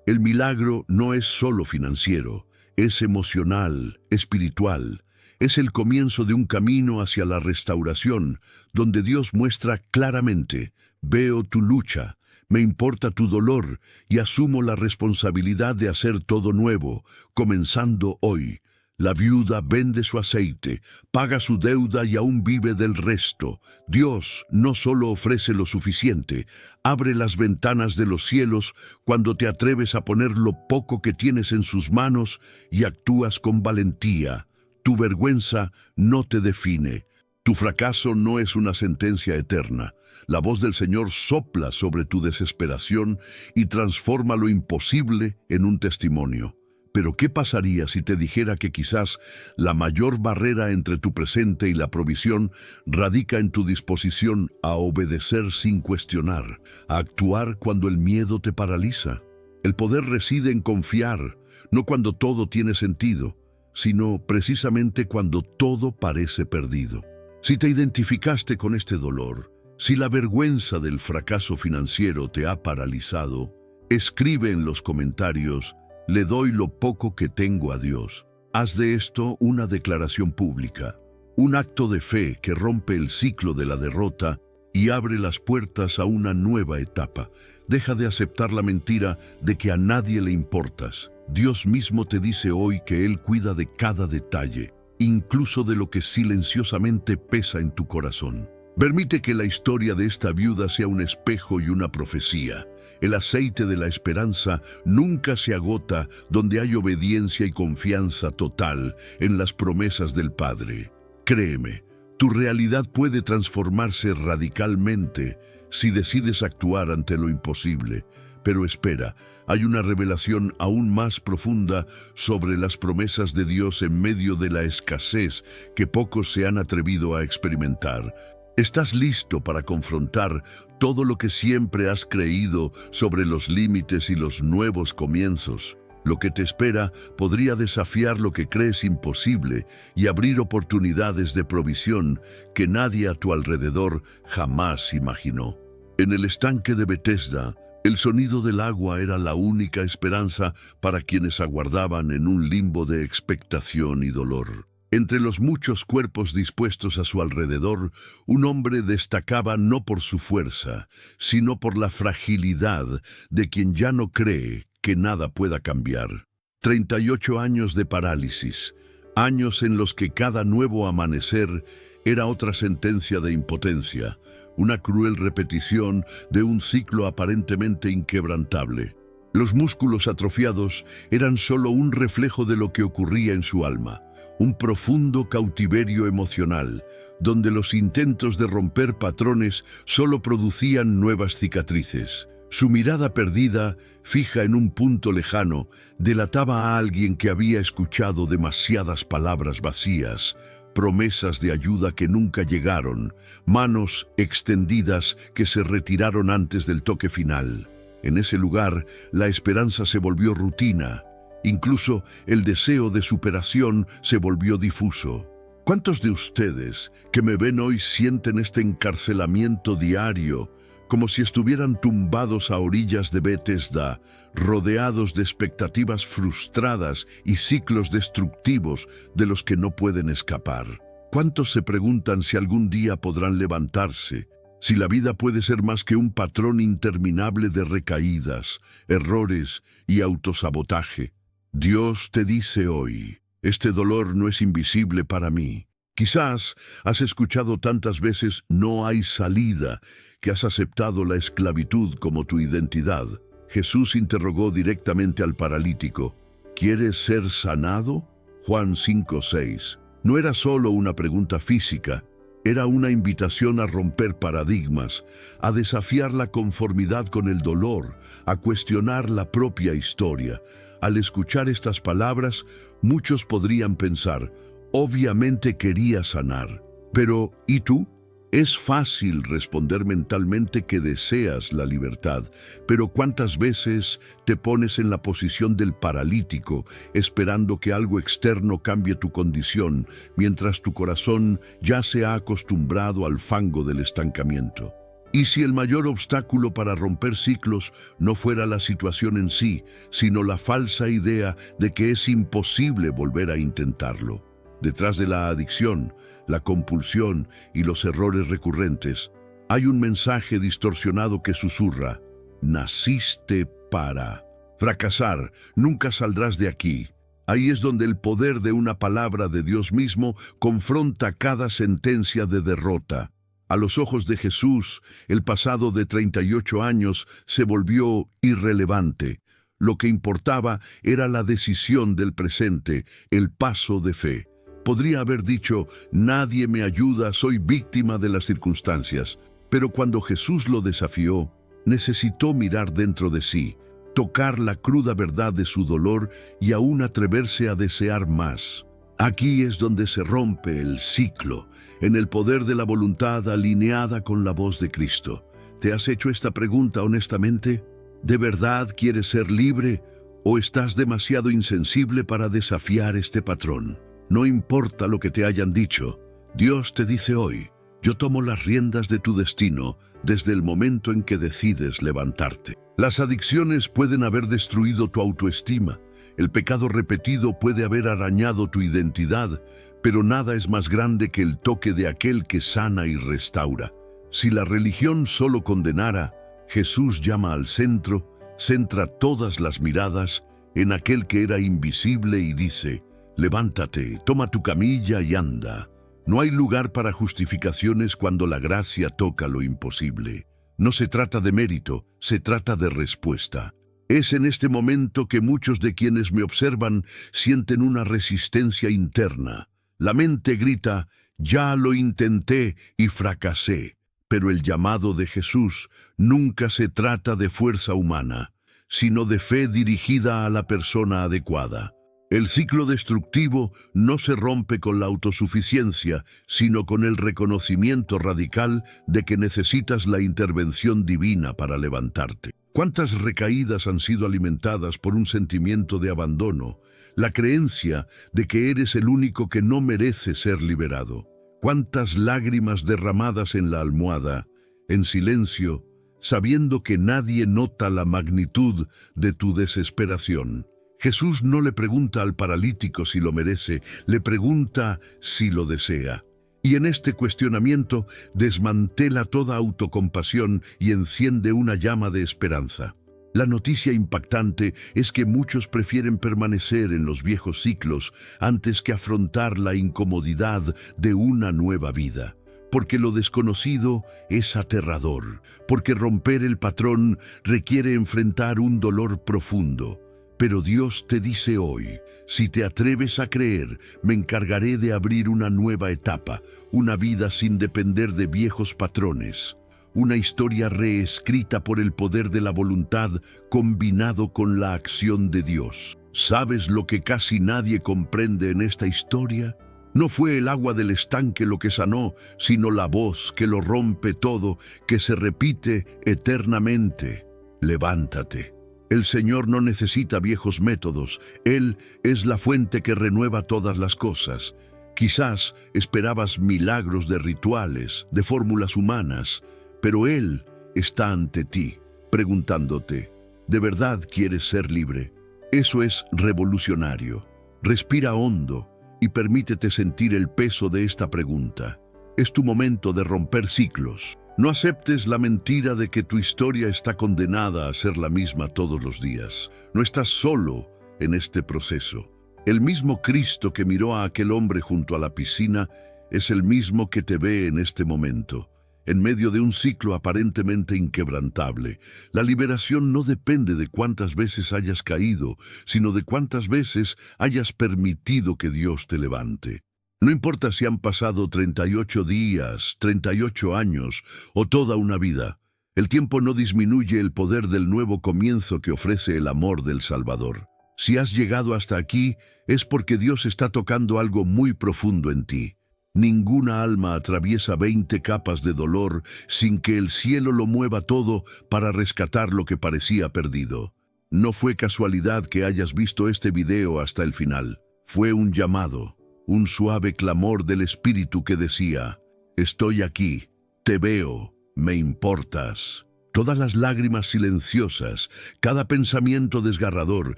El milagro no es solo financiero, es emocional, espiritual. Es el comienzo de un camino hacia la restauración, donde Dios muestra claramente: veo tu lucha, me importa tu dolor y asumo la responsabilidad de hacer todo nuevo, comenzando hoy. La viuda vende su aceite, paga su deuda y aún vive del resto. Dios no solo ofrece lo suficiente, abre las ventanas de los cielos cuando te atreves a poner lo poco que tienes en sus manos y actúas con valentía. Tu vergüenza no te define. Tu fracaso no es una sentencia eterna. La voz del Señor sopla sobre tu desesperación y transforma lo imposible en un testimonio. Pero ¿qué pasaría si te dijera que quizás la mayor barrera entre tu presente y la provisión radica en tu disposición a obedecer sin cuestionar, a actuar cuando el miedo te paraliza? El poder reside en confiar, no cuando todo tiene sentido, sino precisamente cuando todo parece perdido. Si te identificaste con este dolor, si la vergüenza del fracaso financiero te ha paralizado, escribe en los comentarios: le doy lo poco que tengo a Dios. Haz de esto una declaración pública, un acto de fe que rompe el ciclo de la derrota y abre las puertas a una nueva etapa. Deja de aceptar la mentira de que a nadie le importas. Dios mismo te dice hoy que Él cuida de cada detalle, incluso de lo que silenciosamente pesa en tu corazón. Permite que la historia de esta viuda sea un espejo y una profecía. El aceite de la esperanza nunca se agota donde hay obediencia y confianza total en las promesas del Padre. Créeme, tu realidad puede transformarse radicalmente si decides actuar ante lo imposible. Pero espera, hay una revelación aún más profunda sobre las promesas de Dios en medio de la escasez que pocos se han atrevido a experimentar. ¿Estás listo para confrontar todo lo que siempre has creído sobre los límites y los nuevos comienzos? Lo que te espera podría desafiar lo que crees imposible y abrir oportunidades de provisión que nadie a tu alrededor jamás imaginó. En el estanque de Betesda, el sonido del agua era la única esperanza para quienes aguardaban en un limbo de expectación y dolor. Entre los muchos cuerpos dispuestos a su alrededor, un hombre destacaba no por su fuerza, sino por la fragilidad de quien ya no cree que nada pueda cambiar. 38 años de parálisis, años en los que cada nuevo amanecer era otra sentencia de impotencia, una cruel repetición de un ciclo aparentemente inquebrantable. Los músculos atrofiados eran solo un reflejo de lo que ocurría en su alma, un profundo cautiverio emocional, donde los intentos de romper patrones solo producían nuevas cicatrices. Su mirada perdida, fija en un punto lejano, delataba a alguien que había escuchado demasiadas palabras vacías, promesas de ayuda que nunca llegaron, manos extendidas que se retiraron antes del toque final. En ese lugar, la esperanza se volvió rutina. Incluso el deseo de superación se volvió difuso. ¿Cuántos de ustedes que me ven hoy sienten este encarcelamiento diario, como si estuvieran tumbados a orillas de Betesda, rodeados de expectativas frustradas y ciclos destructivos de los que no pueden escapar? ¿Cuántos se preguntan si algún día podrán levantarse? Si la vida puede ser más que un patrón interminable de recaídas, errores y autosabotaje. Dios te dice hoy: este dolor no es invisible para mí. Quizás has escuchado tantas veces "no hay salida", que has aceptado la esclavitud como tu identidad. Jesús interrogó directamente al paralítico: ¿quieres ser sanado? Juan 5:6. No era solo una pregunta física, Era una invitación a romper paradigmas, a desafiar la conformidad con el dolor, a cuestionar la propia historia. Al escuchar estas palabras, muchos podrían pensar, obviamente quería sanar. Pero, ¿y tú? Es fácil responder mentalmente que deseas la libertad, pero ¿cuántas veces te pones en la posición del paralítico, esperando que algo externo cambie tu condición, mientras tu corazón ya se ha acostumbrado al fango del estancamiento? ¿Y si el mayor obstáculo para romper ciclos no fuera la situación en sí, sino la falsa idea de que es imposible volver a intentarlo? Detrás de la adicción, la compulsión y los errores recurrentes, hay un mensaje distorsionado que susurra: naciste para fracasar, nunca saldrás de aquí. Ahí es donde el poder de una palabra de Dios mismo confronta cada sentencia de derrota. A los ojos de Jesús, el pasado de 38 años se volvió irrelevante. Lo que importaba era la decisión del presente, el paso de fe. Podría haber dicho, nadie me ayuda, soy víctima de las circunstancias. Pero cuando Jesús lo desafió, necesitó mirar dentro de sí, tocar la cruda verdad de su dolor y aún atreverse a desear más. Aquí es donde se rompe el ciclo, en el poder de la voluntad alineada con la voz de Cristo. ¿Te has hecho esta pregunta honestamente? ¿De verdad quieres ser libre o estás demasiado insensible para desafiar este patrón? No importa lo que te hayan dicho, Dios te dice hoy, yo tomo las riendas de tu destino desde el momento en que decides levantarte. Las adicciones pueden haber destruido tu autoestima, el pecado repetido puede haber arañado tu identidad, pero nada es más grande que el toque de aquel que sana y restaura. Si la religión solo condenara, Jesús llama al centro, centra todas las miradas en aquel que era invisible y dice: levántate, toma tu camilla y anda. No hay lugar para justificaciones cuando la gracia toca lo imposible. No se trata de mérito, se trata de respuesta. Es en este momento que muchos de quienes me observan sienten una resistencia interna. La mente grita, ya lo intenté y fracasé. Pero el llamado de Jesús nunca se trata de fuerza humana, sino de fe dirigida a la persona adecuada. El ciclo destructivo no se rompe con la autosuficiencia, sino con el reconocimiento radical de que necesitas la intervención divina para levantarte. ¿Cuántas recaídas han sido alimentadas por un sentimiento de abandono, la creencia de que eres el único que no merece ser liberado? ¿Cuántas lágrimas derramadas en la almohada, en silencio, sabiendo que nadie nota la magnitud de tu desesperación? Jesús no le pregunta al paralítico si lo merece, le pregunta si lo desea. Y en este cuestionamiento desmantela toda autocompasión y enciende una llama de esperanza. La noticia impactante es que muchos prefieren permanecer en los viejos ciclos antes que afrontar la incomodidad de una nueva vida. Porque lo desconocido es aterrador, porque romper el patrón requiere enfrentar un dolor profundo. Pero Dios te dice hoy, si te atreves a creer, me encargaré de abrir una nueva etapa, una vida sin depender de viejos patrones, una historia reescrita por el poder de la voluntad combinado con la acción de Dios. ¿Sabes lo que casi nadie comprende en esta historia? No fue el agua del estanque lo que sanó, sino la voz que lo rompe todo, que se repite eternamente. Levántate. El Señor no necesita viejos métodos, Él es la fuente que renueva todas las cosas. Quizás esperabas milagros de rituales, de fórmulas humanas, pero Él está ante ti, preguntándote, ¿de verdad quieres ser libre? Eso es revolucionario. Respira hondo y permítete sentir el peso de esta pregunta. Es tu momento de romper ciclos. No aceptes la mentira de que tu historia está condenada a ser la misma todos los días. No estás solo en este proceso. El mismo Cristo que miró a aquel hombre junto a la piscina es el mismo que te ve en este momento, en medio de un ciclo aparentemente inquebrantable. La liberación no depende de cuántas veces hayas caído, sino de cuántas veces hayas permitido que Dios te levante. No importa si han pasado 38 días, 38 años o toda una vida, el tiempo no disminuye el poder del nuevo comienzo que ofrece el amor del Salvador. Si has llegado hasta aquí, es porque Dios está tocando algo muy profundo en ti. Ninguna alma atraviesa 20 capas de dolor sin que el cielo lo mueva todo para rescatar lo que parecía perdido. No fue casualidad que hayas visto este video hasta el final. Fue un llamado, un suave clamor del Espíritu que decía: estoy aquí, te veo, me importas. Todas las lágrimas silenciosas, cada pensamiento desgarrador,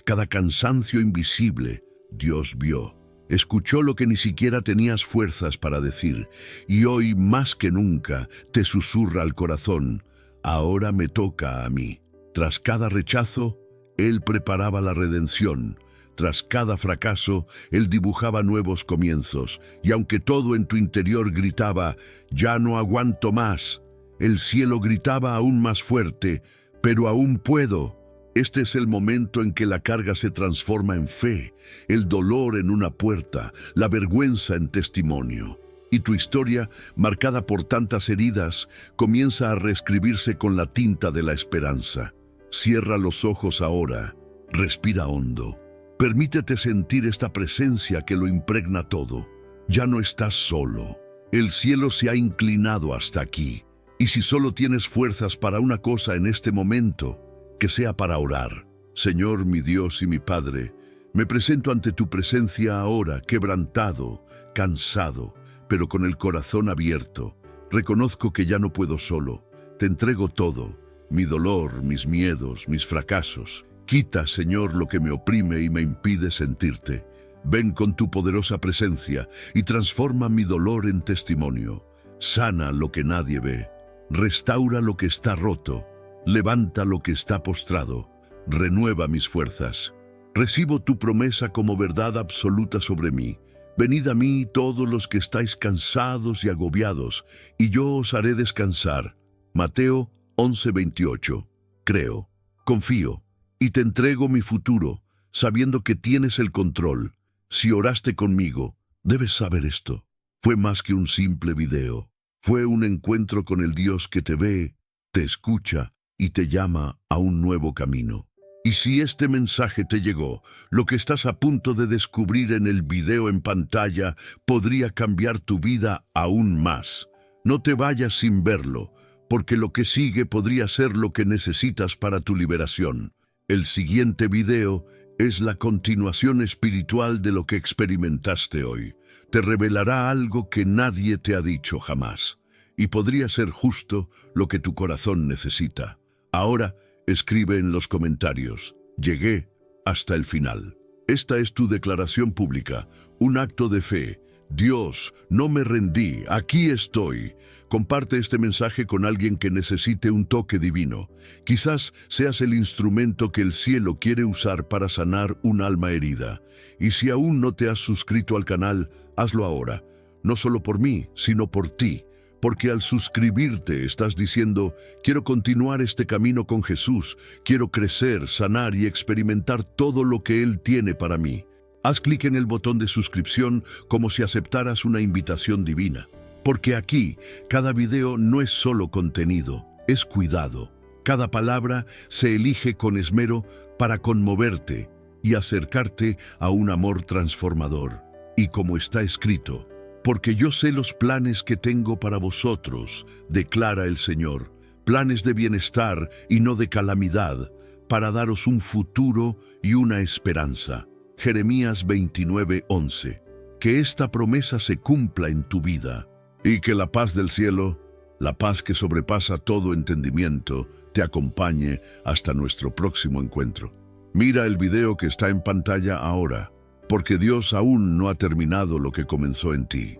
cada cansancio invisible, Dios vio. Escuchó lo que ni siquiera tenías fuerzas para decir, y hoy más que nunca te susurra al corazón: ahora me toca a mí. Tras cada rechazo, Él preparaba la redención. Tras cada fracaso, Él dibujaba nuevos comienzos, y aunque todo en tu interior gritaba: ya no aguanto más, el cielo gritaba aún más fuerte: pero aún puedo. Este es el momento en que la carga se transforma en fe, el dolor en una puerta, la vergüenza en testimonio. Y tu historia, marcada por tantas heridas, comienza a reescribirse con la tinta de la esperanza. Cierra los ojos ahora, respira hondo. Permítete sentir esta presencia que lo impregna todo. Ya no estás solo. El cielo se ha inclinado hasta aquí. Y si solo tienes fuerzas para una cosa en este momento, que sea para orar. Señor, mi Dios y mi Padre, me presento ante tu presencia ahora, quebrantado, cansado, pero con el corazón abierto. Reconozco que ya no puedo solo. Te entrego todo, mi dolor, mis miedos, mis fracasos. Quita, Señor, lo que me oprime y me impide sentirte. Ven con tu poderosa presencia y transforma mi dolor en testimonio. Sana lo que nadie ve. Restaura lo que está roto. Levanta lo que está postrado. Renueva mis fuerzas. Recibo tu promesa como verdad absoluta sobre mí. Venid a mí todos los que estáis cansados y agobiados, y yo os haré descansar. Mateo 11:28. Creo, confío, y te entrego mi futuro, sabiendo que tienes el control. Si oraste conmigo, debes saber esto. Fue más que un simple video. Fue un encuentro con el Dios que te ve, te escucha y te llama a un nuevo camino. Y si este mensaje te llegó, lo que estás a punto de descubrir en el video en pantalla podría cambiar tu vida aún más. No te vayas sin verlo, porque lo que sigue podría ser lo que necesitas para tu liberación. El siguiente video es la continuación espiritual de lo que experimentaste hoy. Te revelará algo que nadie te ha dicho jamás, y podría ser justo lo que tu corazón necesita. Ahora, escribe en los comentarios: llegué hasta el final. Esta es tu declaración pública, un acto de fe. Dios, no me rendí, aquí estoy. Comparte este mensaje con alguien que necesite un toque divino. Quizás seas el instrumento que el cielo quiere usar para sanar un alma herida. Y si aún no te has suscrito al canal, hazlo ahora. No solo por mí, sino por ti. Porque al suscribirte estás diciendo: quiero continuar este camino con Jesús, quiero crecer, sanar y experimentar todo lo que Él tiene para mí. Haz clic en el botón de suscripción como si aceptaras una invitación divina. Porque aquí, cada video no es solo contenido, es cuidado. Cada palabra se elige con esmero para conmoverte y acercarte a un amor transformador. Y como está escrito: porque yo sé los planes que tengo para vosotros, declara el Señor, planes de bienestar y no de calamidad, para daros un futuro y una esperanza. Jeremías 29:11. Que esta promesa se cumpla en tu vida, y que la paz del cielo, la paz que sobrepasa todo entendimiento, te acompañe hasta nuestro próximo encuentro. Mira el video que está en pantalla ahora, porque Dios aún no ha terminado lo que comenzó en ti.